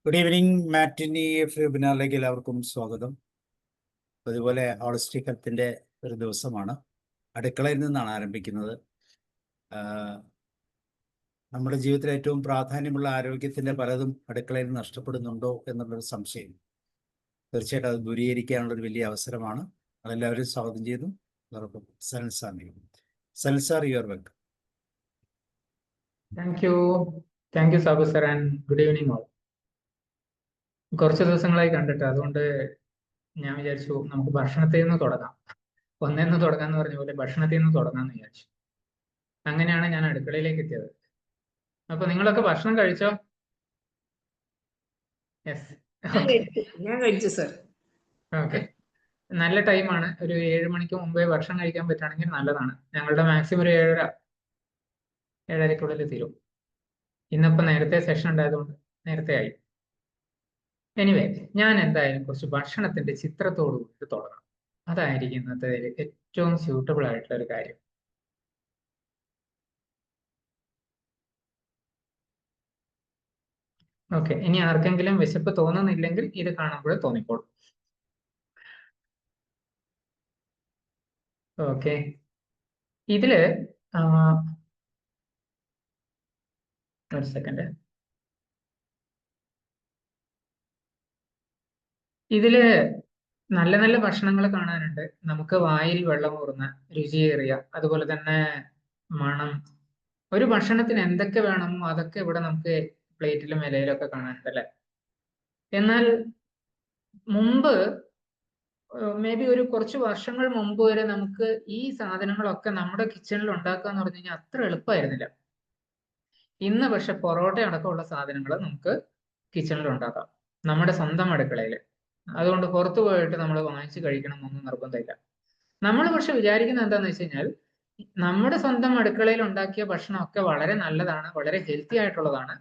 Good evening. മാറ്റിനി വെബിനാറിലേക്ക് എല്ലാവർക്കും സ്വാഗതം. അതുപോലെ ഹോളിസ്റ്റിക് ഹെൽത്തിൻ്റെ ഒരു ദിവസമാണ്. അടുക്കളയിൽ നിന്നാണ് ആരംഭിക്കുന്നത്. നമ്മുടെ ജീവിതത്തിൽ ഏറ്റവും പ്രാധാന്യമുള്ള ആരോഗ്യത്തിൻ്റെ പലതും അടുക്കളയിൽ നിന്ന് നഷ്ടപ്പെടുന്നുണ്ടോ എന്നുള്ളൊരു സംശയം. തീർച്ചയായിട്ടും അത് ദൂരീകരിക്കാനുള്ളൊരു വലിയ അവസരമാണ്. അതെല്ലാവരും സ്വാഗതം ചെയ്തു. അതോടൊപ്പം Sanal sir your welcome. Thank you Sabu sir and good evening all. കുറച്ച് ദിവസങ്ങളായി കണ്ടിട്ട്, അതുകൊണ്ട് ഞാൻ വിചാരിച്ചു നമുക്ക് ഭക്ഷണത്തിൽ നിന്ന് തുടങ്ങാം. ഒന്നേന്ന് തുടങ്ങാന്ന് പറഞ്ഞ പോലെ ഭക്ഷണത്തിൽ നിന്ന് തുടങ്ങാന്ന് വിചാരിച്ചു. അങ്ങനെയാണ് ഞാൻ അടുക്കളയിലേക്ക് എത്തിയത്. അപ്പൊ നിങ്ങളൊക്കെ ഭക്ഷണം കഴിച്ചോ? യെസ്, ഞാൻ കഴിച്ചു സർ. ഓക്കെ. നല്ല ടൈമാണ്. ഒരു 7 മണിക്ക് മുമ്പേ ഭക്ഷണം കഴിക്കാൻ പറ്റുകയാണെങ്കിൽ നല്ലതാണ്. ഞങ്ങളുടെ മാക്സിമം ഒരു 7:30-7:30ക്കുള്ളിൽ തീരും. ഇന്നിപ്പോ നേരത്തെ സെഷൻ ഉണ്ടായതുകൊണ്ട് നേരത്തെ ആയി. എനിവേ, ഞാൻ എന്തായാലും കുറച്ച് ഭക്ഷണത്തിന്റെ ചിത്രത്തോട് കൂടി തുടങ്ങാം. അതായിരിക്കും ഇന്നത്തെ ഏറ്റവും സ്യൂട്ടബിൾ ആയിട്ടുള്ള ഒരു കാര്യം. ഓക്കെ, ഇനി ആർക്കെങ്കിലും വിശപ്പ് തോന്നുന്നില്ലെങ്കിൽ ഇത് കാണുമ്പോൾ തോന്നിക്കോളും. ഓക്കെ, ഇതില് ഒരു സെക്കൻഡ്. ഇതില് നല്ല നല്ല ഭക്ഷണങ്ങൾ കാണാനുണ്ട്. നമുക്ക് വായിൽ വെള്ളമൂറുന്ന, രുചിയേറിയ, അതുപോലെ തന്നെ മണം. ഒരു ഭക്ഷണത്തിന് എന്തൊക്കെ വേണമോ അതൊക്കെ ഇവിടെ നമുക്ക് പ്ലേറ്റിലും ഇലയിലും ഒക്കെ കാണാനുണ്ട് അല്ലെ. എന്നാൽ മുമ്പ് മേ ബി ഒരു കുറച്ച് വർഷങ്ങൾ മുമ്പ് വരെ നമുക്ക് ഈ സാധനങ്ങളൊക്കെ നമ്മുടെ കിച്ചണിൽ ഉണ്ടാക്കുക എന്ന് പറഞ്ഞു കഴിഞ്ഞാൽ അത്ര എളുപ്പമായിരുന്നില്ല. ഇന്ന് പക്ഷെ പൊറോട്ട അടക്കമുള്ള സാധനങ്ങൾ നമുക്ക് കിച്ചണിൽ ഉണ്ടാക്കാം, നമ്മുടെ സ്വന്തം അടുക്കളയിൽ. അതുകൊണ്ട് പുറത്തു പോയിട്ട് നമ്മൾ വാങ്ങിച്ച് കഴിക്കണം എന്നൊന്നും നിർബന്ധമില്ല. നമ്മൾ പക്ഷെ വിചാരിക്കുന്നത് എന്താണെന്ന് വെച്ച് കഴിഞ്ഞാൽ നമ്മുടെ സ്വന്തം അടുക്കളയിൽ ഉണ്ടാക്കിയ ഭക്ഷണമൊക്കെ വളരെ നല്ലതാണ്, വളരെ ഹെൽത്തി ആയിട്ടുള്ളതാണ്.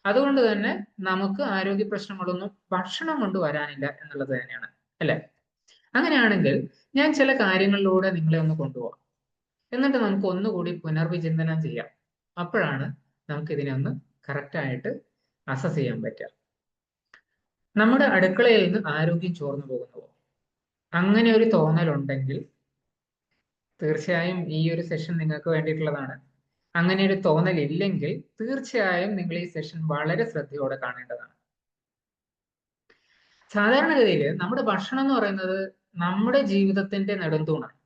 അതുകൊണ്ട് തന്നെ നമുക്ക് ആരോഗ്യ പ്രശ്നങ്ങളൊന്നും ഭക്ഷണം കൊണ്ട് വരാനില്ല എന്നുള്ളത് തന്നെയാണ് അല്ലെ. അങ്ങനെയാണെങ്കിൽ ഞാൻ ചില കാര്യങ്ങളിലൂടെ നിങ്ങളെ ഒന്ന് കൊണ്ടുപോകാം. എന്നിട്ട് നമുക്ക് ഒന്നുകൂടി പുനർവിചിന്തനം ചെയ്യാം. അപ്പോഴാണ് നമുക്ക് ഇതിനെ ഒന്ന് കറക്റ്റായിട്ട് അസസ് ചെയ്യാൻ പറ്റുക. നമ്മുടെ അടുക്കളയിൽ നിന്ന് ആരോഗ്യം ചോർന്നു പോകുന്നുവോ? അങ്ങനെ ഒരു തോന്നലുണ്ടെങ്കിൽ തീർച്ചയായും ഈ ഒരു സെഷൻ നിങ്ങൾക്ക് വേണ്ടിയിട്ടുള്ളതാണ്. അങ്ങനെ ഒരു തോന്നലില്ലെങ്കിൽ തീർച്ചയായും നിങ്ങൾ ഈ സെഷൻ വളരെ ശ്രദ്ധയോടെ കാണേണ്ടതാണ്. സാധാരണഗതിയിൽ നമ്മുടെ ഭക്ഷണം എന്ന് പറയുന്നത് നമ്മുടെ ജീവിതത്തിന്റെ നെടുന്തൂണാണ്.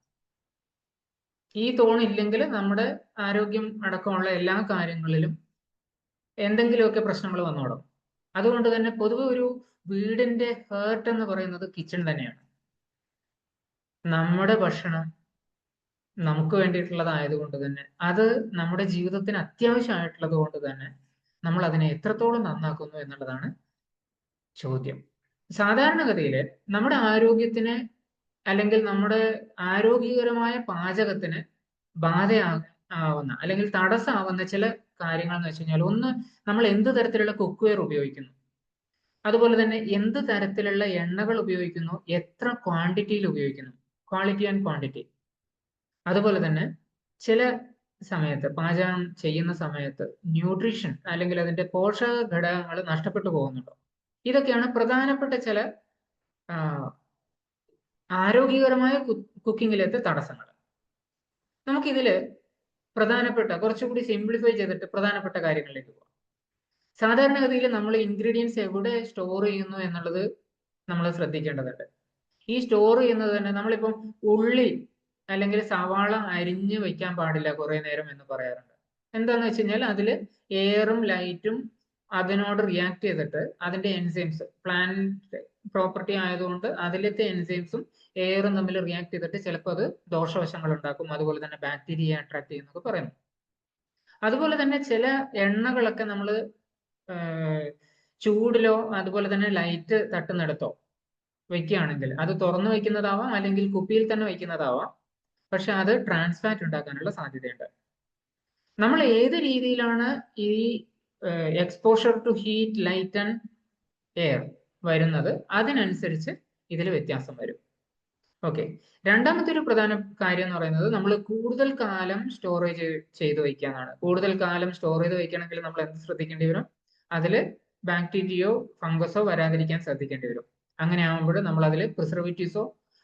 ഈ തൂണില്ലെങ്കിൽ നമ്മുടെ ആരോഗ്യം അടക്കമുള്ള എല്ലാ കാര്യങ്ങളിലും എന്തെങ്കിലുമൊക്കെ പ്രശ്നങ്ങൾ വന്നോളും. അതുകൊണ്ട് തന്നെ പൊതുവെ ഒരു വീടിന്റെ ഹേർട്ട് എന്ന് പറയുന്നത് കിച്ചൺ തന്നെയാണ്. നമ്മുടെ ഭക്ഷണം നമുക്ക് വേണ്ടിയിട്ടുള്ളതായതുകൊണ്ട് തന്നെ, അത് നമ്മുടെ ജീവിതത്തിന് അത്യാവശ്യമായിട്ടുള്ളത് കൊണ്ട് തന്നെ നമ്മൾ അതിനെ എത്രത്തോളം നന്നാക്കുന്നു എന്നുള്ളതാണ് ചോദ്യം. സാധാരണഗതിയിൽ നമ്മുടെ ആരോഗ്യത്തിന് അല്ലെങ്കിൽ നമ്മുടെ ആരോഗ്യകരമായ പാചകത്തിന് ബാധയാവുന്ന അല്ലെങ്കിൽ തടസ്സമാവുന്ന ചില കാര്യങ്ങൾ എന്ന് വെച്ച് കഴിഞ്ഞാൽ, ഒന്ന്, നമ്മൾ എന്ത് തരത്തിലുള്ള കുക്ക്വെയർ ഉപയോഗിക്കുന്നു, അതുപോലെ തന്നെ എന്ത് തരത്തിലുള്ള എണ്ണകൾ ഉപയോഗിക്കുന്നു, എത്ര ക്വാണ്ടിറ്റിയിൽ ഉപയോഗിക്കുന്നു, ക്വാളിറ്റി ആൻഡ് ക്വാണ്ടിറ്റി. അതുപോലെ തന്നെ ചില സമയത്ത് പാചകം ചെയ്യുന്ന സമയത്ത് ന്യൂട്രീഷൻ അല്ലെങ്കിൽ അതിന്റെ പോഷക ഘടകങ്ങൾ നഷ്ടപ്പെട്ടു പോകുന്നുണ്ടോ? ഇതൊക്കെയാണ് പ്രധാനപ്പെട്ട ചില ആരോഗ്യകരമായ കുക്കിങ്ങിലത്തെ തടസ്സങ്ങൾ. നമുക്കിതില് പ്രധാനപ്പെട്ട കുറച്ചുകൂടി സിംപ്ലിഫൈ ചെയ്തിട്ട് പ്രധാനപ്പെട്ട കാര്യങ്ങളിലേക്ക് പോകാം. സാധാരണഗതിയിൽ നമ്മൾ ഇൻഗ്രീഡിയൻസ് എവിടെ സ്റ്റോർ ചെയ്യുന്നു എന്നുള്ളത് നമ്മൾ ശ്രദ്ധിക്കേണ്ടതുണ്ട്. ഈ സ്റ്റോർ ചെയ്യുന്നത് തന്നെ, നമ്മളിപ്പം ഉള്ളി അല്ലെങ്കിൽ സവാള അരിഞ്ഞ് വെക്കാൻ പാടില്ല കുറെ നേരം എന്ന് പറയാറുണ്ട്. എന്താന്ന് വെച്ച് കഴിഞ്ഞാൽ അതിൽ എയറും ലൈറ്റും അതിനോട് റിയാക്ട് ചെയ്തിട്ട് അതിന്റെ എൻസൈംസ്, പ്ലാന്റ് പ്രോപ്പർട്ടി ആയതുകൊണ്ട് അതിലത്തെ എൻസൈംസും എയറും തമ്മിൽ റിയാക്ട് ചെയ്തിട്ട് ചിലപ്പോൾ അത് ദോഷവശങ്ങൾ ഉണ്ടാക്കും. അതുപോലെ തന്നെ ബാക്ടീരിയ അട്രാക്ട് ചെയ്യുന്നൊക്കെ പറയുന്നു. അതുപോലെ തന്നെ ചില എണ്ണകളൊക്കെ നമ്മൾ ചൂടിലോ അതുപോലെ തന്നെ ലൈറ്റ് തട്ടുന്നിടത്തോ വെക്കുകയാണെങ്കിൽ അത് തുറന്നു വയ്ക്കുന്നതാവാം അല്ലെങ്കിൽ കുപ്പിയിൽ തന്നെ വയ്ക്കുന്നതാവാം. പക്ഷെ അത് ട്രാൻസ്ഫാറ്റ് ഉണ്ടാക്കാനുള്ള സാധ്യതയുണ്ട്. നമ്മൾ ഏത് രീതിയിലാണ് ഈ exposure to heat, light and air വരുന്നത്, അതിനനുസരിച്ച് ഇതിൽ വ്യത്യാസം വരും. ഓക്കെ, രണ്ടാമത്തെ ഒരു പ്രധാന കാര്യം എന്ന് പറയുന്നത് നമ്മൾ കൂടുതൽ കാലം സ്റ്റോറേജ് ചെയ്ത് വയ്ക്കാനാണ്. കൂടുതൽ കാലം സ്റ്റോർ ചെയ്ത് വയ്ക്കണമെങ്കിൽ നമ്മൾ എന്ത് ശ്രദ്ധിക്കേണ്ടി വരും? അതിൽ ബാക്ടീരിയയോ ഫംഗസോ വരാതിരിക്കാൻ ശ്രദ്ധിക്കേണ്ടി വരും. അങ്ങനെ ആകുമ്പോൾ നമ്മൾ അതിൽ പ്രിസർവേറ്റീവ്സോ,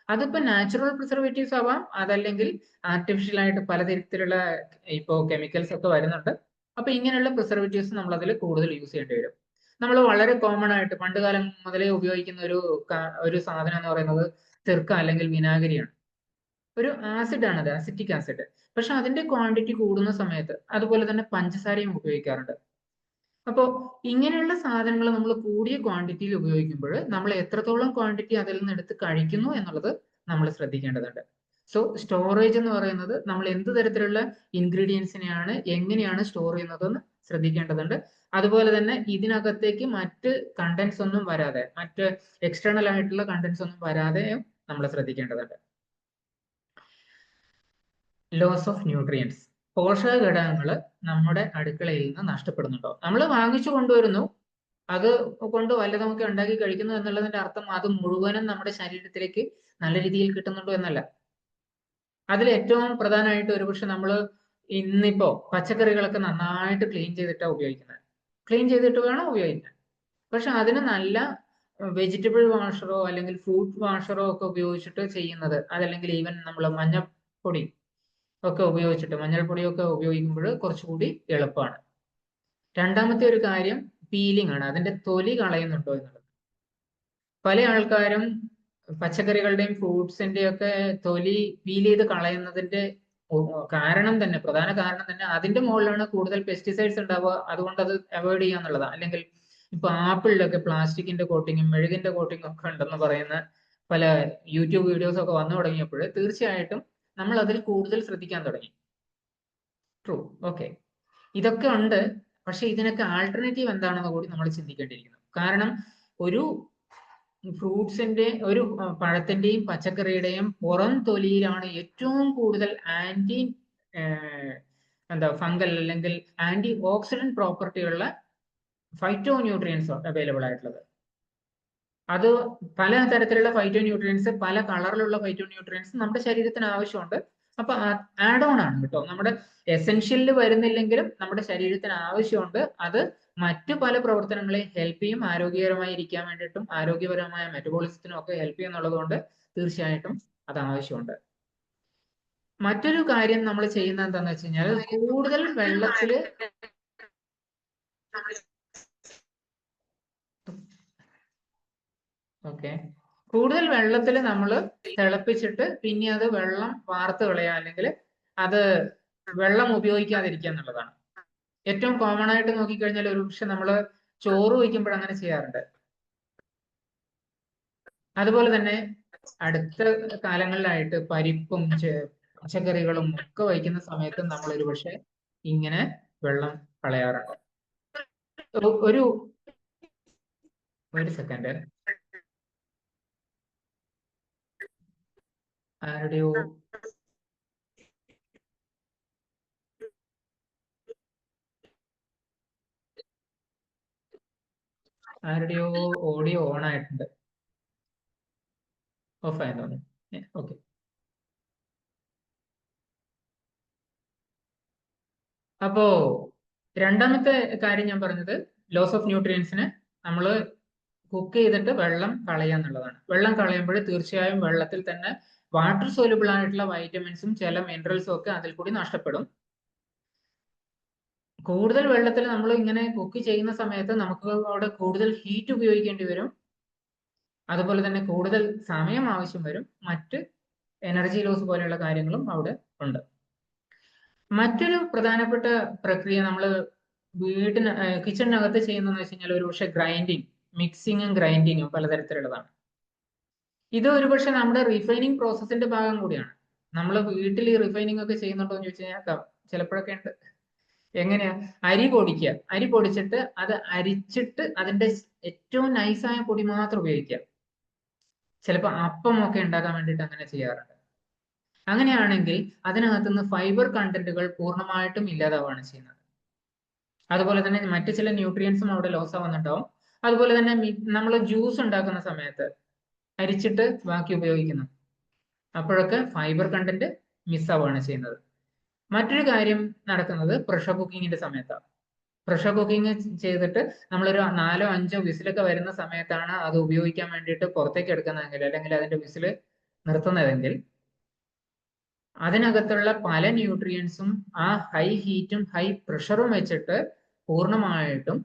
അതിപ്പോ നാച്ചുറൽ പ്രിസർവേറ്റീവ്സ് ആവാം, അതല്ലെങ്കിൽ ആർട്ടിഫിഷ്യൽ ആയിട്ട് പലതരത്തിലുള്ള ഇപ്പോൾ കെമിക്കൽസ് ഒക്കെ വരുന്നുണ്ട്. അപ്പൊ ഇങ്ങനെയുള്ള പ്രിസർവേറ്റീവ്സ് നമ്മൾ അതിൽ കൂടുതൽ യൂസ് ചെയ്യേണ്ടി വരും. നമ്മൾ വളരെ കോമൺ ആയിട്ട് പണ്ട് കാലം മുതലേ ഉപയോഗിക്കുന്ന ഒരു സാധനം എന്ന് പറയുന്നത് സിർക്ക അല്ലെങ്കിൽ വിനാഗിരിയാണ്. ഒരു ആസിഡ് ആണത്, അസിറ്റിക് ആസിഡ്. പക്ഷെ അതിന്റെ ക്വാണ്ടിറ്റി കൂടുന്ന സമയത്ത് അതുപോലെ തന്നെ പഞ്ചസാരയും ഉപയോഗിക്കാറുണ്ട്. അപ്പോൾ ഇങ്ങനെയുള്ള സാധനങ്ങൾ നമ്മൾ കൂടിയ ക്വാണ്ടിറ്റിയിൽ ഉപയോഗിക്കുമ്പോൾ നമ്മൾ എത്രത്തോളം ക്വാണ്ടിറ്റി അതിൽ നിന്ന് എടുത്ത് കഴിക്കുന്നു എന്നുള്ളത് നമ്മൾ ശ്രദ്ധിക്കേണ്ടതുണ്ട്. സോ സ്റ്റോറേജ് എന്ന് പറയുന്നത് നമ്മൾ എന്ത് തരത്തിലുള്ള ഇൻഗ്രീഡിയൻസിനെയാണ് എങ്ങനെയാണ് സ്റ്റോർ ചെയ്യുന്നതെന്ന് ശ്രദ്ധിക്കേണ്ടതുണ്ട്. അതുപോലെ തന്നെ ഇതിനകത്തേക്ക് മറ്റ് കണ്ടന്റ്സ് ഒന്നും വരാതെ, മറ്റ് എക്സ്റ്റേണൽ ആയിട്ടുള്ള കണ്ടന്റ്സ് ഒന്നും വരാതെയും നമ്മൾ ശ്രദ്ധിക്കേണ്ടതുണ്ട്. ലോസ് ഓഫ് ന്യൂട്രിയൻസ്, പോഷക ഘടകങ്ങൾ നമ്മുടെ അടുക്കളയിൽ നിന്ന് നഷ്ടപ്പെടുന്നുണ്ടോ? നമ്മൾ വാങ്ങിച്ചു കൊണ്ടുവരുന്നു, അത് കൊണ്ട് വല്ലതുമൊക്കെ ഉണ്ടാക്കി കഴിക്കുന്നു എന്നുള്ളതിന്റെ അർത്ഥം അത് മുഴുവനും നമ്മുടെ ശരീരത്തിലേക്ക് നല്ല രീതിയിൽ കിട്ടുന്നുണ്ടോ എന്നല്ല. അതിൽ ഏറ്റവും പ്രധാനമായിട്ട് ഒരുപക്ഷെ നമ്മൾ ഇന്നിപ്പോ പച്ചക്കറികളൊക്കെ നന്നായിട്ട് ക്ലീൻ ചെയ്തിട്ടാണ് ഉപയോഗിക്കുന്നത്. ക്ലീൻ ചെയ്തിട്ട് വേണം ഉപയോഗിക്കാൻ. പക്ഷെ അതിന് നല്ല വെജിറ്റബിൾ വാഷറോ അല്ലെങ്കിൽ ഫ്രൂട്ട് വാഷറോ ഒക്കെ ഉപയോഗിച്ചിട്ട് ചെയ്യുന്നത്, അതല്ലെങ്കിൽ ഈവൻ നമ്മൾ മഞ്ഞൾപ്പൊടി ഒക്കെ ഉപയോഗിച്ചിട്ട്, മഞ്ഞൾപ്പൊടിയൊക്കെ ഉപയോഗിക്കുമ്പോൾ കുറച്ചുകൂടി എളുപ്പമാണ്. രണ്ടാമത്തെ ഒരു കാര്യം പീലിംഗ് ആണ്, അതിന്റെ തൊലി കളയുന്നുണ്ടോ എന്നുള്ളത്. പല ആൾക്കാരും പച്ചക്കറികളുടെയും ഫ്രൂട്ട്സിന്റെയും ഒക്കെ തൊലി പീൽ ചെയ്ത് കളയുന്നതിന്റെ കാരണം തന്നെ, പ്രധാന കാരണം തന്നെ അതിന്റെ മുകളിലാണ് കൂടുതൽ പെസ്റ്റിസൈഡ്സ് ഉണ്ടാവുക. അതുകൊണ്ട് അത് അവോയ്ഡ് ചെയ്യുക എന്നുള്ളതാണ്. അല്ലെങ്കിൽ ഇപ്പൊ ആപ്പിളിലൊക്കെ പ്ലാസ്റ്റിക്കിന്റെ കോട്ടിങ്ങും മെഴുകിന്റെ കോട്ടിങ്ങും ഒക്കെ ഉണ്ടെന്ന് പറയുന്ന പല യൂട്യൂബ് വീഡിയോസ് ഒക്കെ വന്നു തുടങ്ങിയപ്പോൾ തീർച്ചയായിട്ടും നമ്മൾ അതിൽ കൂടുതൽ ശ്രദ്ധിക്കാൻ തുടങ്ങി. ട്രൂ, ഓക്കെ, ഇതൊക്കെ ഉണ്ട്. പക്ഷെ ഇതിനൊക്കെ ആൾട്ടർനേറ്റീവ് എന്താണെന്ന് കൂടി നമ്മൾ ചിന്തിക്കേണ്ടിയിരിക്കുന്നു. കാരണം ഒരു ഫ്രൂട്ട്സിന്റെ, ഒരു പഴത്തിന്റെയും പച്ചക്കറിയുടെയും പുറം തൊലിയിലാണ് ഏറ്റവും കൂടുതൽ ഫംഗൽ അല്ലെങ്കിൽ ആന്റി ഓക്സിഡന്റ് പ്രോപ്പർട്ടിയുള്ള ഫൈറ്റോ ന്യൂട്രിയൻസ് അവൈലബിൾ ആയിട്ടുള്ളത്. അത് പല തരത്തിലുള്ള ഫൈറ്റോ ന്യൂട്രിയൻസ്, പല കളറിലുള്ള ഫൈറ്റോ ന്യൂട്രിയൻസ് നമ്മുടെ ശരീരത്തിന് ആവശ്യമുണ്ട്. അപ്പൊ ആഡ് ഓൺ ആണ് കേട്ടോ, നമ്മുടെ എസെൻഷ്യലിൽ വരുന്നില്ലെങ്കിലും നമ്മുടെ ശരീരത്തിന് ആവശ്യമുണ്ട്. അത് മറ്റു പല പ്രവർത്തനങ്ങളെയും ഹെൽപ്പ് ചെയ്യും, ആരോഗ്യകരമായി ഇരിക്കാൻ വേണ്ടിയിട്ടും ആരോഗ്യപരമായ മെറ്റബോളിസത്തിനും ഒക്കെ ഹെൽപ്പ് ചെയ്യുന്നുള്ളത് കൊണ്ട് തീർച്ചയായിട്ടും അത് ആവശ്യമുണ്ട്. മറ്റൊരു കാര്യം നമ്മൾ ചെയ്യുന്നത് എന്താണെന്ന് വെച്ച് കഴിഞ്ഞാൽ കൂടുതൽ വെള്ളത്തില് കൂടുതൽ വെള്ളത്തിൽ നമ്മൾ തിളപ്പിച്ചിട്ട് പിന്നെ അത് വെള്ളം വാർത്ത് കളയുക, അല്ലെങ്കിൽ അത് വെള്ളം ഉപയോഗിക്കാതിരിക്കുക എന്നുള്ളതാണ്. ഏറ്റവും കോമൺ ആയിട്ട് നോക്കിക്കഴിഞ്ഞാൽ ഒരു പക്ഷെ നമ്മൾ ചോറ് വയ്ക്കുമ്പോൾ അങ്ങനെ ചെയ്യാറുണ്ട്. അതുപോലെ തന്നെ അടുത്ത കാലങ്ങളിലായിട്ട് പരിപ്പും പച്ചക്കറികളും ഒക്കെ വയ്ക്കുന്ന സമയത്ത് നമ്മൾ ഒരു പക്ഷെ ഇങ്ങനെ വെള്ളം കളയാറുണ്ട്. ഒരു സെക്കൻഡ്, ആരുടെയോ ഓഡിയോ ഓൺ ആയിട്ടുണ്ട്, ഓഫ് ആയി തോന്നുന്നു. ഓക്കെ, അപ്പോ രണ്ടാമത്തെ കാര്യം ഞാൻ പറഞ്ഞത് ലോസ് ഓഫ് ന്യൂട്രിയൻസിന് നമ്മൾ കുക്ക് ചെയ്തിട്ട് വെള്ളം കളയുക എന്നുള്ളതാണ്. വെള്ളം കളയുമ്പോൾ തീർച്ചയായും വെള്ളത്തിൽ തന്നെ വാട്ടർ സോലുബിൾ ആയിട്ടുള്ള വൈറ്റമിൻസും ചില മിനറൽസും ഒക്കെ അതിൽ കൂടി നഷ്ടപ്പെടും. കൂടുതൽ വെള്ളത്തിൽ നമ്മൾ ഇങ്ങനെ കുക്ക് ചെയ്യുന്ന സമയത്ത് നമുക്ക് അവിടെ കൂടുതൽ ഹീറ്റ് ഉപയോഗിക്കേണ്ടി വരും. അതുപോലെ തന്നെ കൂടുതൽ സമയം ആവശ്യം വരും. മറ്റ് എനർജി ലോസ് പോലെയുള്ള കാര്യങ്ങളും അവിടെ ഉണ്ട്. മറ്റൊരു പ്രധാനപ്പെട്ട പ്രക്രിയ നമ്മൾ കിച്ചണിനകത്ത് ചെയ്യുന്നതെന്ന് വെച്ച് കഴിഞ്ഞാൽ ഒരു പക്ഷേ ഗ്രൈൻഡിങ്, മിക്സിങ്ങും ഗ്രൈൻഡിങ്ങും പലതരത്തിലുള്ളതാണ്. ഇത് ഒരുപക്ഷെ നമ്മുടെ റിഫൈനിങ് പ്രോസസ്സിന്റെ ഭാഗം കൂടിയാണ്. നമ്മൾ വീട്ടിൽ റിഫൈനിങ് ഒക്കെ ചെയ്യുന്നുണ്ടോ എന്ന് ചോദിച്ചു കഴിഞ്ഞാൽ ചിലപ്പോഴൊക്കെ ഉണ്ട്. എങ്ങനെയാ? അരി പൊടിച്ചിട്ട് അത് അരിച്ചിട്ട് അതിന്റെ ഏറ്റവും നൈസായ പൊടി മാത്രം ഉപയോഗിക്കുക. ചിലപ്പോൾ അപ്പം ഒക്കെ ഉണ്ടാക്കാൻ വേണ്ടിയിട്ട് അങ്ങനെ ചെയ്യാറുണ്ട്. അങ്ങനെയാണെങ്കിൽ അതിനകത്തുനിന്ന് ഫൈബർ കണ്ടന്റുകൾ പൂർണ്ണമായിട്ടും ഇല്ലാതാവുകയാണ് ചെയ്യുന്നത്. അതുപോലെ തന്നെ മറ്റു ചില ന്യൂട്രിയൻസും അവിടെ ലോസ് ആവുന്നുണ്ടാവും. അതുപോലെ തന്നെ നമ്മൾ ജ്യൂസ് ഉണ്ടാക്കുന്ന സമയത്ത് അരിച്ചിട്ട് ബാക്കി ഉപയോഗിക്കുന്നു, അപ്പോഴൊക്കെ ഫൈബർ കണ്ടന്റ് മിസ്സാവുകയാണ് ചെയ്യുന്നത്. മറ്റൊരു കാര്യം നടക്കുന്നത് പ്രഷർ കുക്കിങ്ങിന്റെ സമയത്താണ്. പ്രഷർ കുക്കിംഗ് ചെയ്തിട്ട് നമ്മളൊരു 4-5 വിസിലൊക്കെ വരുന്ന സമയത്താണ് അത് ഉപയോഗിക്കാൻ വേണ്ടിയിട്ട് പുറത്തേക്ക് എടുക്കുന്നതെങ്കിൽ അല്ലെങ്കിൽ അതിന്റെ വിസിൽ നിർത്തുന്നതെങ്കിൽ അതിനകത്തുള്ള പല ന്യൂട്രിയൻസും ആ ഹൈ ഹീറ്റും ഹൈ പ്രഷറും വെച്ചിട്ട് പൂർണ്ണമായിട്ടും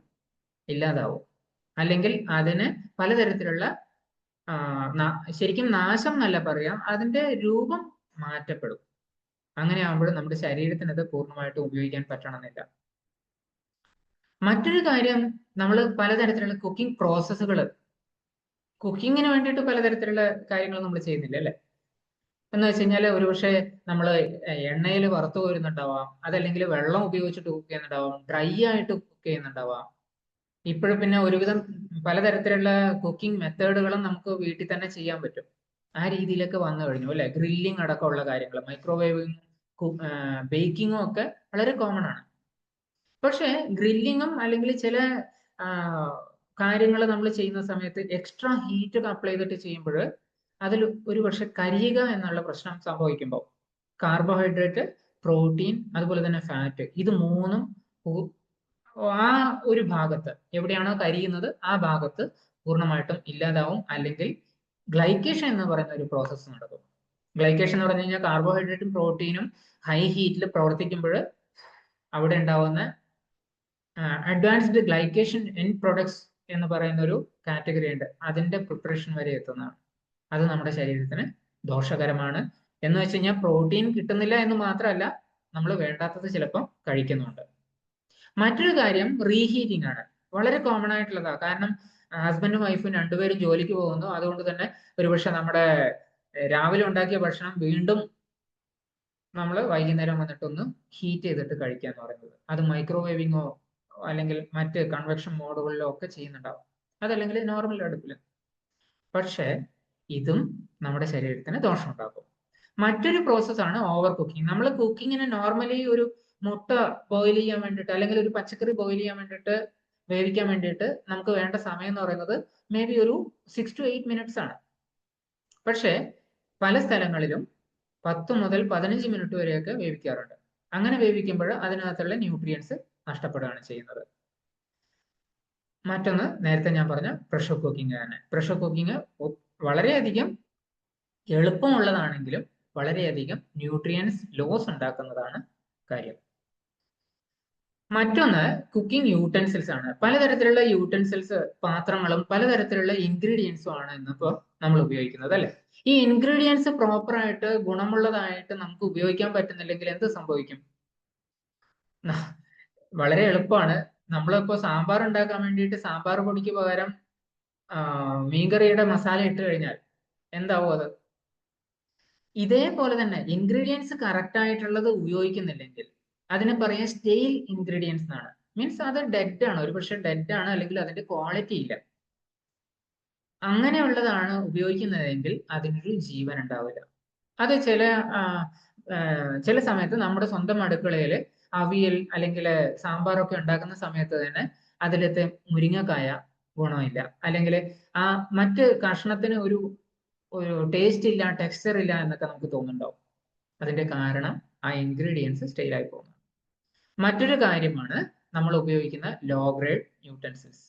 ഇല്ലാതാവും. അല്ലെങ്കിൽ അതിന് പലതരത്തിലുള്ള ശരിക്കും നാശം എന്നല്ല പറയാം, അതിന്റെ രൂപം മാറ്റപ്പെടും. അങ്ങനെ ആകുമ്പോൾ നമ്മുടെ ശരീരത്തിന് അത് പൂർണ്ണമായിട്ടും ഉപയോഗിക്കാൻ പറ്റണമെന്നില്ല. മറ്റൊരു കാര്യം, നമ്മൾ പലതരത്തിലുള്ള കുക്കിംഗ് പ്രോസസ്സുകൾ, കുക്കിങ്ങിന് വേണ്ടിയിട്ട് പലതരത്തിലുള്ള കാര്യങ്ങൾ നമ്മൾ ചെയ്യുന്നില്ല അല്ലെ. എന്ന് വെച്ച് കഴിഞ്ഞാൽ ഒരുപക്ഷെ നമ്മൾ എണ്ണയിൽ വറുത്തു കോരുന്നുണ്ടാവാം, അതല്ലെങ്കിൽ വെള്ളം ഉപയോഗിച്ചിട്ട് കുക്ക് ചെയ്യുന്നുണ്ടാവാം, ഡ്രൈ ആയിട്ട് കുക്ക് ചെയ്യുന്നുണ്ടാവാം. ഇപ്പോഴും പിന്നെ ഒരുവിധം പലതരത്തിലുള്ള കുക്കിംഗ് മെത്തേഡുകളും നമുക്ക് വീട്ടിൽ തന്നെ ചെയ്യാൻ പറ്റും. ആ രീതിയിലൊക്കെ വന്നു കഴിഞ്ഞു അല്ലെ. ഗ്രില്ലിംഗ് അടക്കമുള്ള കാര്യങ്ങൾ, മൈക്രോവേവിംഗ്, ബേക്കിങ്ങും ഒക്കെ വളരെ കോമൺ ആണ്. പക്ഷേ ഗ്രില്ലിങ്ങും അല്ലെങ്കിൽ ചില കാര്യങ്ങൾ നമ്മൾ ചെയ്യുന്ന സമയത്ത് എക്സ്ട്രാ ഹീറ്റ് ഒക്കെ അപ്ലൈ ചെയ്തിട്ട് ചെയ്യുമ്പോൾ അതിൽ ഒരു പക്ഷെ കരിയുക എന്നുള്ള പ്രശ്നം സംഭവിക്കുമ്പോൾ കാർബോഹൈഡ്രേറ്റ്, പ്രോട്ടീൻ, അതുപോലെ തന്നെ ഫാറ്റ്, ഇത് മൂന്നും ആ ഒരു ഭാഗത്ത് എവിടെയാണോ കരിയുന്നത് ആ ഭാഗത്ത് പൂർണ്ണമായിട്ടും ഇല്ലാതാവും. അല്ലെങ്കിൽ ഗ്ലൈക്കേഷൻ എന്ന് പറയുന്ന ഒരു പ്രോസസ്സ് നടക്കും. ഗ്ലൈക്കേഷൻ എന്ന് പറഞ്ഞു കഴിഞ്ഞാൽ കാർബോഹൈഡ്രേറ്റും പ്രോട്ടീനും ഹൈ ഹീറ്റിൽ പ്രവർത്തിക്കുമ്പോൾ അവിടെ ഉണ്ടാവുന്ന അഡ്വാൻസ്ഡ് ഗ്ലൈക്കേഷൻ എൻ പ്രൊഡക്ട്സ് എന്ന് പറയുന്ന ഒരു കാറ്റഗറി ഉണ്ട്. അതിന്റെ പ്രിപ്പറേഷൻ വരെ എത്തുന്നതാണ്. അത് നമ്മുടെ ശരീരത്തിന് ദോഷകരമാണ്. എന്ന് വെച്ച് കഴിഞ്ഞാൽ പ്രോട്ടീൻ കിട്ടുന്നില്ല എന്ന് മാത്രമല്ല, നമ്മൾ വേണ്ടാത്തത് ചിലപ്പം കഴിക്കുന്നുണ്ട്. മറ്റൊരു കാര്യം റീഹീറ്റിംഗ് ആണ്. വളരെ കോമൺ ആയിട്ടുള്ളതാണ്. കാരണം ഹസ്ബൻഡും വൈഫും രണ്ടുപേരും ജോലിക്ക് പോകുന്നു. അതുകൊണ്ട് തന്നെ ഒരുപക്ഷെ നമ്മുടെ രാവിലെ ഉണ്ടാക്കിയ ഭക്ഷണം വീണ്ടും നമ്മൾ വൈകുന്നേരം വന്നിട്ടൊന്ന് ഹീറ്റ് ചെയ്തിട്ട് കഴിക്കുക എന്ന് പറയുന്നത്, അത് മൈക്രോവേവിങ്ങോ അല്ലെങ്കിൽ മറ്റ് കൺവെക്ഷൻ മോഡുകളിലോ ഒക്കെ ചെയ്യുന്നുണ്ടാവും, അതല്ലെങ്കിൽ നോർമൽ അടുപ്പിൽ. പക്ഷേ ഇതും നമ്മുടെ ശരീരത്തിന് ദോഷം ഉണ്ടാക്കും. മറ്റൊരു പ്രോസസ്സാണ് ഓവർ കുക്കിംഗ്. നമ്മൾ കുക്കിങ്ങിന് നോർമലി ഒരു മുട്ട ബോയിൽ ചെയ്യാൻ വേണ്ടിയിട്ട് അല്ലെങ്കിൽ ഒരു പച്ചക്കറി ബോയിൽ ചെയ്യാൻ വേണ്ടിയിട്ട് വേവിക്കാൻ വേണ്ടിയിട്ട് നമുക്ക് വേണ്ട സമയം എന്ന് പറയുന്നത് മേ ബി ഒരു 6 to 8 മിനിറ്റ്സ് ആണ്. പക്ഷേ പല സ്ഥലങ്ങളിലും 10 മുതൽ 15 മിനിറ്റ് വരെയൊക്കെ വേവിക്കാറുണ്ട്. അങ്ങനെ വേവിക്കുമ്പോൾ അതിനകത്തുള്ള ന്യൂട്രിയൻസ് നഷ്ടപ്പെടുകയാണ് ചെയ്യുന്നത്. മറ്റൊന്ന് നേരത്തെ ഞാൻ പറഞ്ഞ പ്രഷർ കുക്കിംഗ് ആണ്. പ്രഷർ കുക്കിംഗ് വളരെയധികം എളുപ്പമുള്ളതാണെങ്കിലും വളരെയധികം ന്യൂട്രിയൻസ് ലോസ് ഉണ്ടാക്കുന്നതാണ് കാര്യം. മറ്റൊന്ന് കുക്കിംഗ് യൂട്ടൻസിൽസ് ആണ്. പലതരത്തിലുള്ള യൂട്ടൻസിൽസ്, പാത്രങ്ങളും പലതരത്തിലുള്ള ഇൻഗ്രീഡിയൻസും ആണ് ഇന്നിപ്പോൾ നമ്മൾ ഉപയോഗിക്കുന്നത് അല്ലെ. ഈ ഇൻഗ്രീഡിയൻസ് പ്രോപ്പർ ആയിട്ട് ഗുണമുള്ളതായിട്ട് നമുക്ക് ഉപയോഗിക്കാൻ പറ്റുന്നില്ലെങ്കിൽ എന്ത് സംഭവിക്കും? വളരെ എളുപ്പമാണ്. നമ്മളിപ്പോ സാമ്പാർ ഉണ്ടാക്കാൻ വേണ്ടിയിട്ട് സാമ്പാർ പൊടിക്ക് പകരം മീൻകറിയുടെ മസാല ഇട്ട് കഴിഞ്ഞാൽ എന്താവും അത്? ഇതേപോലെ തന്നെ ഇൻഗ്രീഡിയൻസ് കറക്റ്റ് ആയിട്ടുള്ളത് ഉപയോഗിക്കുന്നില്ലെങ്കിൽ അതിനെ പറയാൻ സ്റ്റെയിൽ ഇൻഗ്രീഡിയൻസ് എന്നാണ്. മീൻസ് അത് ഡെഡ് ആണ്, ഒരു പക്ഷെ ഡെഡ് ആണ്, അല്ലെങ്കിൽ അതിന്റെ ക്വാളിറ്റി ഇല്ല. അങ്ങനെയുള്ളതാണ് ഉപയോഗിക്കുന്നതെങ്കിൽ അതിനൊരു ജീവൻ ഉണ്ടാവില്ല. അത് ചില സമയത്ത് നമ്മുടെ സ്വന്തം അടുക്കളയിൽ അവിയൽ അല്ലെങ്കിൽ സാമ്പാറൊക്കെ ഉണ്ടാക്കുന്ന സമയത്ത് തന്നെ അതിലത്തെ മുരിങ്ങക്കായ ഗുണമില്ല, അല്ലെങ്കിൽ ആ മറ്റ് കഷ്ണത്തിന് ഒരു ടേസ്റ്റ് ഇല്ല, ടെക്സ്ചർ ഇല്ല എന്നൊക്കെ നമുക്ക് തോന്നുന്നുണ്ടാവും. അതിന്റെ കാരണം ആ ഇൻഗ്രീഡിയൻസ് സ്റ്റെയിലായി പോകുന്നു. മറ്റൊരു കാര്യമാണ് നമ്മൾ ഉപയോഗിക്കുന്ന low grade utensils.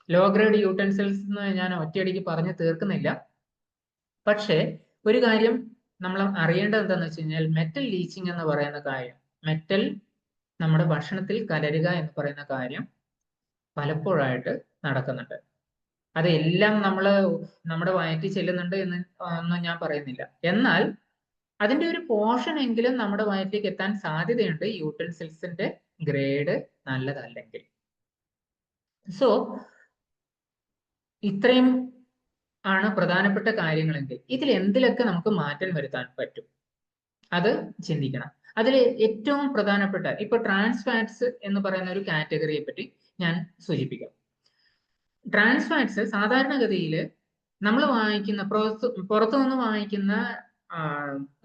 Low grade utensils എന്ന് ഞാൻ ഒറ്റയടിക്ക് പറഞ്ഞ് തീർക്കുന്നില്ല. പക്ഷേ ഒരു കാര്യം നമ്മൾ അറിയേണ്ടത് എന്താണെന്ന് വെച്ച് കഴിഞ്ഞാൽ മെറ്റൽ ലീച്ചിങ് എന്ന് പറയുന്ന കാര്യം, മെറ്റൽ നമ്മുടെ ഭക്ഷണത്തിൽ കലരുക എന്ന് പറയുന്ന കാര്യം പലപ്പോഴായിട്ട് നടക്കുന്നുണ്ട്. അതെല്ലാം നമ്മുടെ വയറ്റിൽ ചെല്ലുന്നുണ്ട് എന്ന് ഒന്നും ഞാൻ പറയുന്നില്ല. എന്നാൽ അതിന്റെ ഒരു പോർഷൻ എങ്കിലും നമ്മുടെ വയറ്റിലേക്ക് എത്താൻ സാധ്യതയുണ്ട് യൂട്ടൻസിൽസിന്റെ ഗ്രേഡ് നല്ലതല്ലെങ്കിൽ. സോ ഇത്രയും ആണ് പ്രധാനപ്പെട്ട കാര്യങ്ങളെങ്കിൽ ഇതിൽ എന്തിലൊക്കെ നമുക്ക് മാറ്റം വരുത്താൻ പറ്റും അത് ചിന്തിക്കണം. അതിൽ ഏറ്റവും പ്രധാനപ്പെട്ട ഇപ്പൊ ട്രാൻസ് ഫാറ്റ്സ് എന്ന് പറയുന്ന ഒരു കാറ്റഗറിയെ പറ്റി ഞാൻ സൂചിപ്പിക്കാം. ട്രാൻസ് ഫാറ്റ്സ് സാധാരണഗതിയിൽ നമ്മൾ വാങ്ങിക്കുന്ന പുറത്തു നിന്ന് വാങ്ങിക്കുന്ന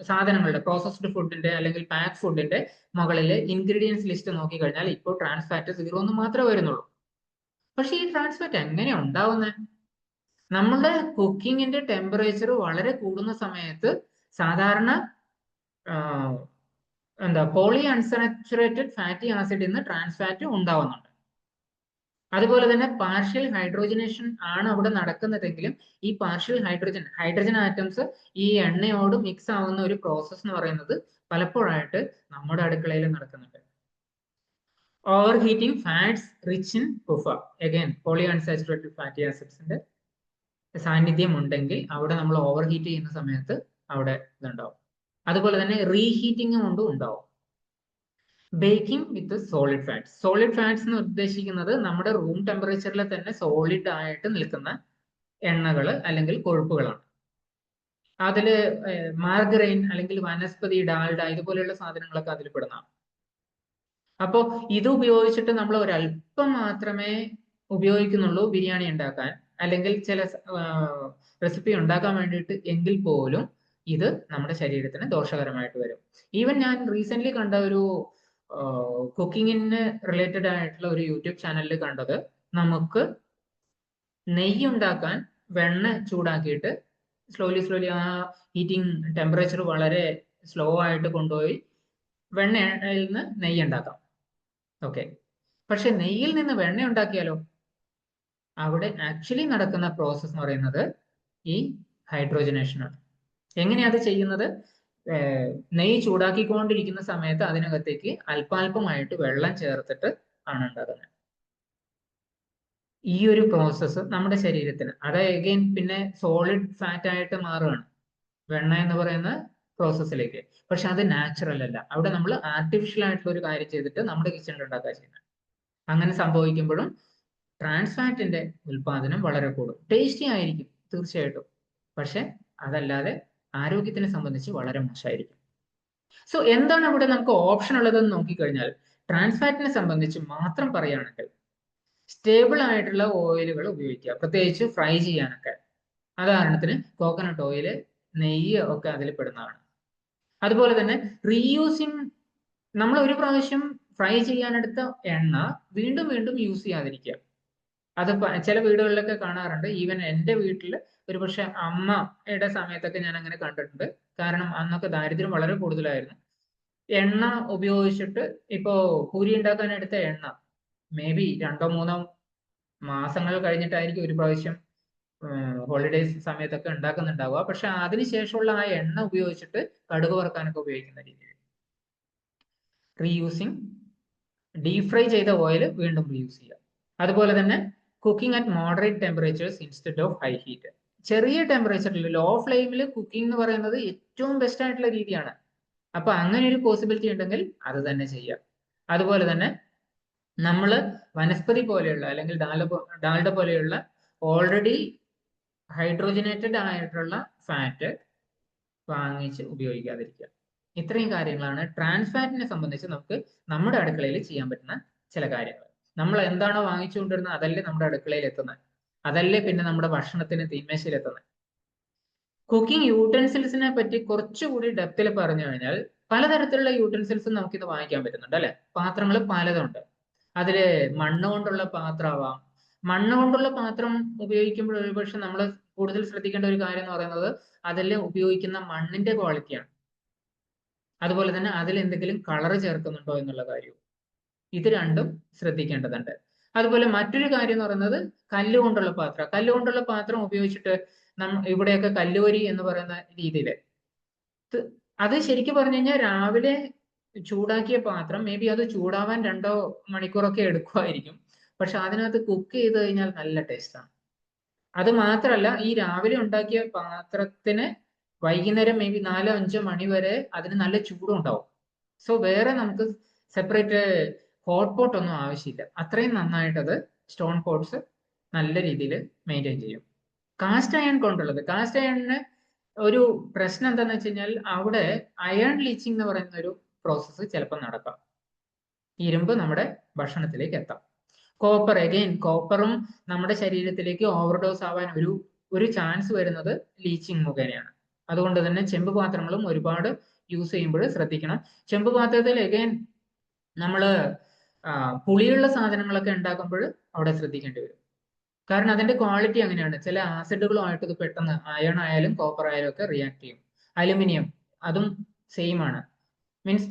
സാധനങ്ങളുടെ പ്രോസസ്ഡ് ഫുഡിന്റെ അല്ലെങ്കിൽ പാക്ക് ഫുഡിന്റെ മുകളിൽ ഇൻഗ്രീഡിയൻസ് ലിസ്റ്റ് നോക്കിക്കഴിഞ്ഞാൽ ഇപ്പോൾ ട്രാൻസ് ഫാറ്റ് 0 എന്ന് മാത്രമേ വരുന്നുള്ളൂ. പക്ഷെ ഈ ട്രാൻസ് ഫാറ്റ് എങ്ങനെയാ ഉണ്ടാവുന്നത്? നമ്മുടെ കുക്കിങ്ങിന്റെ ടെമ്പറേച്ചർ വളരെ കൂടുന്ന സമയത്ത് സാധാരണ പോളി അൺസാച്ചുറേറ്റഡ് ഫാറ്റി ആസിഡ് എന്ന് ട്രാൻസ് ഫാറ്റ് ഉണ്ടാവുന്നുണ്ട്. അതുപോലെ തന്നെ പാർഷ്യൽ ഹൈഡ്രോജനേഷൻ ആണ് അവിടെ നടക്കുന്നതെങ്കിലും ഈ പാർഷ്യൽ ഹൈഡ്രജൻ ആറ്റംസ് ഈ എണ്ണയോട് മിക്സ് ആവുന്ന ഒരു പ്രോസസ് എന്ന് പറയുന്നത് പലപ്പോഴായിട്ട് നമ്മുടെ അടുക്കളയിൽ നടക്കുന്നുണ്ട്. Over heating fats rich in PUFA, again polyunsaturated fatty ആസിഡ്സിന്റെ സാന്നിധ്യം ഉണ്ടെങ്കിൽ അവിടെ നമ്മൾ ഓവർ ഹീറ്റ് ചെയ്യുന്ന സമയത്ത് അവിടെ ഇതുണ്ടാവും. അതുപോലെ തന്നെ റീഹീറ്റിംഗ് കൊണ്ടും ഉണ്ടാവും. ബേക്കിംഗ് വിത്ത് സോളിഡ് ഫാറ്റ്സ്. സോളിഡ് ഫാറ്റ്സ് എന്ന് ഉദ്ദേശിക്കുന്നത് നമ്മുടെ റൂം ടെമ്പറേച്ചറിൽ തന്നെ സോളിഡ് ആയിട്ട് നിൽക്കുന്ന എണ്ണകൾ അല്ലെങ്കിൽ കൊഴുപ്പുകളാണ്. അതില് മാർഗറൈൻ അല്ലെങ്കിൽ വനസ്പതി, ഡാൽഡ ഇതുപോലെയുള്ള സാധനങ്ങളൊക്കെ അതിൽ പെടുന്നതാണ്. അപ്പോൾ ഇത് ഉപയോഗിച്ചിട്ട് നമ്മൾ ഒരല്പം മാത്രമേ ഉപയോഗിക്കുന്നുള്ളൂ ബിരിയാണി ഉണ്ടാക്കാൻ അല്ലെങ്കിൽ ചില റെസിപ്പി ഉണ്ടാക്കാൻ വേണ്ടിയിട്ട് എങ്കിൽ പോലും ഇത് നമ്മുടെ ശരീരത്തിന് ദോഷകരമായിട്ട് വരും. ഈവൻ ഞാൻ റീസെന്റ് കണ്ട ഒരു കുക്കിങ്ങിന് റിലേറ്റഡ് ആയിട്ടുള്ള ഒരു യൂട്യൂബ് ചാനലിൽ കണ്ടത്, നമുക്ക് നെയ്യ് ഉണ്ടാക്കാൻ വെണ്ണ ചൂടാക്കിയിട്ട് സ്ലോലി ആ ഹീറ്റിംഗ് ടെമ്പറേച്ചർ വളരെ സ്ലോ ആയിട്ട് കൊണ്ടുപോയി വെണ്ണയിൽ നിന്ന് നെയ്യ് ഉണ്ടാക്കാം. ഓക്കെ, പക്ഷെ നെയ്യിൽ നിന്ന് വെണ്ണ ഉണ്ടാക്കിയാലോ അവിടെ ആക്ച്വലി നടക്കുന്ന പ്രോസസ് എന്ന് പറയുന്നത് ഈ ഹൈഡ്രോജനേഷൻ ആണ്. എങ്ങനെയാ അത് ചെയ്യുന്നത്? നെയ്യ് ചൂടാക്കിക്കൊണ്ടിരിക്കുന്ന സമയത്ത് അതിനകത്തേക്ക് അല്പാൽപമായിട്ട് വെള്ളം ചേർത്തിട്ട് ആണ് ഉണ്ടാകുന്നത്. ഈ ഒരു പ്രോസസ്സ് നമ്മുടെ ശരീരത്തിന് അത് അഗൈൻ പിന്നെ സോളിഡ് ഫാറ്റ് ആയിട്ട് മാറുകയാണ് വെണ്ണ എന്ന് പറയുന്ന പ്രോസസ്സിലേക്ക്. പക്ഷെ അത് നാച്ചുറൽ അല്ല. അവിടെ നമ്മൾ ആർട്ടിഫിഷ്യൽ ആയിട്ടുള്ള ഒരു കാര്യം ചെയ്തിട്ട് നമ്മുടെ കിച്ചണിൽ ഉണ്ടാക്കുക ചെയ്യുന്നത്. അങ്ങനെ സംഭവിക്കുമ്പോഴും ട്രാൻസ് ഫാറ്റിന്റെ ഉൽപാദനം വളരെ കൂടും. ടേസ്റ്റി ആയിരിക്കും തീർച്ചയായിട്ടും, പക്ഷെ അതല്ലാതെ ആരോഗ്യത്തിനെ സംബന്ധിച്ച് വളരെ മോശമായിരിക്കും. സോ എന്താണ് ഇവിടെ നമുക്ക് ഓപ്ഷൻ ഉള്ളതെന്ന് നോക്കിക്കഴിഞ്ഞാൽ, ട്രാൻസ് ഫാറ്റിനെ സംബന്ധിച്ച് മാത്രം പറയുകയാണെങ്കിൽ സ്റ്റേബിൾ ആയിട്ടുള്ള ഓയിലുകൾ ഉപയോഗിക്കുക, പ്രത്യേകിച്ച് ഫ്രൈ ചെയ്യാനൊക്കെ. ഉദാഹരണത്തിന് കോക്കനട്ട് ഓയിൽ, നെയ്യ് ഒക്കെ അതിൽ പെടുന്നതാണ്. അതുപോലെ തന്നെ റീയൂസിങ്, നമ്മൾ ഒരു പ്രാവശ്യം ഫ്രൈ ചെയ്യാനെടുത്ത എണ്ണ വീണ്ടും വീണ്ടും യൂസ് ചെയ്യാതിരിക്കുക. അത് ചില വീടുകളിലൊക്കെ കാണാറുണ്ട്. ഈവൻ എൻ്റെ വീട്ടിൽ ഒരുപക്ഷെ അമ്മയുടെ സമയത്തൊക്കെ ഞാൻ അങ്ങനെ കണ്ടിട്ടുണ്ട്. കാരണം അന്നൊക്കെ ദാരിദ്ര്യം വളരെ കൂടുതലായിരുന്നു. എണ്ണ ഉപയോഗിച്ചിട്ട് ഇപ്പോ പൂരി ഉണ്ടാക്കാൻ എടുത്ത എണ്ണ മേ ബി 2-3 മാസങ്ങൾ കഴിഞ്ഞിട്ടായിരിക്കും ഒരു പ്രാവശ്യം ഹോളിഡേയ്സ് സമയത്തൊക്കെ ഉണ്ടാക്കുന്നുണ്ടാവുക. പക്ഷെ അതിനുശേഷമുള്ള ആ എണ്ണ ഉപയോഗിച്ചിട്ട് കടുക് വറുക്കാനൊക്കെ ഉപയോഗിക്കുന്ന രീതിയിൽ റീയൂസിങ്, ഡീപ് ഫ്രൈ ചെയ്ത ഓയിൽ വീണ്ടും റീയൂസ് ചെയ്യുക. അതുപോലെ തന്നെ cooking at moderate temperatures instead of high heat. ചെറിയ ടെമ്പറേച്ചറിൽ ലോ ഫ്ലെയിമിൽ കുക്കിംഗ് എന്ന് പറയുന്നത് ഏറ്റവും ബെസ്റ്റ് ആയിട്ടുള്ള രീതിയാണ്. അപ്പൊ അങ്ങനെ ഒരു പോസിബിലിറ്റി ഉണ്ടെങ്കിൽ അത് തന്നെ ചെയ്യാം. അതുപോലെ തന്നെ നമ്മൾ വനസ്പതി പോലെയുള്ള അല്ലെങ്കിൽ ഡാൽഡ പോലെയുള്ള ഓൾറെഡി ഹൈഡ്രോജനേറ്റഡ് ആയിട്ടുള്ള ഫാറ്റ് വാങ്ങിച്ച് ഉപയോഗിക്കാതിരിക്കുക. ഇത്രയും കാര്യങ്ങളാണ് ട്രാൻസ് ഫാറ്റിനെ സംബന്ധിച്ച് നമുക്ക് നമ്മുടെ അടുക്കളയിൽ ചെയ്യാൻ പറ്റുന്ന ചില കാര്യങ്ങൾ. നമ്മൾ എന്താണോ വാങ്ങിച്ചുകൊണ്ടിരുന്നത് അതല്ലേ നമ്മുടെ അടുക്കളയിൽ എത്തുന്നത്, അതല്ലേ പിന്നെ നമ്മുടെ ഭക്ഷണത്തിന് തീന്മേശയിൽ എത്തുന്നത്. കുക്കിംഗ് യൂട്ടൻസിൽസിനെ പറ്റി കുറച്ചുകൂടി ഡെപ്തിൽ പറഞ്ഞു കഴിഞ്ഞാൽ, പലതരത്തിലുള്ള യൂട്ടൻസിൽസ് നമുക്കിത് വാങ്ങിക്കാൻ പറ്റുന്നുണ്ട് അല്ലെ. പാത്രങ്ങൾ പലതുണ്ട്. അതില് മണ്ണ് കൊണ്ടുള്ള പാത്രമാവാം. മണ്ണ് കൊണ്ടുള്ള പാത്രം ഉപയോഗിക്കുമ്പോൾ ഒരുപക്ഷെ നമ്മൾ കൂടുതൽ ശ്രദ്ധിക്കേണ്ട ഒരു കാര്യം എന്ന് പറയുന്നത് അതിൽ ഉപയോഗിക്കുന്ന മണ്ണിന്റെ ക്വാളിറ്റിയാണ്. അതുപോലെ തന്നെ അതിൽ എന്തെങ്കിലും കളർ ചേർക്കുന്നുണ്ടോ എന്നുള്ള കാര്യവും. ഇത് രണ്ടും ശ്രദ്ധിക്കേണ്ടതുണ്ട്. അതുപോലെ മറ്റൊരു കാര്യം എന്ന് പറയുന്നത് കല്ലുകൊണ്ടുള്ള പാത്രം. കല്ലുകൊണ്ടുള്ള പാത്രം ഉപയോഗിച്ചിട്ട് ഇവിടെയൊക്കെ കല്ലുവരി എന്ന് പറയുന്ന രീതിയിൽ അത് ശരിക്കും പറഞ്ഞു കഴിഞ്ഞാൽ രാവിലെ ചൂടാക്കിയ പാത്രം മേ ബി അത് ചൂടാവാൻ 2 മണിക്കൂറൊക്കെ എടുക്കുമായിരിക്കും. പക്ഷെ അതിനകത്ത് കുക്ക് ചെയ്ത് കഴിഞ്ഞാൽ നല്ല ടേസ്റ്റാണ്. അത് മാത്രമല്ല, ഈ രാവിലെ ഉണ്ടാക്കിയ പാത്രത്തിന് വൈകുന്നേരം മേ ബി 4-5 മണി വരെ അതിന് നല്ല ചൂടും ഉണ്ടാവും. സോ വേറെ നമുക്ക് സെപ്പറേറ്റ് ഹോട്ട് പോട്ട് ഒന്നും ആവശ്യമില്ല. അത്രയും നന്നായിട്ട് അത് സ്റ്റോൺ പോട്ട്സ് നല്ല രീതിയിൽ മെയിൻറ്റെയിൻ ചെയ്യും. കാസ്റ്റ് അയൺ കൊണ്ടുള്ളത്, കാസ്റ്റ് അയണിന് ഒരു പ്രശ്നം എന്താണെന്ന് വെച്ച് കഴിഞ്ഞാൽ അവിടെ അയൺ ലീച്ചിങ് എന്ന് പറയുന്ന ഒരു പ്രോസസ്സ് ചിലപ്പോൾ നടക്കാം. ഇരുമ്പ് നമ്മുടെ ഭക്ഷണത്തിലേക്ക് എത്താം. കോപ്പർ, അഗെയിൻ കോപ്പറും നമ്മുടെ ശരീരത്തിലേക്ക് ഓവർഡോസ് ആവാൻ ഒരു ചാൻസ് വരുന്നത് ലീച്ചിങ് മുഖേനയാണ്. അതുകൊണ്ട് തന്നെ ചെമ്പ് പാത്രങ്ങളും ഒരുപാട് യൂസ് ചെയ്യുമ്പോൾ ശ്രദ്ധിക്കണം. ചെമ്പ് പാത്രത്തിൽ അഗെയിൻ നമ്മൾ പുളിയുള്ള സാധനങ്ങളൊക്കെ ഉണ്ടാക്കുമ്പോൾ അവിടെ ശ്രദ്ധിക്കേണ്ടി വരും. കാരണം അതിന്റെ ക്വാളിറ്റി അങ്ങനെയാണ്. ചില ആസിഡുകളുമായിട്ട് ഇത് പെട്ടെന്ന് അയൺ ആയാലും കോപ്പർ ആയാലും ഒക്കെ റിയാക്ട് ചെയ്യും. അലുമിനിയം അതും സെയിം ആണ്. മീൻസ്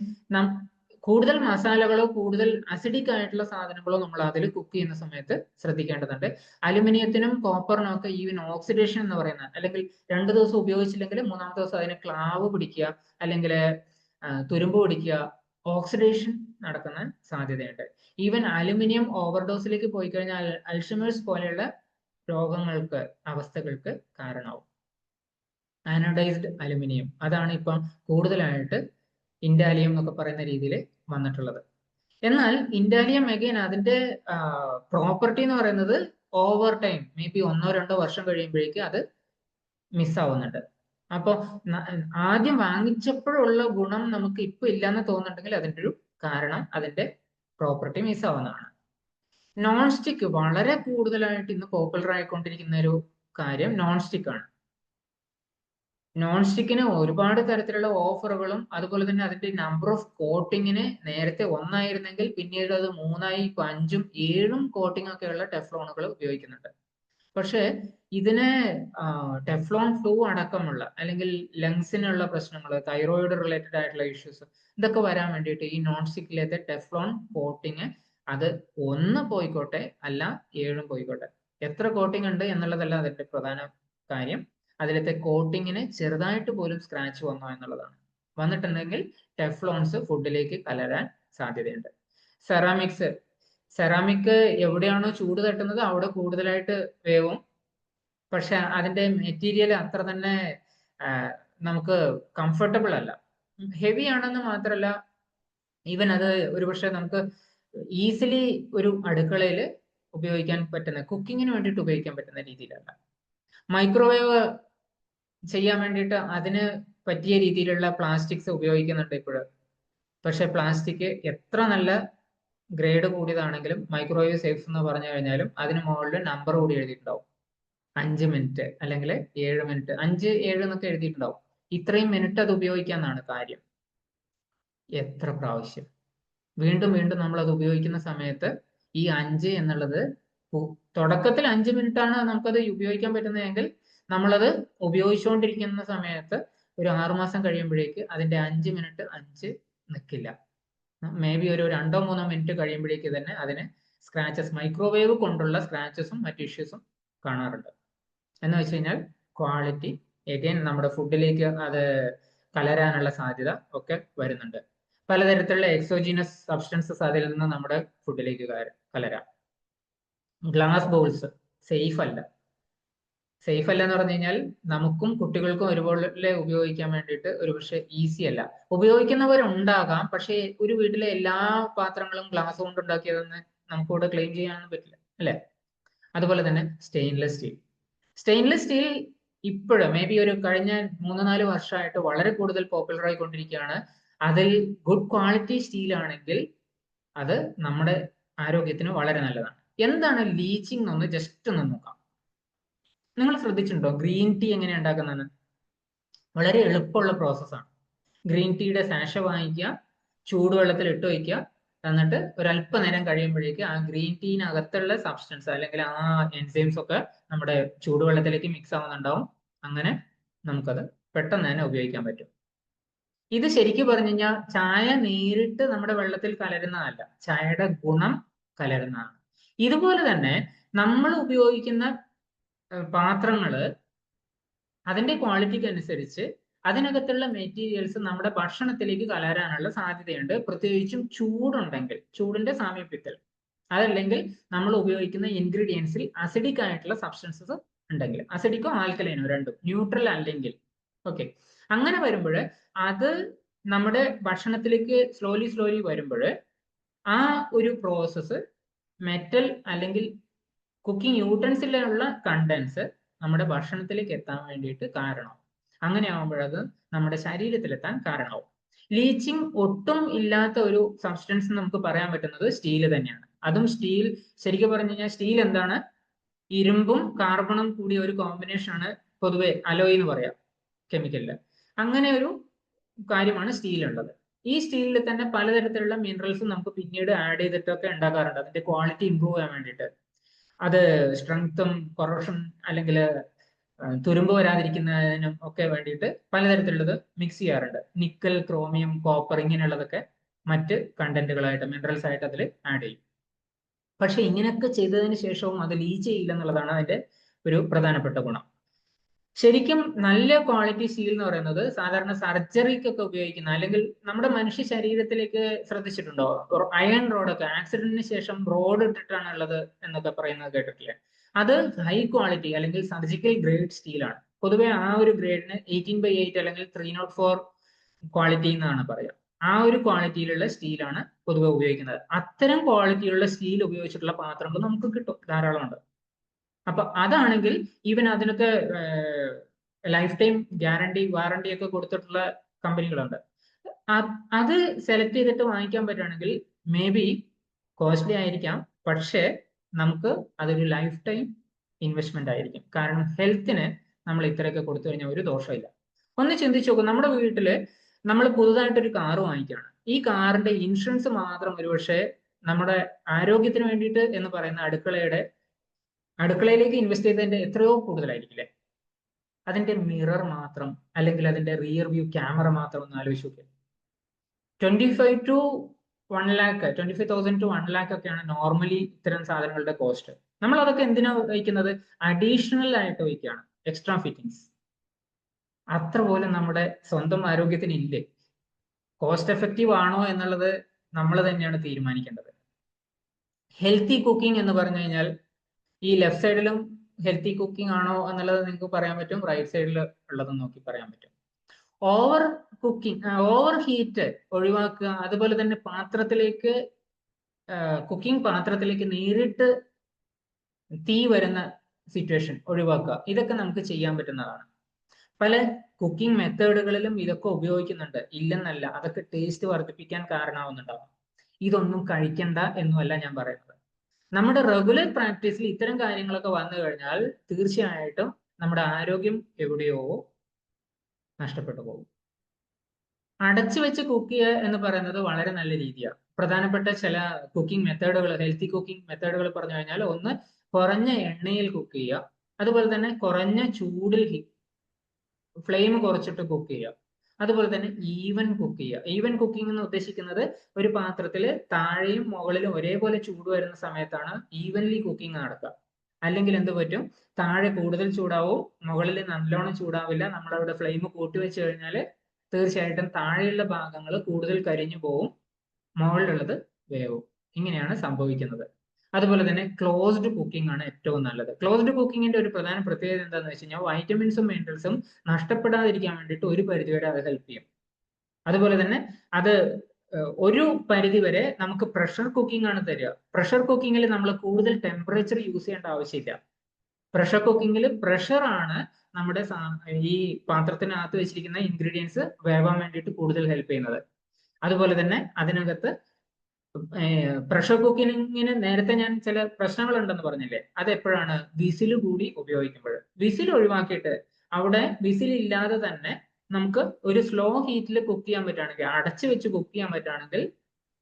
കൂടുതൽ മസാലകളോ കൂടുതൽ അസിഡിക് ആയിട്ടുള്ള സാധനങ്ങളോ നമ്മൾ അതിൽ കുക്ക് ചെയ്യുന്ന സമയത്ത് ശ്രദ്ധിക്കേണ്ടതുണ്ട്. അലുമിനിയത്തിനും കോപ്പറിനും ഒക്കെ ഈവൻ ഓക്സിഡേഷൻ എന്ന് പറയുന്ന, അല്ലെങ്കിൽ 2 ദിവസം ഉപയോഗിച്ചില്ലെങ്കിൽ 3-ാമത്തെ ദിവസം അതിന് ക്ലാവ് പിടിക്കുക, അല്ലെങ്കിൽ തുരുമ്പ് പിടിക്കുക, ഓക്സിഡേഷൻ നടക്കുന്ന സാധ്യതയുണ്ട്. ഈവൻ അലുമിനിയം ഓവർഡോസിലേക്ക് പോയി കഴിഞ്ഞാൽ അൽഷിമേഴ്സ് പോലെയുള്ള രോഗങ്ങൾക്ക്, അവസ്ഥകൾക്ക് കാരണമാവും. ആനോഡൈസ്ഡ് അലുമിനിയം, അതാണ് ഇപ്പം കൂടുതലായിട്ട് ഇൻഡാലിയം എന്നൊക്കെ പറയുന്ന രീതിയിൽ വന്നിട്ടുള്ളത്. എന്നാൽ ഇൻഡാലിയം അഗൈൻ അതിന്റെ പ്രോപ്പർട്ടി എന്ന് പറയുന്നത് ഓവർ ടൈം, മേ ബി 1-2 വർഷം കഴിയുമ്പോഴേക്ക് അത് മിസ്സാവുന്നുണ്ട്. അപ്പോൾ ആദ്യം വാങ്ങിച്ചപ്പോഴുള്ള ഗുണം നമുക്ക് ഇപ്പൊ ഇല്ലാന്ന് തോന്നുന്നുണ്ടെങ്കിൽ അതിൻ്റെ ഒരു കാരണം അതിന്റെ പ്രോപ്പർട്ടി മിസ്സാവുന്നതാണ്. നോൺ സ്റ്റിക്ക് വളരെ കൂടുതലായിട്ട് ഇന്ന് പോപ്പുലർ ആയിക്കൊണ്ടിരിക്കുന്ന ഒരു കാര്യം നോൺ സ്റ്റിക്ക് ആണ്. നോൺ സ്റ്റിക്കിന് ഒരുപാട് തരത്തിലുള്ള ഓഫറുകളും അതുപോലെ തന്നെ അതിന്റെ നമ്പർ ഓഫ് കോട്ടിങ്ങിന് നേരത്തെ 1 ആയിരുന്നെങ്കിൽ പിന്നീട് അത് 3 ഇപ്പൊ 5-ഉം 7-ഉം കോട്ടിംഗ് ഒക്കെയുള്ള ടെഫ്ലോണുകൾ ഉപയോഗിക്കുന്നുണ്ട്. പക്ഷെ ഇതിന് ടെഫ്ലോൺ ഫ്ലൂ അടക്കമുള്ള അല്ലെങ്കിൽ ലങ്സിനുള്ള പ്രശ്നങ്ങൾ, തൈറോയിഡ് റിലേറ്റഡ് ആയിട്ടുള്ള ഇഷ്യൂസ്, ഇതൊക്കെ വരാൻ വേണ്ടിയിട്ട് ഈ നോൺ സ്റ്റിക്കിലത്തെ ടെഫ്ലോൺ കോട്ടിങ് അത് 1 പോയിക്കോട്ടെ അല്ല 7-ഉം പോയിക്കോട്ടെ, എത്ര കോട്ടിംഗ് ഉണ്ട് എന്നുള്ളതല്ല അതിന്റെ പ്രധാന കാര്യം. അതിലത്തെ കോട്ടിങ്ങിന് ചെറുതായിട്ട് പോലും സ്ക്രാച്ച് വന്നോ എന്നുള്ളതാണ്. വന്നിട്ടുണ്ടെങ്കിൽ ടെഫ്ലോൺസ് ഫുഡിലേക്ക് കലരാൻ സാധ്യതയുണ്ട്. സെറാമിക് എവിടെയാണോ ചൂട് തട്ടുന്നത് അവിടെ കൂടുതലായിട്ട് വേവും. പക്ഷെ അതിന്റെ മെറ്റീരിയൽ അത്ര തന്നെ നമുക്ക് കംഫർട്ടബിൾ അല്ല. ഹെവി ആണെന്ന് മാത്രമല്ല, ഈവൻ അത് ഒരുപക്ഷെ നമുക്ക് ഈസിലി ഒരു അടുക്കളയിൽ ഉപയോഗിക്കാൻ പറ്റുന്ന, കുക്കിങ്ങിന് വേണ്ടിയിട്ട് ഉപയോഗിക്കാൻ പറ്റുന്ന രീതിയിലല്ല. മൈക്രോവേവ് ചെയ്യാൻ വേണ്ടിയിട്ട് അതിന് പറ്റിയ രീതിയിലുള്ള പ്ലാസ്റ്റിക്സ് ഉപയോഗിക്കുന്നുണ്ട് ഇപ്പോഴും. പക്ഷെ പ്ലാസ്റ്റിക് എത്ര നല്ല ഗ്രേഡ് കൂടിയതാണെങ്കിലും മൈക്രോവേവ് സേഫ് എന്ന് പറഞ്ഞു കഴിഞ്ഞാലും അതിന് മുകളിൽ നമ്പർ കൂടി എഴുതിയിട്ടുണ്ടാവും. 5 മിനിറ്റ് അല്ലെങ്കിൽ 7 മിനിറ്റ്, 5-7 എന്നൊക്കെ എഴുതിയിട്ടുണ്ടാവും. ഇത്രയും മിനിറ്റ് അത് ഉപയോഗിക്കാന്നാണ് കാര്യം. എത്ര പ്രാവശ്യം വീണ്ടും വീണ്ടും നമ്മൾ അത് ഉപയോഗിക്കുന്ന സമയത്ത് ഈ 5 എന്നുള്ളത് തുടക്കത്തിൽ 5 മിനിറ്റ് ആണ് നമുക്കത് ഉപയോഗിക്കാൻ പറ്റുന്നതെങ്കിൽ നമ്മളത് ഉപയോഗിച്ചുകൊണ്ടിരിക്കുന്ന സമയത്ത് ഒരു 6 മാസം കഴിയുമ്പോഴേക്ക് അതിന്റെ 5 മിനിറ്റ് 5 നിൽക്കില്ല. മേ ബി ഒരു 2-3 മിനിറ്റ് കഴിയുമ്പോഴേക്ക് തന്നെ അതിന് സ്ക്രാച്ചസ്, മൈക്രോവേവ് കൊണ്ടുള്ള സ്ക്രാച്ചസും മറ്റു ഇഷ്യൂസും കാണാറുണ്ട്. എന്ന് വെച്ച് കഴിഞ്ഞാൽ ക്വാളിറ്റി എഗൈൻ നമ്മുടെ ഫുഡിലേക്ക് അത് കലരാനുള്ള സാധ്യത ഒക്കെ വരുന്നുണ്ട്. പലതരത്തിലുള്ള എക്സോജീനസ് സബ്സ്റ്റൻസസ് അതിൽ നിന്ന് നമ്മുടെ ഫുഡിലേക്ക് കലരാം. ഗ്ലാസ് ബൗൾസ് സേഫ് അല്ല. സേഫ് അല്ല എന്ന് പറഞ്ഞു കഴിഞ്ഞാൽ നമുക്കും കുട്ടികൾക്കും ഒരുപോലെ ഉപയോഗിക്കാൻ വേണ്ടിയിട്ട് ഒരുപക്ഷെ ഈസി അല്ല. ഉപയോഗിക്കുന്നവരുണ്ടാകാം, പക്ഷേ ഒരു വീട്ടിലെ എല്ലാ പാത്രങ്ങളും ഗ്ലാസ് കൊണ്ട് ഉണ്ടാക്കിയതെന്ന് നമുക്കിവിടെ ക്ലെയിം ചെയ്യാനൊന്നും പറ്റില്ല, അല്ലെ? അതുപോലെ തന്നെ സ്റ്റെയിൻലെസ് സ്റ്റീൽ ഇപ്പോഴും മേ ബി ഒരു കഴിഞ്ഞ 3-4 വർഷമായിട്ട് വളരെ കൂടുതൽ പോപ്പുലർ ആയിക്കൊണ്ടിരിക്കുകയാണ്. അതിൽ ഗുഡ് ക്വാളിറ്റി സ്റ്റീൽ ആണെങ്കിൽ അത് നമ്മുടെ ആരോഗ്യത്തിന് വളരെ നല്ലതാണ്. എന്താണ് ലീച്ചിങ് എന്നൊന്ന് ജസ്റ്റ് ഒന്ന് നോക്കാം. നിങ്ങൾ ശ്രദ്ധിച്ചിട്ടുണ്ടോ ഗ്രീൻ ടീ എങ്ങനെ ഉണ്ടാക്കുന്നതെന്ന്? വളരെ എളുപ്പമുള്ള പ്രോസസ്സാണ്. ഗ്രീൻ ടീയുടെ സാഷ വാങ്ങിക്കുക, ചൂടുവെള്ളത്തിൽ ഇട്ട് വയ്ക്കുക, എന്നിട്ട് ഒരല്പനേരം കഴിയുമ്പോഴേക്ക് ആ ഗ്രീൻ ടീനകത്തുള്ള സബ്സ്റ്റൻസ് അല്ലെങ്കിൽ ആ എൻസൈംസ് ഒക്കെ നമ്മുടെ ചൂടുവെള്ളത്തിലേക്ക് മിക്സ് ആവുന്നുണ്ടാവും. അങ്ങനെ നമുക്കത് പെട്ടെന്ന് തന്നെ ഉപയോഗിക്കാൻ പറ്റും. ഇത് ശരിക്കും പറഞ്ഞു കഴിഞ്ഞാൽ ചായ നേരിട്ട് നമ്മുടെ വെള്ളത്തിൽ കലരുന്നതല്ല, ചായയുടെ ഗുണം കലരുന്നതാണ്. ഇതുപോലെ തന്നെ നമ്മൾ ഉപയോഗിക്കുന്ന പാത്രങ്ങള് അതിന്റെ ക്വാളിറ്റിക്ക് അനുസരിച്ച് അതിനകത്തുള്ള മെറ്റീരിയൽസ് നമ്മുടെ ഭക്ഷണത്തിലേക്ക് കലരാനുള്ള സാധ്യതയുണ്ട്. പ്രത്യേകിച്ചും ചൂടുണ്ടെങ്കിൽ, ചൂടിന്റെ സാമീപ്യത്തിൽ, അതല്ലെങ്കിൽ നമ്മൾ ഉപയോഗിക്കുന്ന ഇൻഗ്രീഡിയൻസിൽ അസിഡിക് ആയിട്ടുള്ള സബ്സ്റ്റൻസസ് ഉണ്ടെങ്കിൽ, അസിഡിക്കോ ആൽക്കലൈനോ രണ്ടും, ന്യൂട്രൽ അല്ലെങ്കിൽ, ഓക്കെ, അങ്ങനെ വരുമ്പോൾ അത് നമ്മുടെ ഭക്ഷണത്തിലേക്ക് സ്ലോലി വരുമ്പോൾ ആ ഒരു പ്രോസസ്സ് മെറ്റൽ അല്ലെങ്കിൽ കുക്കിംഗ് യൂട്ടൻസിലുള്ള കണ്ടൻസ് നമ്മുടെ ഭക്ഷണത്തിലേക്ക് എത്താൻ വേണ്ടിയിട്ട് കാരണമാവും. അങ്ങനെ ആകുമ്പോഴത് നമ്മുടെ ശരീരത്തിലെത്താൻ കാരണമാവും. ലീച്ചിങ് ഒട്ടും ഇല്ലാത്ത ഒരു സബ്സ്റ്റൻസ് നമുക്ക് പറയാൻ പറ്റുന്നത് സ്റ്റീല് തന്നെയാണ്. അതും സ്റ്റീൽ, ശരിക്കും പറഞ്ഞു കഴിഞ്ഞാൽ സ്റ്റീൽ എന്താണ്? ഇരുമ്പും കാർബണും കൂടിയ ഒരു കോമ്പിനേഷൻ ആണ് പൊതുവെ അലോയ് എന്ന് പറയാം കെമിക്കലില്. അങ്ങനെ ഒരു കാര്യമാണ് സ്റ്റീൽ ഉള്ളത്. ഈ സ്റ്റീലിൽ തന്നെ പലതരത്തിലുള്ള മിനറൽസും നമുക്ക് പിന്നീട് ആഡ് ചെയ്തിട്ടൊക്കെ ഉണ്ടാക്കാറുണ്ട് അതിന്റെ ക്വാളിറ്റി ഇമ്പ്രൂവ് ചെയ്യാൻ വേണ്ടിയിട്ട്. അത് സ്ട്രെങ്ത്തും കൊറോഷൻ അല്ലെങ്കിൽ തുരുമ്പ് വരാതിരിക്കുന്നതിനും ഒക്കെ വേണ്ടിയിട്ട് പലതരത്തിലുള്ളത് മിക്സ് ചെയ്യാറുണ്ട്. നിക്കൽ, ക്രോമിയം, കോപ്പർ ഇങ്ങനെയുള്ളതൊക്കെ മറ്റ് കണ്ടന്റുകളായിട്ട് മിനറൽസ് ആയിട്ട് അതിൽ ആഡ് ചെയ്യും. പക്ഷെ ഇങ്ങനെയൊക്കെ ചെയ്തതിന് ശേഷവും അത് ലീച്ച് ചെയ്യില്ല എന്നുള്ളതാണ് അതിന്റെ ഒരു പ്രധാനപ്പെട്ട ഗുണം. ശരിക്കും നല്ല ക്വാളിറ്റി സ്റ്റീൽ എന്ന് പറയുന്നത് സാധാരണ സർജറിക്കൊക്കെ ഉപയോഗിക്കുന്ന, അല്ലെങ്കിൽ നമ്മുടെ മനുഷ്യ ശരീരത്തിലേക്ക് ശ്രദ്ധിച്ചിട്ടുണ്ടോ, അയൺ റോഡൊക്കെ ആക്സിഡന്റിന് ശേഷം റോഡ് ഇട്ടിട്ടാണ് ഉള്ളത് എന്നൊക്കെ പറയുന്നത് കേട്ടിട്ടില്ലേ? അത് ഹൈ ക്വാളിറ്റി അല്ലെങ്കിൽ സർജിക്കൽ ഗ്രേഡ് സ്റ്റീലാണ്. പൊതുവെ ആ ഒരു ഗ്രേഡിന് 18/8 അല്ലെങ്കിൽ 304 ക്വാളിറ്റി എന്നാണ് പറയുക. ആ ഒരു ക്വാളിറ്റിയിലുള്ള സ്റ്റീലാണ് പൊതുവെ ഉപയോഗിക്കുന്നത്. അത്തരം ക്വാളിറ്റിയുള്ള സ്റ്റീൽ ഉപയോഗിച്ചിട്ടുള്ള പാത്രങ്ങൾ നമുക്ക് കിട്ടും, ധാരാളം ഉണ്ട്. അപ്പൊ അതാണെങ്കിൽ ഈവൻ അതിനൊക്കെ ലൈഫ് ടൈം ഗ്യാരണ്ടി വാറണ്ടി ഒക്കെ കൊടുത്തിട്ടുള്ള കമ്പനികളുണ്ട്. അത് സെലക്ട് ചെയ്തിട്ട് വാങ്ങിക്കാൻ പറ്റുകയാണെങ്കിൽ മേ ബി കോസ്റ്റ്ലി ആയിരിക്കാം, പക്ഷേ നമുക്ക് അതൊരു ലൈഫ് ടൈം ഇൻവെസ്റ്റ്മെന്റ് ആയിരിക്കും. കാരണം ഹെൽത്തിന് നമ്മൾ ഇത്രയൊക്കെ കൊടുത്തു കഴിഞ്ഞാൽ ഒരു ദോഷമില്ല. ഒന്ന് ചിന്തിച്ചു നോക്കും, നമ്മുടെ വീട്ടില് നമ്മൾ പുതുതായിട്ടൊരു കാറ് വാങ്ങിക്കുകയാണ്. ഈ കാറിന്റെ ഇൻഷുറൻസ് മാത്രം ഒരുപക്ഷെ നമ്മുടെ ആരോഗ്യത്തിന് വേണ്ടിയിട്ട് എന്ന് പറയുന്ന അടുക്കളയിലേക്ക് ഇൻവെസ്റ്റ് ചെയ്തതിന്റെ എത്രയോ കൂടുതലായിരിക്കില്ലേ? അതിന്റെ മിറർ മാത്രം അല്ലെങ്കിൽ അതിന്റെ റിയർ വ്യൂ ക്യാമറ മാത്രം ഒന്ന് ആലോചിച്ച് നോക്കുക. 25,000 to 1 lakh ഒക്കെയാണ് നോർമലി ഇത്തരം സാധനങ്ങളുടെ കോസ്റ്റ്. നമ്മൾ അതൊക്കെ എന്തിനാ വയ്ക്കുന്നത്? അഡീഷണൽ ആയിട്ട് വയ്ക്കുകയാണ്, എക്സ്ട്രാ ഫിറ്റിംഗ്സ്. അത്ര പോലും നമ്മുടെ സ്വന്തം ആരോഗ്യത്തിന് ഇല്ലേ? കോസ്റ്റ് എഫക്റ്റീവ് ആണോ എന്നുള്ളത് നമ്മൾ തന്നെയാണ് തീരുമാനിക്കേണ്ടത്. ഹെൽത്തി കുക്കിംഗ് എന്ന് പറഞ്ഞു കഴിഞ്ഞാൽ ഈ ലെഫ്റ്റ് സൈഡിലും ഹെൽത്തി കുക്കിംഗ് ആണോ എന്നുള്ളത് നിങ്ങൾക്ക് പറയാൻ പറ്റും, റൈറ്റ് സൈഡിൽ ഉള്ളതും നോക്കി പറയാൻ പറ്റും. ഓവർ കുക്കിംഗ്, ഓവർ ഹീറ്റ് ഒഴിവാക്കുക. അതുപോലെ തന്നെ കുക്കിംഗ് പാത്രത്തിലേക്ക് നേരിട്ട് തീ വരുന്ന സിറ്റുവേഷൻ ഒഴിവാക്കുക. ഇതൊക്കെ നമുക്ക് ചെയ്യാൻ പറ്റുന്നതാണ്. പല കുക്കിംഗ് മെത്തേഡുകളിലും ഇതൊക്കെ ഉപയോഗിക്കുന്നുണ്ട്, ഇല്ലെന്നല്ല. അതൊക്കെ ടേസ്റ്റ് വർദ്ധിപ്പിക്കാൻ കാരണമാവുന്നുണ്ടാവും. ഇതൊന്നും കഴിക്കണ്ട എന്നുമല്ല ഞാൻ പറയുന്നത്. നമ്മുടെ റെഗുലർ പ്രാക്ടീസിൽ ഇത്തരം കാര്യങ്ങളൊക്കെ വന്നു കഴിഞ്ഞാൽ തീർച്ചയായിട്ടും നമ്മുടെ ആരോഗ്യം എവിടെയോ നഷ്ടപ്പെട്ടു പോകും. അടച്ചു വെച്ച് കുക്ക് ചെയ്യുക എന്ന് പറയുന്നത് വളരെ നല്ല രീതിയാണ്. പ്രധാനപ്പെട്ട ചില കുക്കിംഗ് മെത്തേഡുകൾ, ഹെൽത്തി കുക്കിംഗ് മെത്തേഡുകൾ പറഞ്ഞു കഴിഞ്ഞാൽ, ഒന്ന് കുറഞ്ഞ എണ്ണയിൽ കുക്ക് ചെയ്യുക, അതുപോലെ തന്നെ കുറഞ്ഞ ചൂടിൽ ഫ്ലെയിം കുറച്ചിട്ട് കുക്ക് ചെയ്യുക, അതുപോലെ തന്നെ ഈവൻ കുക്ക് ചെയ്യുക. ഈവൻ കുക്കിംഗ് എന്ന് ഉദ്ദേശിക്കുന്നത് ഒരു പാത്രത്തിൽ താഴെയും മുകളിലും ഒരേപോലെ ചൂട് വരുന്ന സമയത്താണ് ഈവൻലി കുക്കിംഗ് നടക്കുക. അല്ലെങ്കിൽ എന്ത് പറ്റും, താഴെ കൂടുതൽ ചൂടാവും, മുകളിൽ നല്ലോണം ചൂടാവില്ല. നമ്മളവിടെ ഫ്ലെയിം കൂട്ടി വെച്ച് കഴിഞ്ഞാൽ തീർച്ചയായിട്ടും താഴെയുള്ള ഭാഗങ്ങൾ കൂടുതൽ കരിഞ്ഞു പോവും, മുകളിലുള്ളത് വേവും. ഇങ്ങനെയാണ് സംഭവിക്കുന്നത്. അതുപോലെ തന്നെ ക്ലോസ്ഡ് കുക്കിംഗ് ആണ് ഏറ്റവും നല്ലത്. ക്ലോസ്ഡ് കുക്കിങ്ങിന്റെ ഒരു പ്രധാന പ്രത്യേകത എന്താണെന്ന് വെച്ച് കഴിഞ്ഞാൽ വൈറ്റമിൻസും മിനറൽസും നഷ്ടപ്പെടാതിരിക്കാൻ വേണ്ടിയിട്ട് ഒരു പരിധിവരെ അത് ഹെൽപ്പ് ചെയ്യും. അതുപോലെ തന്നെ അത് ഒരു പരിധിവരെ നമുക്ക് പ്രഷർ കുക്കിംഗ് ആണ് തരിക. പ്രഷർ കുക്കിങ്ങിൽ നമ്മൾ കൂടുതൽ ടെമ്പറേച്ചർ യൂസ് ചെയ്യേണ്ട ആവശ്യമില്ല. പ്രഷർ കുക്കിങ്ങിൽ പ്രഷറാണ് നമ്മുടെ ഈ പാത്രത്തിനകത്ത് വെച്ചിരിക്കുന്ന ഇൻഗ്രീഡിയൻസ് വേവാൻ വേണ്ടിയിട്ട് കൂടുതൽ ഹെൽപ്പ് ചെയ്യുന്നത്. അതുപോലെ തന്നെ അതിനകത്ത് പ്രഷർ കുക്കിങ്ങിന് നേരത്തെ ഞാൻ ചില പ്രശ്നങ്ങൾ ഉണ്ടെന്ന് പറഞ്ഞില്ലേ, അത് എപ്പോഴാണ്? വിസിൽ കൂടി ഉപയോഗിക്കുമ്പോൾ. വിസിൽ ഒഴിവാക്കിയിട്ട് അവിടെ വിസിൽ ഇല്ലാതെ തന്നെ നമുക്ക് ഒരു സ്ലോ ഹീറ്റിൽ കുക്ക് ചെയ്യാൻ പറ്റുകയാണെങ്കിൽ, അടച്ചു വെച്ച് കുക്ക് ചെയ്യാൻ പറ്റുകയാണെങ്കിൽ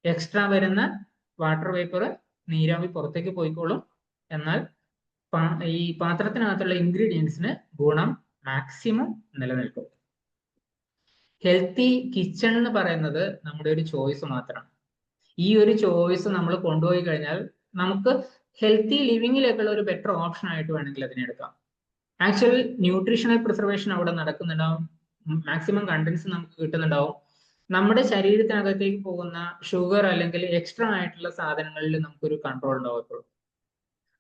എക്സ്ട്രാ വരുന്ന വാട്ടർ വേപ്പർ, നീരാവി പുറത്തേക്ക് പോയിക്കോളും. എന്നാൽ ഈ പാത്രത്തിനകത്തുള്ള ഇൻഗ്രീഡിയൻസിന് ഗുണം മാക്സിമം നിലനിൽക്കും. ഹെൽത്തി കിച്ചൺ എന്ന് പറയുന്നത് നമ്മുടെ ഒരു ചോയ്സ് മാത്രമാണ്. ഈ ഒരു ചോയ്സ് നമ്മൾ കൊണ്ടുപോയി കഴിഞ്ഞാൽ നമുക്ക് ഹെൽത്തി ലിവിങ്ങിലേക്കുള്ള ഒരു ബെറ്റർ ഓപ്ഷൻ ആയിട്ട് വേണമെങ്കിൽ അതിനെ എടുക്കാം. ആക്ച്വൽ ന്യൂട്രീഷണൽ പ്രിസർവേഷൻ അവിടെ നടക്കുന്നുണ്ടാവും, മാക്സിമം കണ്ടൻസ് നമുക്ക് കിട്ടുന്നുണ്ടാവും. നമ്മുടെ ശരീരത്തിനകത്തേക്ക് പോകുന്ന ഷുഗർ അല്ലെങ്കിൽ എക്സ്ട്രാ ആയിട്ടുള്ള സാധനങ്ങളിൽ നമുക്കൊരു കൺട്രോൾ ഉണ്ടാവും എപ്പോഴും.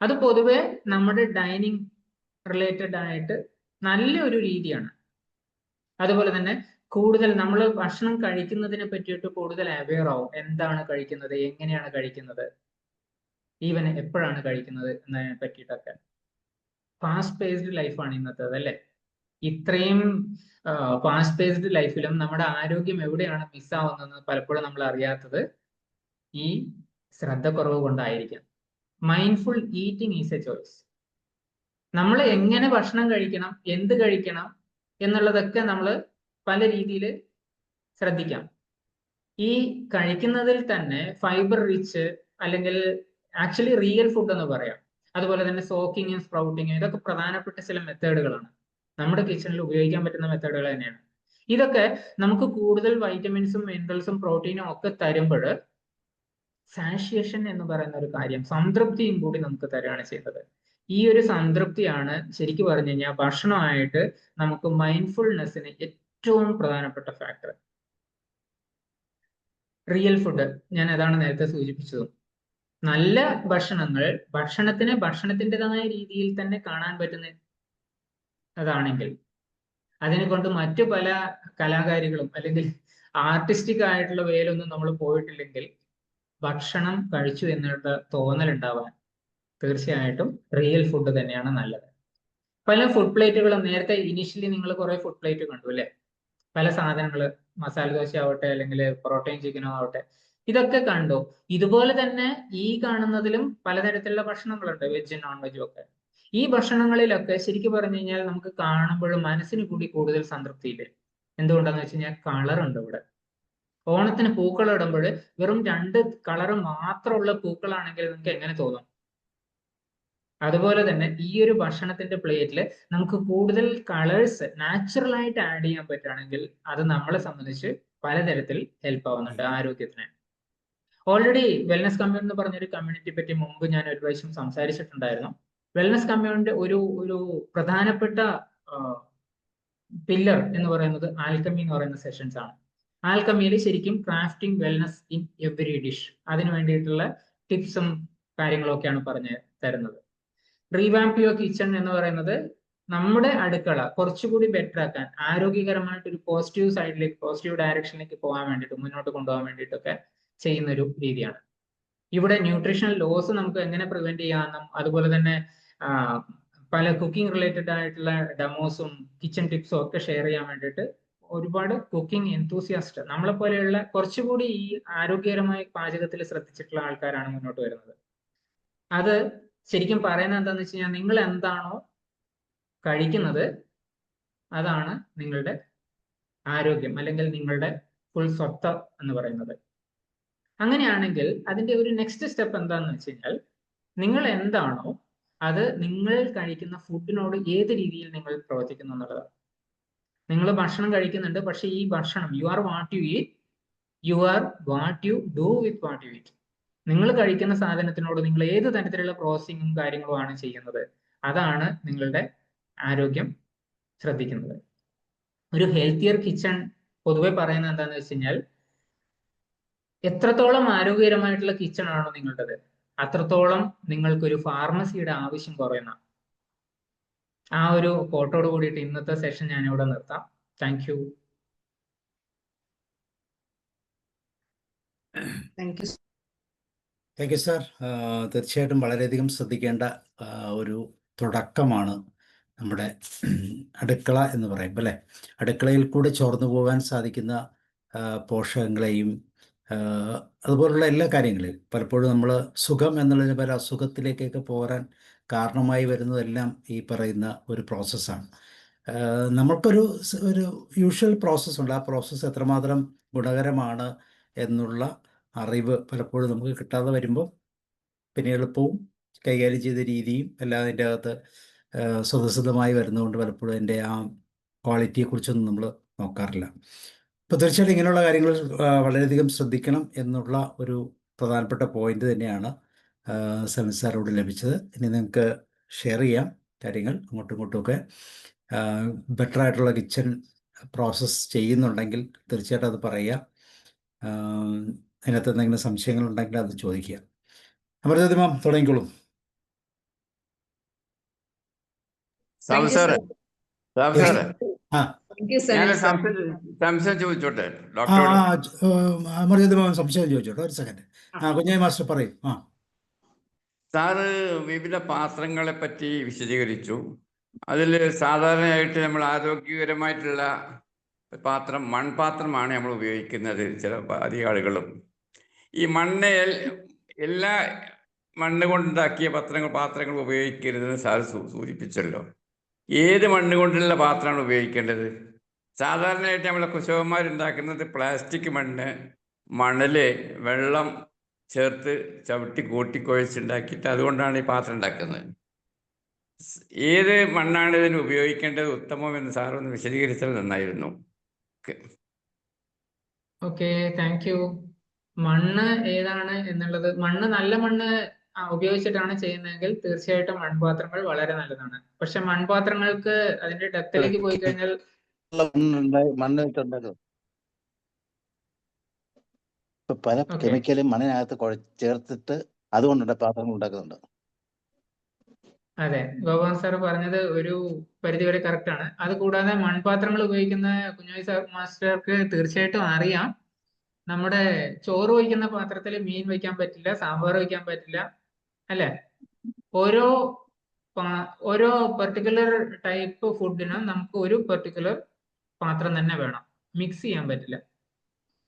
അത് പൊതുവെ നമ്മുടെ ഡൈനിങ് റിലേറ്റഡ് ആയിട്ട് നല്ലൊരു രീതിയാണ്. അതുപോലെ തന്നെ കൂടുതൽ നമ്മൾ ഭക്ഷണം കഴിക്കുന്നതിനെ പറ്റിയിട്ട് കൂടുതൽ അവെയർ ആവും. എന്താണ് കഴിക്കുന്നത്, എങ്ങനെയാണ് കഴിക്കുന്നത്, ഈവൻ എപ്പോഴാണ് കഴിക്കുന്നത് എന്നതിനെ പറ്റിയിട്ടൊക്കെ. ഫാസ്റ്റ് പേസ്ഡ് ലൈഫാണ് ഇന്നത്തേത് അല്ലേ? ഇത്രയും ഫാസ്റ്റ് പേസ്ഡ് ലൈഫിലും നമ്മുടെ ആരോഗ്യം എവിടെയാണ് മിസ്സാവുന്നതെന്ന് പലപ്പോഴും നമ്മൾ അറിയാത്തത് ഈ ശ്രദ്ധക്കുറവ് കൊണ്ടായിരിക്കാം. Mindful eating is A choice. നമ്മൾ എങ്ങനെ ഭക്ഷണം കഴിക്കണം, എന്ത് കഴിക്കണം എന്നുള്ളതൊക്കെ നമ്മൾ പല രീതിയിൽ ശ്രദ്ധിക്കാം. ഈ കഴിക്കുന്നതിൽ തന്നെ ഫൈബർ റിച്ച് അല്ലെങ്കിൽ ആക്ച്വലി റിയൽ ഫുഡ് എന്ന് പറയാം, അതുപോലെ തന്നെ സോക്കിങ്ങും സ്പ്രൗട്ടിങ്ങും, ഇതൊക്കെ പ്രധാനപ്പെട്ട ചില മെത്തേഡുകളാണ്. നമ്മുടെ കിച്ചണിൽ ഉപയോഗിക്കാൻ പറ്റുന്ന മെത്തേഡുകൾ തന്നെയാണ്. ഇതൊക്കെ നമുക്ക് കൂടുതൽ വൈറ്റമിൻസും മിനറൽസും പ്രോട്ടീനും ഒക്കെ തരുമ്പോൾ സാഷിയേഷൻ എന്ന് പറയുന്ന ഒരു കാര്യം, സംതൃപ്തിയും കൂടി നമുക്ക് തരികയാണ് ചെയ്യുന്നത്. ഈ ഒരു സംതൃപ്തിയാണ് ശരിക്കും പറഞ്ഞു കഴിഞ്ഞാൽ ഭക്ഷണമായിട്ട് നമുക്ക് മൈൻഡ്ഫുൾനെസ്സിന് ഏറ്റവും പ്രധാനപ്പെട്ട ഫാക്ടർ. റിയൽ ഫുഡ് ഞാൻ അതാണ് നേരത്തെ സൂചിപ്പിച്ചതും. നല്ല ഭക്ഷണങ്ങൾ ഭക്ഷണത്തിനെ ഭക്ഷണത്തിൻ്റെതായ രീതിയിൽ തന്നെ കാണാൻ പറ്റുന്ന അതാണെങ്കിൽ, അതിനെ കൊണ്ട് മറ്റു പല കലാകാരികളും അല്ലെങ്കിൽ ആർട്ടിസ്റ്റിക് ആയിട്ടുള്ള വേലൊന്നും നമ്മൾ പോയിട്ടില്ലെങ്കിൽ ഭക്ഷണം കഴിച്ചു എന്നുള്ള തോന്നലുണ്ടാവാൻ തീർച്ചയായിട്ടും റിയൽ ഫുഡ് തന്നെയാണ് നല്ലത്. പല ഫുഡ് പ്ലേറ്റുകളും നേരത്തെ ഇനീഷ്യലി നിങ്ങൾ കുറെ ഫുഡ് പ്ലേറ്റ് കണ്ടു അല്ലെ? പല സാധനങ്ങൾ, മസാല ദോശ ആവട്ടെ അല്ലെങ്കിൽ പ്രോട്ടീൻ ചിക്കനോ ആവട്ടെ, ഇതൊക്കെ കണ്ടു. ഇതുപോലെ തന്നെ ഈ കാണുന്നതിലും പലതരത്തിലുള്ള ഭക്ഷണങ്ങളുണ്ട്, വെജും നോൺ വെജും ഒക്കെ. ഈ ഭക്ഷണങ്ങളിലൊക്കെ ശരിക്കും പറഞ്ഞു കഴിഞ്ഞാൽ നമുക്ക് കാണുമ്പോഴും മനസ്സിന് കൂടി കൂടുതൽ സംതൃപ്തിയില്ലേ? എന്തുകൊണ്ടാന്ന് വെച്ച് കഴിഞ്ഞാൽ കളറുണ്ട് ഇവിടെ. ഓണത്തിന് പൂക്കൾ ഇടുമ്പോൾ വെറും 2 കളറ് മാത്രമുള്ള പൂക്കളാണെങ്കിൽ നിങ്ങൾക്ക് എങ്ങനെ തോന്നും? അതുപോലെ തന്നെ ഈ ഒരു ഭക്ഷണത്തിന്റെ പ്ലേറ്റിൽ നമുക്ക് കൂടുതൽ കളേഴ്സ് നാച്ചുറൽ ആയിട്ട് ആഡ് ചെയ്യാൻ പറ്റുകയാണെങ്കിൽ അത് നമ്മളെ സംബന്ധിച്ച് പലതരത്തിൽ ഹെൽപ്പ് ആവുന്നുണ്ട് ആരോഗ്യത്തിന്. ഓൾറെഡി വെൽനസ് കമ്മ്യൂൺ എന്ന് പറഞ്ഞൊരു കമ്മ്യൂണിറ്റി പറ്റി മുമ്പ് ഞാൻ ഒരു പ്രാവശ്യം സംസാരിച്ചിട്ടുണ്ടായിരുന്നു. വെൽനസ് കമ്മ്യൂണിന്റെ ഒരു പ്രധാനപ്പെട്ട പില്ലർ എന്ന് പറയുന്നത് ആൽക്കമി എന്ന് പറയുന്ന സെഷൻസ് ആണ്. ആൽക്കമിയിൽ ശരിക്കും crafting wellness in every dish, അതിന് വേണ്ടിയിട്ടുള്ള ടിപ്സും കാര്യങ്ങളൊക്കെയാണ് പറഞ്ഞു തരുന്നത്. റീവാംപ് യുവർ കിച്ചൺ എന്ന് പറയുന്നത് നമ്മുടെ അടുക്കള കുറച്ചുകൂടി ബെറ്റർ ആക്കാൻ, ആരോഗ്യകരമായിട്ട് ഒരു പോസിറ്റീവ് സൈഡിലേക്ക്, പോസിറ്റീവ് ഡയറക്ഷനിലേക്ക് പോകാൻ വേണ്ടിയിട്ട്, മുന്നോട്ട് കൊണ്ടുപോകാൻ വേണ്ടിയിട്ടൊക്കെ ചെയ്യുന്ന ഒരു രീതിയാണ്. ഇവിടെ ന്യൂട്രീഷണൽ ലോസ് നമുക്ക് എങ്ങനെ പ്രിവെന്റ് ചെയ്യാമെന്നും അതുപോലെ തന്നെ പല കുക്കിംഗ് റിലേറ്റഡ് ആയിട്ടുള്ള ഡെമോസും കിച്ചൺ ടിപ്സും ഒക്കെ ഷെയർ ചെയ്യാൻ വേണ്ടിയിട്ട് ഒരുപാട് കുക്കിംഗ് എന്തൂസിയാസ്റ്റ്, നമ്മളെ പോലെയുള്ള കുറച്ചുകൂടി ഈ ആരോഗ്യകരമായ പാചകത്തിൽ ശ്രദ്ധിച്ചിട്ടുള്ള ആൾക്കാരാണ് മുന്നോട്ട് വരുന്നത്. അത് ശരിക്കും പറയുന്നത് എന്താണെന്ന് വെച്ച് കഴിഞ്ഞാൽ നിങ്ങൾ എന്താണോ കഴിക്കുന്നത് അതാണ് നിങ്ങളുടെ ആരോഗ്യം അല്ലെങ്കിൽ നിങ്ങളുടെ ഫുൾ സ്വത്ത് എന്ന് പറയുന്നത്. അങ്ങനെയാണെങ്കിൽ അതിന്റെ ഒരു നെക്സ്റ്റ് സ്റ്റെപ്പ് എന്താണെന്ന് വെച്ച് കഴിഞ്ഞാൽ നിങ്ങൾ എന്താണോ അത് നിങ്ങൾ കഴിക്കുന്ന ഫുഡിനോട് ഏത് രീതിയിൽ നിങ്ങൾ പ്രവർത്തിക്കുന്നു എന്നുള്ളതാണ്. നിങ്ങൾ ഭക്ഷണം കഴിക്കുന്നുണ്ട്, പക്ഷെ ഈ ഭക്ഷണം you are what you eat, you are what you do with what you eat. നിങ്ങൾ കഴിക്കുന്ന സാധനത്തിനോട് നിങ്ങൾ ഏത് തരത്തിലുള്ള പ്രോസസ്സിങ്ങും കാര്യങ്ങളും ആണ് ചെയ്യുന്നത്, അതാണ് നിങ്ങളുടെ ആരോഗ്യം ശ്രദ്ധിക്കുന്നത്. ഒരു ഹെൽത്തിയർ കിച്ചൺ പൊതുവെ പറയുന്നത് എന്താണെന്ന് വെച്ച് കഴിഞ്ഞാൽ എത്രത്തോളം ആരോഗ്യകരമായിട്ടുള്ള കിച്ചൺ ആണോ നിങ്ങളുടേത് അത്രത്തോളം നിങ്ങൾക്കൊരു ഫാർമസിയുടെ ആവശ്യം കുറയുന്ന ആ ഒരു കോട്ടോട് കൂടിയിട്ട് ഇന്നത്തെ സെഷൻ ഞാൻ ഇവിടെ നിർത്താം. Thank you. Thank you. Thank you sir. തീർച്ചയായിട്ടും വളരെയധികം ശ്രദ്ധിക്കേണ്ട ഒരു തുടക്കമാണ് നമ്മുടെ അടുക്കള എന്ന് പറയുമ്പോൾ അല്ലേ? അടുക്കളയിൽ കൂടെ ചോർന്നു പോകാൻ സാധിക്കുന്ന പോഷകങ്ങളെയും അതുപോലുള്ള എല്ലാ കാര്യങ്ങളെയും പലപ്പോഴും നമ്മൾ സുഖം എന്നുള്ളതിന് പല അസുഖത്തിലേക്കൊക്കെ പോരാൻ കാരണമായി വരുന്നതെല്ലാം ഈ പറയുന്ന ഒരു പ്രോസസ്സാണ്. നമ്മൾക്കൊരു യൂഷ്വൽ പ്രോസസ്സുണ്ട്. ആ പ്രോസസ്സ് എത്രമാത്രം ഗുണകരമാണ് എന്നുള്ള അറിവ് പലപ്പോഴും നമുക്ക് കിട്ടാതെ വരുമ്പോൾ പിന്നെ എളുപ്പവും കൈകാര്യം ചെയ്ത രീതിയും എല്ലാം അതിൻ്റെ അകത്ത് സ്വതസിദ്ധമായി വരുന്നതുകൊണ്ട് പലപ്പോഴും അതിൻ്റെ ആ ക്വാളിറ്റിയെക്കുറിച്ചൊന്നും നമ്മൾ നോക്കാറില്ല. അപ്പോൾ തീർച്ചയായിട്ടും ഇങ്ങനെയുള്ള കാര്യങ്ങൾ വളരെയധികം ശ്രദ്ധിക്കണം എന്നുള്ള ഒരു പ്രധാനപ്പെട്ട പോയിന്റ് തന്നെയാണ് സെവൻ സാറോട് ലഭിച്ചത്. ഇനി നിങ്ങൾക്ക് ഷെയർ ചെയ്യാം കാര്യങ്ങൾ അങ്ങോട്ടും ഇങ്ങോട്ടുമൊക്കെ. ബെറ്ററായിട്ടുള്ള കിച്ചൺ പ്രോസസ്സ് ചെയ്യുന്നുണ്ടെങ്കിൽ തീർച്ചയായിട്ടും അത് പറയുക. അതിനകത്ത് എന്തെങ്കിലും സംശയങ്ങളുണ്ടെങ്കിൽ അത് ചോദിക്കുക. അമൃതജ്യോതി മാം തുടങ്ങിക്കോളൂ. സംശയം ചോദിച്ചോട്ടെ ഡോക്ടറോട്? അമൃതജ്യോതി മാം സംശയം ചോദിച്ചോട്ടെ, ഒരു സെക്കൻഡ്. കുഞ്ഞായി മാസ്റ്റർ പറയും. സാറ് വിവിധ പാത്രങ്ങളെ പറ്റി വിശദീകരിച്ചു. അതിൽ സാധാരണയായിട്ട് നമ്മൾ ആരോഗ്യകരമായിട്ടുള്ള പാത്രം മൺപാത്രമാണ് നമ്മൾ ഉപയോഗിക്കുന്നത്, അധികം ആളുകളും. ഈ മണ്ണയിൽ എല്ലാ മണ്ണ് കൊണ്ടുണ്ടാക്കിയ പാത്രങ്ങൾ ഉപയോഗിക്കരുതെന്ന് സാർ സൂചിപ്പിച്ചല്ലോ. ഏത് മണ്ണ് കൊണ്ടുള്ള പാത്രമാണ് ഉപയോഗിക്കേണ്ടത്? സാധാരണയായിട്ട് നമ്മളെ കുശവന്മാരുണ്ടാക്കുന്നത് പ്ലാസ്റ്റിക് മണ്ണ്, മണല്, വെള്ളം ചേർത്ത് ചവിട്ടി കൂട്ടിക്കുഴച്ചുണ്ടാക്കിയിട്ട് അതുകൊണ്ടാണ് ഈ പാത്രം ഉണ്ടാക്കുന്നത്. ഏത് മണ്ണാണ് ഇതിന് ഉപയോഗിക്കേണ്ടത് ഉത്തമം എന്ന് സാറൊന്ന് വിശദീകരിച്ചാൽ നന്നായിരുന്നു. Okay, thank you. മണ്ണ് ഏതാണ് എന്നുള്ളത്, മണ്ണ് നല്ല മണ്ണ് ഉപയോഗിച്ചിട്ടാണ് ചെയ്യുന്നതെങ്കിൽ തീർച്ചയായിട്ടും മൺപാത്രങ്ങൾ വളരെ നല്ലതാണ്. പക്ഷെ മൺപാത്രങ്ങൾക്ക് അതിന്റെ ഡെപ്തിലേക്ക് പോയി കഴിഞ്ഞാൽ മണ്ണ് വെച്ചുണ്ടാക്കും. ഇപ്പൊ പല ഓക്കെ, കെമിക്കലും മണ്ണിനകത്ത് ചേർത്തിട്ട് അതുകൊണ്ടുള്ള പാത്രങ്ങൾ ഉണ്ടാക്കുന്നുണ്ട്. അതെ, ഗോപാൽ സാർ പറഞ്ഞത് ഒരു പരിധിവരെ കറക്റ്റ് ആണ്. അത് കൂടാതെ മൺപാത്രങ്ങൾ ഉപയോഗിക്കുന്ന കുഞ്ഞായി സാർ മാസ്റ്റർക്ക് തീർച്ചയായിട്ടും അറിയാം, നമ്മുടെ ചോറ് വയ്ക്കുന്ന പാത്രത്തിൽ മീൻ വയ്ക്കാൻ പറ്റില്ല, സാമ്പാർ വയ്ക്കാൻ പറ്റില്ല, അല്ലെ? ഓരോ ഓരോ പെർട്ടിക്കുലർ ടൈപ്പ് ഫുഡിനും നമുക്ക് ഒരു പെർട്ടിക്കുലർ പാത്രം തന്നെ വേണം, മിക്സ് ചെയ്യാൻ പറ്റില്ല.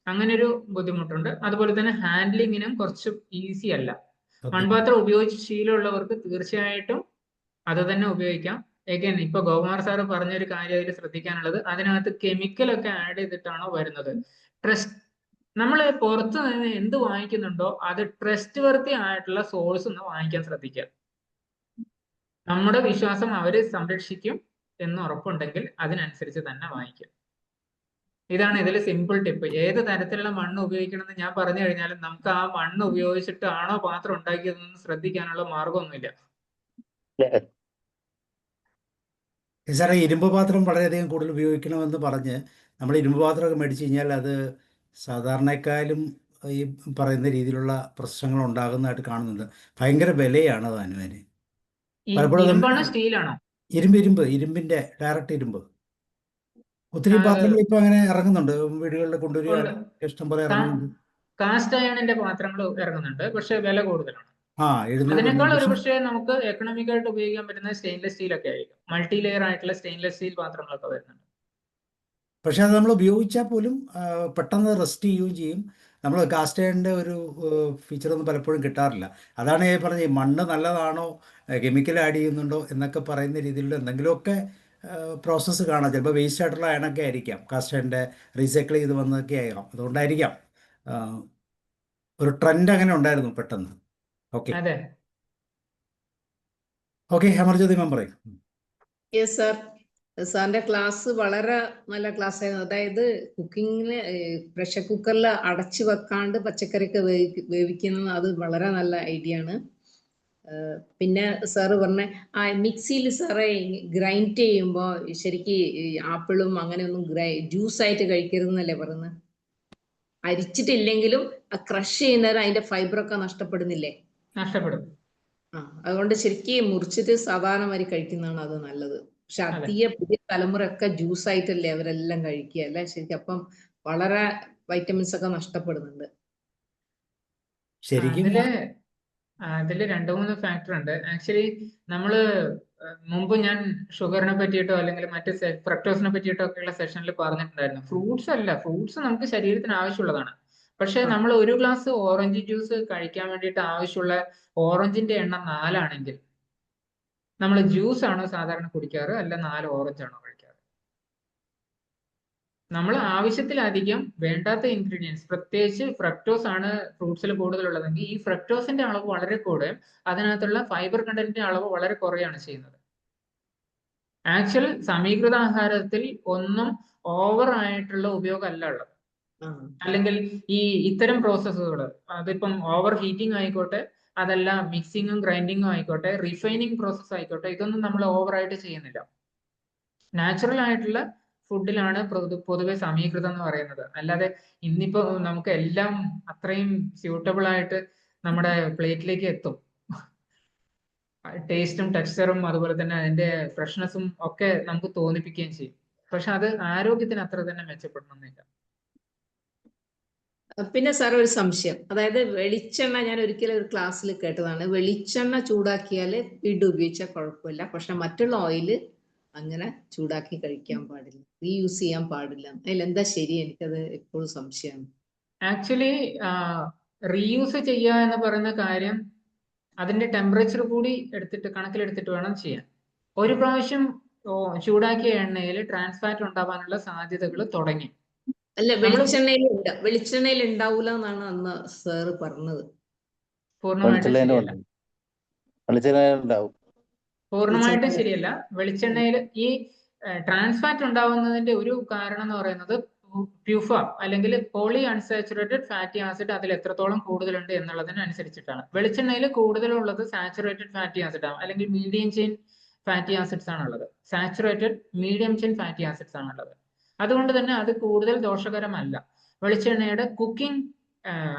അങ്ങനെ ഒരു ബുദ്ധിമുട്ടുണ്ട്. അതുപോലെ തന്നെ ഹാൻഡ്ലിങ്ങിനും കുറച്ച് ഈസി അല്ല. മൺപാത്രം ഉപയോഗിച്ച് ശീലമുള്ളവർക്ക് തീർച്ചയായിട്ടും അത് തന്നെ ഉപയോഗിക്കാം. എഗൈൻ ഇപ്പൊ ഗോകുമാർ സാറ് പറഞ്ഞൊരു കാര്യം അതിൽ ശ്രദ്ധിക്കാനുള്ളത്, അതിനകത്ത് കെമിക്കൽ ഒക്കെ ആഡ് ചെയ്തിട്ടാണോ വരുന്നത്. നമ്മൾ പുറത്ത് നിന്ന് എന്ത് വാങ്ങിക്കുന്നുണ്ടോ അത് ട്രസ്റ്റ് വർത്തി ആയിട്ടുള്ള സോഴ്സ് ഒന്ന് വാങ്ങിക്കാൻ ശ്രദ്ധിക്കുക. നമ്മുടെ വിശ്വാസം അവര് സംരക്ഷിക്കും എന്ന് ഉറപ്പുണ്ടെങ്കിൽ അതിനനുസരിച്ച് തന്നെ വാങ്ങിക്കുക. ഇതാണ് ഇതിൽ സിമ്പിൾ ടിപ്പ്. ഏത് തരത്തിലുള്ള മണ്ണ് ഉപയോഗിക്കണമെന്ന് ഞാൻ പറഞ്ഞു കഴിഞ്ഞാലും നമുക്ക് ആ മണ്ണ് ഉപയോഗിച്ചിട്ടാണോ പാത്രം ഉണ്ടാക്കിയതെന്ന് ശ്രദ്ധിക്കാനുള്ള മാർഗമൊന്നുമില്ല. സാറേ, ഇരുമ്പ് പാത്രം വളരെയധികം കൂടുതൽ ഉപയോഗിക്കണമെന്ന് പറഞ്ഞ് നമ്മൾ ഇരുമ്പ് പാത്രമൊക്കെ മേടിച്ചു കഴിഞ്ഞാൽ അത് സാധാരണക്കാരും ഈ പറയുന്ന രീതിയിലുള്ള പ്രശ്നങ്ങൾ ഉണ്ടാകുന്നതായിട്ട് കാണുന്നുണ്ട്. ഭയങ്കര വിലയാണ് അത് അനുവിന്. പലപ്പോഴും ഇരുമ്പാണോ സ്റ്റീലാണോ? ഇരുമ്പിന്റെ ഡയറക്റ്റ് ഇരുമ്പ്. ഒത്തിരി പാത്രങ്ങൾ ഇപ്പൊ അങ്ങനെ ഇറങ്ങുന്നുണ്ട്, വീടുകളിൽ കൊണ്ടുവരിക ഇഷ്ടം പോലെ ഇറങ്ങുന്നുണ്ട്. കാസ്റ്റ് അയണിന്റെ പാത്രങ്ങൾ ഇറങ്ങുന്നുണ്ട്, പക്ഷെ വില കൂടുതലാണ്. അതിനേക്കാൾ ഒരു പക്ഷേ നമുക്ക് എക്കണോമിക് ആയിട്ട് ഉപയോഗിക്കാൻ പറ്റുന്ന സ്റ്റെയിൻലെസ് സ്റ്റീൽ ഒക്കെ ആയിരിക്കും. മൾട്ടി ലെയർ ആയിട്ടുള്ള സ്റ്റെയിൻലെസ് സ്റ്റീൽ പാത്രങ്ങളൊക്കെ വരുന്നുണ്ട്. പക്ഷെ അത് നമ്മൾ ഉപയോഗിച്ചാൽ പോലും പെട്ടെന്ന് റെസ്റ്റ് ചെയ്യുകയും ചെയ്യും. നമ്മൾ കാസ്റ്റ് അയണിൻ്റെ ഒരു ഫീച്ചറൊന്നും പലപ്പോഴും കിട്ടാറില്ല. അതാണ് ഞാൻ പറഞ്ഞത്, മണ്ണ് നല്ലതാണോ, കെമിക്കൽ ആഡ് ചെയ്യുന്നുണ്ടോ എന്നൊക്കെ പറയുന്ന രീതിയിലുള്ള എന്തെങ്കിലുമൊക്കെ പ്രോസസ്സ് കാണാം. ചിലപ്പോൾ വേസ്റ്റ് ആയിട്ടുള്ള അയണൊക്കെ ആയിരിക്കാം, കാസ്റ്റ് അയണിൻ്റെ റീസൈക്കിൾ ചെയ്ത് വന്നതൊക്കെ ആയിരിക്കാം. അതുകൊണ്ടായിരിക്കാം ഒരു ട്രെൻഡ് അങ്ങനെ ഉണ്ടായിരുന്നു പെട്ടെന്ന്. ഓക്കെ ഓക്കെ, അമർജ്യോതി മാം പറയും. യെസ് സാർ, സാറിന്റെ ക്ലാസ് വളരെ നല്ല ക്ലാസ് ആയിരുന്നു. അതായത് കുക്കിങ്ങിന് പ്രഷർ കുക്കറിൽ അടച്ചു വെക്കാണ്ട് പച്ചക്കറിയൊക്കെ വേവിക്കുന്നത് അത് വളരെ നല്ല ഐഡിയ ആണ്. പിന്നെ സാറ് പറഞ്ഞ മിക്സിയിൽ സാറേ ഗ്രൈൻഡ് ചെയ്യുമ്പോൾ ശരിക്ക് ആപ്പിളും അങ്ങനെയൊന്നും ജ്യൂസായിട്ട് കഴിക്കരുതെന്നല്ലേ പറയുന്നത്? അരിച്ചിട്ടില്ലെങ്കിലും ക്രഷ് ചെയ്യുന്നവരെ അതിന്റെ ഫൈബറൊക്കെ നഷ്ടപ്പെടുന്നില്ലേ? നഷ്ടപ്പെടും. അതുകൊണ്ട് ശരിക്കും മുറിച്ചിട്ട് സാധാരണ കഴിക്കുന്നതാണ് അത് നല്ലത്. പക്ഷെ പുതിയ തലമുറയൊക്കെ ജ്യൂസ് ആയിട്ടല്ലേ അവരെല്ലാം കഴിക്കുക അല്ലെ? ശരിക്കും അപ്പം വളരെ വൈറ്റമിൻസ് ഒക്കെ നഷ്ടപ്പെടുന്നുണ്ട്. ശരിക്കും അതില് 2-3 ഫാക്ടർ ഉണ്ട്. ആക്ച്വലി നമ്മള് മുമ്പ് ഞാൻ ഷുഗറിനെ പറ്റിയിട്ടോ അല്ലെങ്കിൽ മറ്റ് ഫ്രക്ടോസിനെ പറ്റിയിട്ടോ ഒക്കെയുള്ള സെഷനിൽ പറഞ്ഞിട്ടുണ്ടായിരുന്നു. ഫ്രൂട്ട്സ് നമുക്ക് ശരീരത്തിന് ആവശ്യമുള്ളതാണ്. പക്ഷെ നമ്മൾ ഒരു ഗ്ലാസ് ഓറഞ്ച് ജ്യൂസ് കഴിക്കാൻ വേണ്ടിയിട്ട് ആവശ്യമുള്ള ഓറഞ്ചിന്റെ എണ്ണം 4 ആണെങ്കിൽ നമ്മൾ ജ്യൂസ് ആണോ സാധാരണ കുടിക്കാറ്, അല്ല 4 ഓറഞ്ച് ആണോ കഴിക്കാറ്? നമ്മൾ ആവശ്യത്തിലധികം വേണ്ടാത്ത ഇൻഗ്രീഡിയൻസ്, പ്രത്യേകിച്ച് ഫ്രക്ടോസ് ആണ് ഫ്രൂട്ട്സിൽ കൂടുതലുള്ളതെങ്കിൽ ഈ ഫ്രക്ടോസിന്റെ അളവ് വളരെ കൂടുകയും അതിനകത്തുള്ള ഫൈബർ കണ്ടന്റിന്റെ അളവ് വളരെ കുറയുകയാണ് ചെയ്യുന്നത്. ആക്ച്വൽ സമീകൃത ആഹാരത്തിൽ ഒന്നും ഓവർ ആയിട്ടുള്ള ഉപയോഗമല്ല ഉള്ളത്. അല്ലെങ്കിൽ ഈ ഇത്തരം പ്രോസസ്സുകൾ, അതിപ്പം ഓവർ ഹീറ്റിംഗ് ആയിക്കോട്ടെ, അതല്ല മിക്സിങ്ങും ഗ്രൈൻഡിങ്ങും ആയിക്കോട്ടെ, റിഫൈനിങ് പ്രോസസ് ആയിക്കോട്ടെ, ഇതൊന്നും നമ്മൾ ഓവറായിട്ട് ചെയ്യുന്നില്ല. നാച്ചുറൽ ആയിട്ടുള്ള ഫുഡിലാണ് പൊതുവെ സമീകൃതം എന്ന് പറയുന്നത്. അല്ലാതെ ഇന്നിപ്പോ നമുക്ക് എല്ലാം അത്രയും സ്യൂട്ടബിൾ ആയിട്ട് നമ്മുടെ പ്ലേറ്റിലേക്ക് എത്തും. ടേസ്റ്റും ടെക്സ്ചറും അതുപോലെ തന്നെ അതിന്റെ ഫ്രഷ്നെസ്സും ഒക്കെ നമുക്ക് തോന്നിപ്പിക്കുകയും ചെയ്യും. പക്ഷെ അത് ആരോഗ്യത്തിന് അത്ര തന്നെ മെച്ചപ്പെടണമെന്നില്ല. പിന്നെ സാർ ഒരു സംശയം, അതായത് വെളിച്ചെണ്ണ ഞാൻ ഒരിക്കലും ഒരു ക്ലാസ്സിൽ കേട്ടതാണ്, വെളിച്ചെണ്ണ ചൂടാക്കിയാൽ പിഡ് ഉപയോഗിച്ചാൽ കുഴപ്പമില്ല, പക്ഷെ മറ്റുള്ള ഓയില് അങ്ങനെ ചൂടാക്കി കഴിക്കാൻ പാടില്ല, റീയൂസ് ചെയ്യാൻ പാടില്ല. അതിലെന്താ ശരി? എനിക്കത് എപ്പോഴും സംശയമാണ്. ആക്ച്വലി റീയൂസ് ചെയ്യുക എന്ന് പറയുന്ന കാര്യം അതിന്റെ ടെമ്പറേച്ചർ കൂടി കണക്കിലെടുത്തിട്ട് വേണം ചെയ്യാൻ. ഒരു പ്രാവശ്യം ചൂടാക്കിയ എണ്ണയിൽ ട്രാൻസ് ഫാറ്റ് ഉണ്ടാവാനുള്ള സാധ്യതകൾ തുടങ്ങി. അല്ല, വെളിച്ചെണ്ണയിൽ ഉണ്ടാവൂല എന്നാണ് അന്ന് സാറ് പറഞ്ഞത്. പൂർണ്ണമായിട്ടും ശരിയല്ല. വെളിച്ചെണ്ണയിൽ ഈ ട്രാൻസ് ഫാറ്റ് ഉണ്ടാവുന്നതിന്റെ ഒരു കാരണം എന്ന് പറയുന്നത് പ്യൂഫ അല്ലെങ്കിൽ പോളി അൺസാച്ചുറേറ്റഡ് ഫാറ്റി ആസിഡ് അതിൽ എത്രത്തോളം കൂടുതലുണ്ട് എന്നുള്ളതിനനുസരിച്ചിട്ടാണ്. വെളിച്ചെണ്ണയിൽ കൂടുതലുള്ളത് സാച്ചുറേറ്റഡ് ഫാറ്റി ആസിഡ് ആണ്, അല്ലെങ്കിൽ മീഡിയം ചെയിൻ ഫാറ്റി ആസിഡ്സ് ആണുള്ളത്. Saturated medium chain fatty acids ആണുള്ളത്. അതുകൊണ്ട് തന്നെ അത് കൂടുതൽ ദോഷകരമല്ല. വെളിച്ചെണ്ണയുടെ കുക്കിംഗ്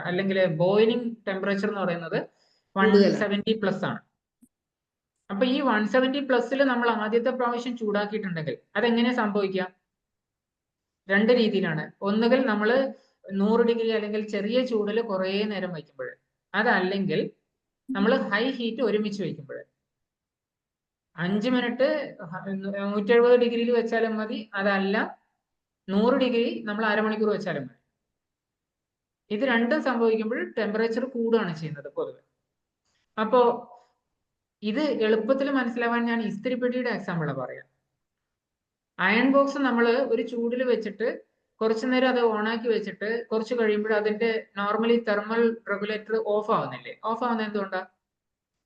അല്ലെങ്കിൽ ബോയിലിംഗ് ടെമ്പറേച്ചർ എന്ന് പറയുന്നത് 170+ ആണ്. അപ്പൊ ഈ 170+ നമ്മൾ ആദ്യത്തെ പ്രാവശ്യം ചൂടാക്കിയിട്ടുണ്ടെങ്കിൽ അതെങ്ങനെ സംഭവിക്കുക? രണ്ട് രീതിയിലാണ്. ഒന്നുകിൽ നമ്മൾ 100 ഡിഗ്രി അല്ലെങ്കിൽ ചെറിയ ചൂടിൽ കുറേ നേരം വയ്ക്കുമ്പോൾ, അതല്ലെങ്കിൽ നമ്മൾ ഹൈ ഹീറ്റ് ഒരുമിച്ച് വയ്ക്കുമ്പോൾ. 5 മിനിറ്റ് 170 ഡിഗ്രിയിൽ വെച്ചാലും മതി, അതല്ല 100 ഡിഗ്രി നമ്മൾ അരമണിക്കൂർ വെച്ചാലും മതി. ഇത് രണ്ടും സംഭവിക്കുമ്പോൾ ടെമ്പറേച്ചർ കൂടുകയാണ് ചെയ്യുന്നത് പൊതുവെ. അപ്പോ ഇത് എളുപ്പത്തിൽ മനസ്സിലാവാൻ ഞാൻ ഇസ്തിരിപ്പെട്ടിയുടെ എക്സാമ്പിൾ പറയാം. അയൺ ബോക്സ് നമ്മൾ ഒരു ചൂടിൽ വെച്ചിട്ട് കുറച്ചു നേരം അത് ഓണാക്കി വെച്ചിട്ട് കുറച്ച് കഴിയുമ്പോൾ അതിന്റെ നോർമലി തെർമൽ റെഗുലേറ്റർ ഓഫ് ആവുന്നില്ലേ? ഓഫ് ആവുന്നത് എന്തുകൊണ്ടാണ്?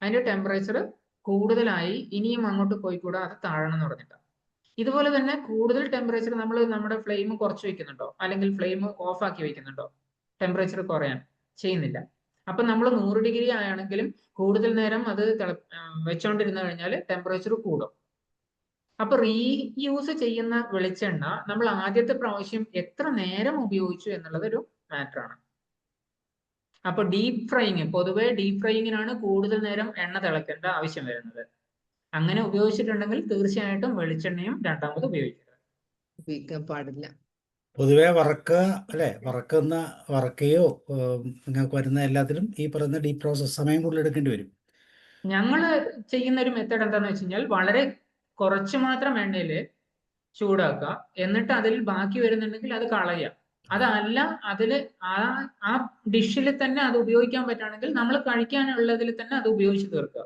അതിന്റെ ടെമ്പറേച്ചർ കൂടുതലായി ഇനിയും അങ്ങോട്ട് പോയിക്കൂടാ, അത് താഴണം എന്ന് പറഞ്ഞിട്ടാണ്. ഇതുപോലെ തന്നെ കൂടുതൽ ടെമ്പറേച്ചർ നമ്മൾ നമ്മുടെ ഫ്ലെയിം കുറച്ച് വെക്കുന്നുണ്ടോ, അല്ലെങ്കിൽ ഫ്ലെയിം ഓഫ് ആക്കി വെക്കുന്നുണ്ടോ? ടെമ്പറേച്ചർ കുറയാൻ ചെയ്യുന്നില്ല. അപ്പൊ നമ്മൾ 100 ഡിഗ്രി ആണെങ്കിലും കൂടുതൽ നേരം അത് വെച്ചോണ്ടിരുന്നു കഴിഞ്ഞാൽ ടെമ്പറേച്ചർ കൂടും. അപ്പൊ റീയൂസ് ചെയ്യുന്ന വെളിച്ചെണ്ണ നമ്മൾ ആദ്യത്തെ പ്രാവശ്യം എത്ര നേരം ഉപയോഗിച്ചു എന്നുള്ളത് ഒരു മാറ്ററാണ്. അപ്പൊ ഡീപ് ഫ്രൈയിങ്, പൊതുവെ ഡീപ് ഫ്രൈയിങ്ങിനാണ് കൂടുതൽ നേരം എണ്ണ തിളക്കേണ്ട ആവശ്യം വരുന്നത്. അങ്ങനെ ഉപയോഗിച്ചിട്ടുണ്ടെങ്കിൽ തീർച്ചയായിട്ടും വെളിച്ചെണ്ണയും രണ്ടാമത് ഉപയോഗിക്കാൻ പാടില്ല. പൊതുവെ വറക്കുകയോ നിങ്ങൾക്ക് വരുന്ന എല്ലാത്തിലും ഈ പറയുന്ന ഡീപ് പ്രോസസ് സമയം കൂടുതൽ എടുക്കേണ്ടി വരും. ഞങ്ങള് ചെയ്യുന്ന ഒരു മെത്തേഡ് എന്താന്ന് വെച്ച് കഴിഞ്ഞാൽ വളരെ കുറച്ച് മാത്രം എണ്ണയിൽ ചൂടാക്കുക, എന്നിട്ട് അതിൽ ബാക്കി വരുന്നുണ്ടെങ്കിൽ അത് കളയുക. അതല്ല അതിൽ ആ ഡിഷിൽ തന്നെ അത് ഉപയോഗിക്കാൻ പറ്റുകയാണെങ്കിൽ നമ്മൾ കഴിക്കാനുള്ളതിൽ തന്നെ അത് ഉപയോഗിച്ച് തീർക്കുക.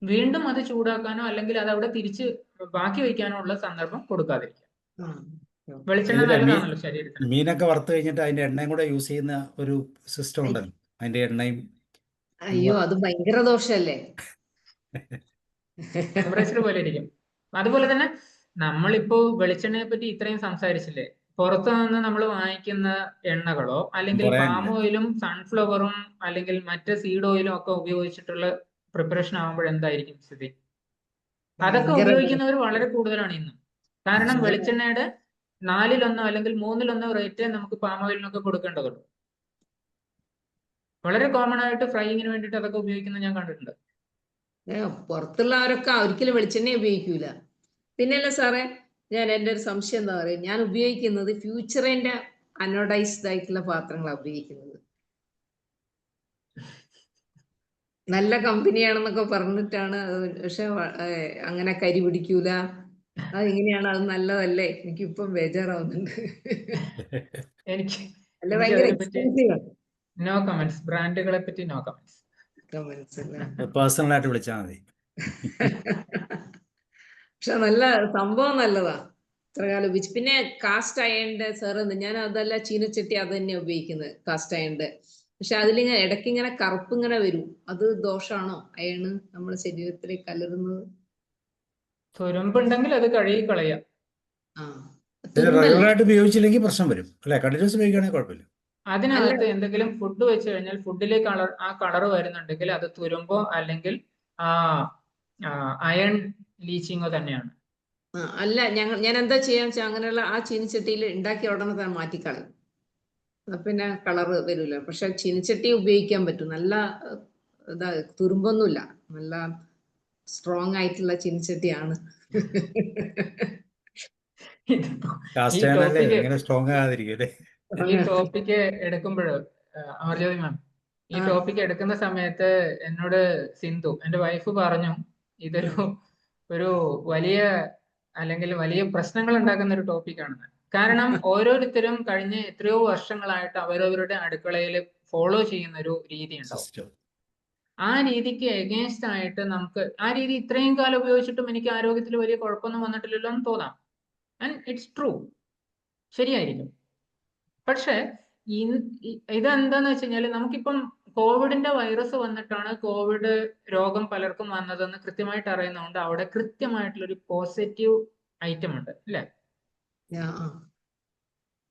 വീണ്ടും അത് ചൂടാക്കാനോ അല്ലെങ്കിൽ അത് അവിടെ തിരിച്ച് ബാക്കി വയ്ക്കാനോ ഉള്ള സന്ദർഭം കൊടുക്കാതിരിക്കുക. വെളിച്ചെണ്ണ നല്ലതാണല്ലോ ശരീരത്തിന്. മീനൊക്കെ വറുത്ത് കഴിഞ്ഞിട്ട് അതിന്റെ എണ്ണയും കൂടെ യൂസ് ചെയ്യുന്ന ഒരു സിസ്റ്റം ഉണ്ടല്ലോ, അതിന്റെ എണ്ണയും. അയ്യോ, അത് ഭയങ്കര ദോഷല്ലേ. ടെമ്പറേച്ചർ പോലെ ഇരിക്കും. അതുപോലെ തന്നെ നമ്മളിപ്പോ വെളിച്ചെണ്ണയെ പറ്റി ഇത്രയും സംസാരിച്ചില്ലേ, പുറത്തു നിന്ന് നമ്മൾ വാങ്ങിക്കുന്ന എണ്ണകളോ അല്ലെങ്കിൽ പാം ഓയിലും സൺഫ്ലവറും അല്ലെങ്കിൽ മറ്റ് സീഡ് ഓയിലും ഒക്കെ ഉപയോഗിച്ചിട്ടുള്ള പ്രിപ്പറേഷൻ ആകുമ്പോൾ എന്തായിരിക്കും സ്ഥിതി? അതൊക്കെ ഉപയോഗിക്കുന്നവർ വളരെ കൂടുതലാണ് ഇന്നും. കാരണം വെളിച്ചെണ്ണയുടെ 4-1 അല്ലെങ്കിൽ 3-1 റേറ്റ് നമുക്ക് പാം ഓയിലിനൊക്കെ കൊടുക്കേണ്ടതുള്ളൂ. വളരെ കോമൺ ആയിട്ട് ഫ്രൈയിങ്ങിന് വേണ്ടിയിട്ട് അതൊക്കെ ഉപയോഗിക്കുന്നത് ഞാൻ കണ്ടിട്ടുണ്ട്. പുറത്തുള്ളവരൊക്കെ ഒരിക്കലും വെളിച്ചെണ്ണ ഉപയോഗിക്കൂല. പിന്നല്ല സാറേ, എൻ്റെ ഒരു സംശയം എന്താ പറയുക, ഞാൻ ഉപയോഗിക്കുന്നത് ഫ്യൂച്ചറിന്റെ അനോഡൈസ്ഡ് ആയിട്ടുള്ള പാത്രങ്ങളാണ് ഉപയോഗിക്കുന്നത്. നല്ല കമ്പനിയാണെന്നൊക്കെ പറഞ്ഞിട്ടാണ്, പക്ഷെ അങ്ങനെ കരി പിടിക്കൂല. അത് എങ്ങനെയാണ്, അത് നല്ലതല്ലേ? എനിക്കിപ്പം ബേജാറാവുന്നുണ്ട്. എനിക്ക് അല്ല, ഭയങ്കര എക്സ്പെൻസീവ്. No comments. ബ്രാൻഡുകളെ പറ്റി നോ കമന്റ്സ്. പേഴ്സണലായിട്ട് വിളിച്ചാൽ മതി. പക്ഷെ നല്ല സംഭവം നല്ലതാ, ഇത്ര കാലം ഉപയോഗിച്ച്. പിന്നെ കാസ്റ്റ് അയണിന്റെ സാറ്, ഞാൻ അതല്ല ചീനച്ചട്ടി അത് തന്നെ ഉപയോഗിക്കുന്നത്, കാസ്റ്റ് അയണിന്റെ. പക്ഷെ അതിലിങ്ങനെ ഇടയ്ക്ക് ഇങ്ങനെ കറുപ്പ് ഇങ്ങനെ വരും. അത് ദോഷമാണോ അയണ് നമ്മുടെ ശരീരത്തിലേക്ക് കലരുന്നത്? തുരുമ്പുണ്ടെങ്കിൽ അത് കഴുകി കളയാം. റെഗുലറായിട്ട് ഉപയോഗിച്ചില്ലെങ്കിൽ പ്രശ്നം വരും അല്ലെ? കണ്ടിന്യൂസ് ഉപയോഗിക്കുകയാണെങ്കിൽ കുഴപ്പമില്ല. അതിനകത്ത് എന്തെങ്കിലും ഫുഡ് വെച്ച് കഴിഞ്ഞാൽ ഫുഡിലെ ആ കളർ വരുന്നുണ്ടെങ്കിൽ അത് തുരുമ്പോ അല്ലെങ്കിൽ അയൺ ലീച്ചിങ്ങോ തന്നെയാണ്. അല്ല, ഞാൻ എന്താ ചെയ്യാന്ന് വെച്ചാൽ അങ്ങനെയുള്ള ആ ചീനിച്ചട്ടിയിൽ ഉണ്ടാക്കിയ ഉടനെ തന്നെ മാറ്റിക്കളയും. പിന്നെ കളറ് വരില്ല. പക്ഷെ ചീനിച്ചട്ടി ഉപയോഗിക്കാൻ പറ്റും. നല്ല ഇതാ, തുരുമ്പൊന്നുമില്ല, നല്ല സ്ട്രോങ് ആയിട്ടുള്ള ചീനിച്ചട്ടിയാണ്. ഈ ടോപ്പിക്ക് എടുക്കുമ്പോഴ് അമർജ്യോതി മാം, ഈ ടോപ്പിക്ക് എടുക്കുന്ന സമയത്ത് എന്നോട് സിന്ധു, എന്റെ വൈഫ് പറഞ്ഞു, ഒരു വലിയ അല്ലെങ്കിൽ വലിയ പ്രശ്നങ്ങൾ ഉണ്ടാക്കുന്ന ഒരു ടോപ്പിക്കാണെന്ന്. കാരണം ഓരോരുത്തരും കഴിഞ്ഞ എത്രയോ വർഷങ്ങളായിട്ട് അവരവരുടെ അടുക്കളയിൽ ഫോളോ ചെയ്യുന്ന ഒരു രീതി ഉണ്ടാവും. ആ രീതിക്ക് എഗെയിൻസ്റ്റ് ആയിട്ട് നമുക്ക് ആ രീതി ഇത്രയും കാലം ഉപയോഗിച്ചിട്ടും എനിക്ക് ആരോഗ്യത്തിൽ വലിയ കുഴപ്പമൊന്നും വന്നിട്ടില്ലല്ലോ എന്ന് തോന്നാം. ആൻഡ് ഇറ്റ്സ് ട്രൂ, ശരിയായിരിക്കും. പക്ഷെ ഇതെന്താന്ന് വെച്ച് കഴിഞ്ഞാൽ, നമുക്കിപ്പം കോവിഡിന്റെ വൈറസ് വന്നിട്ടാണ് കോവിഡ് രോഗം പലർക്കും വന്നതെന്ന് കൃത്യമായിട്ട് അറിയുന്നതുകൊണ്ട് അവിടെ കൃത്യമായിട്ടുള്ളൊരു പോസിറ്റീവ് ഐറ്റം ഉണ്ട് അല്ലേ?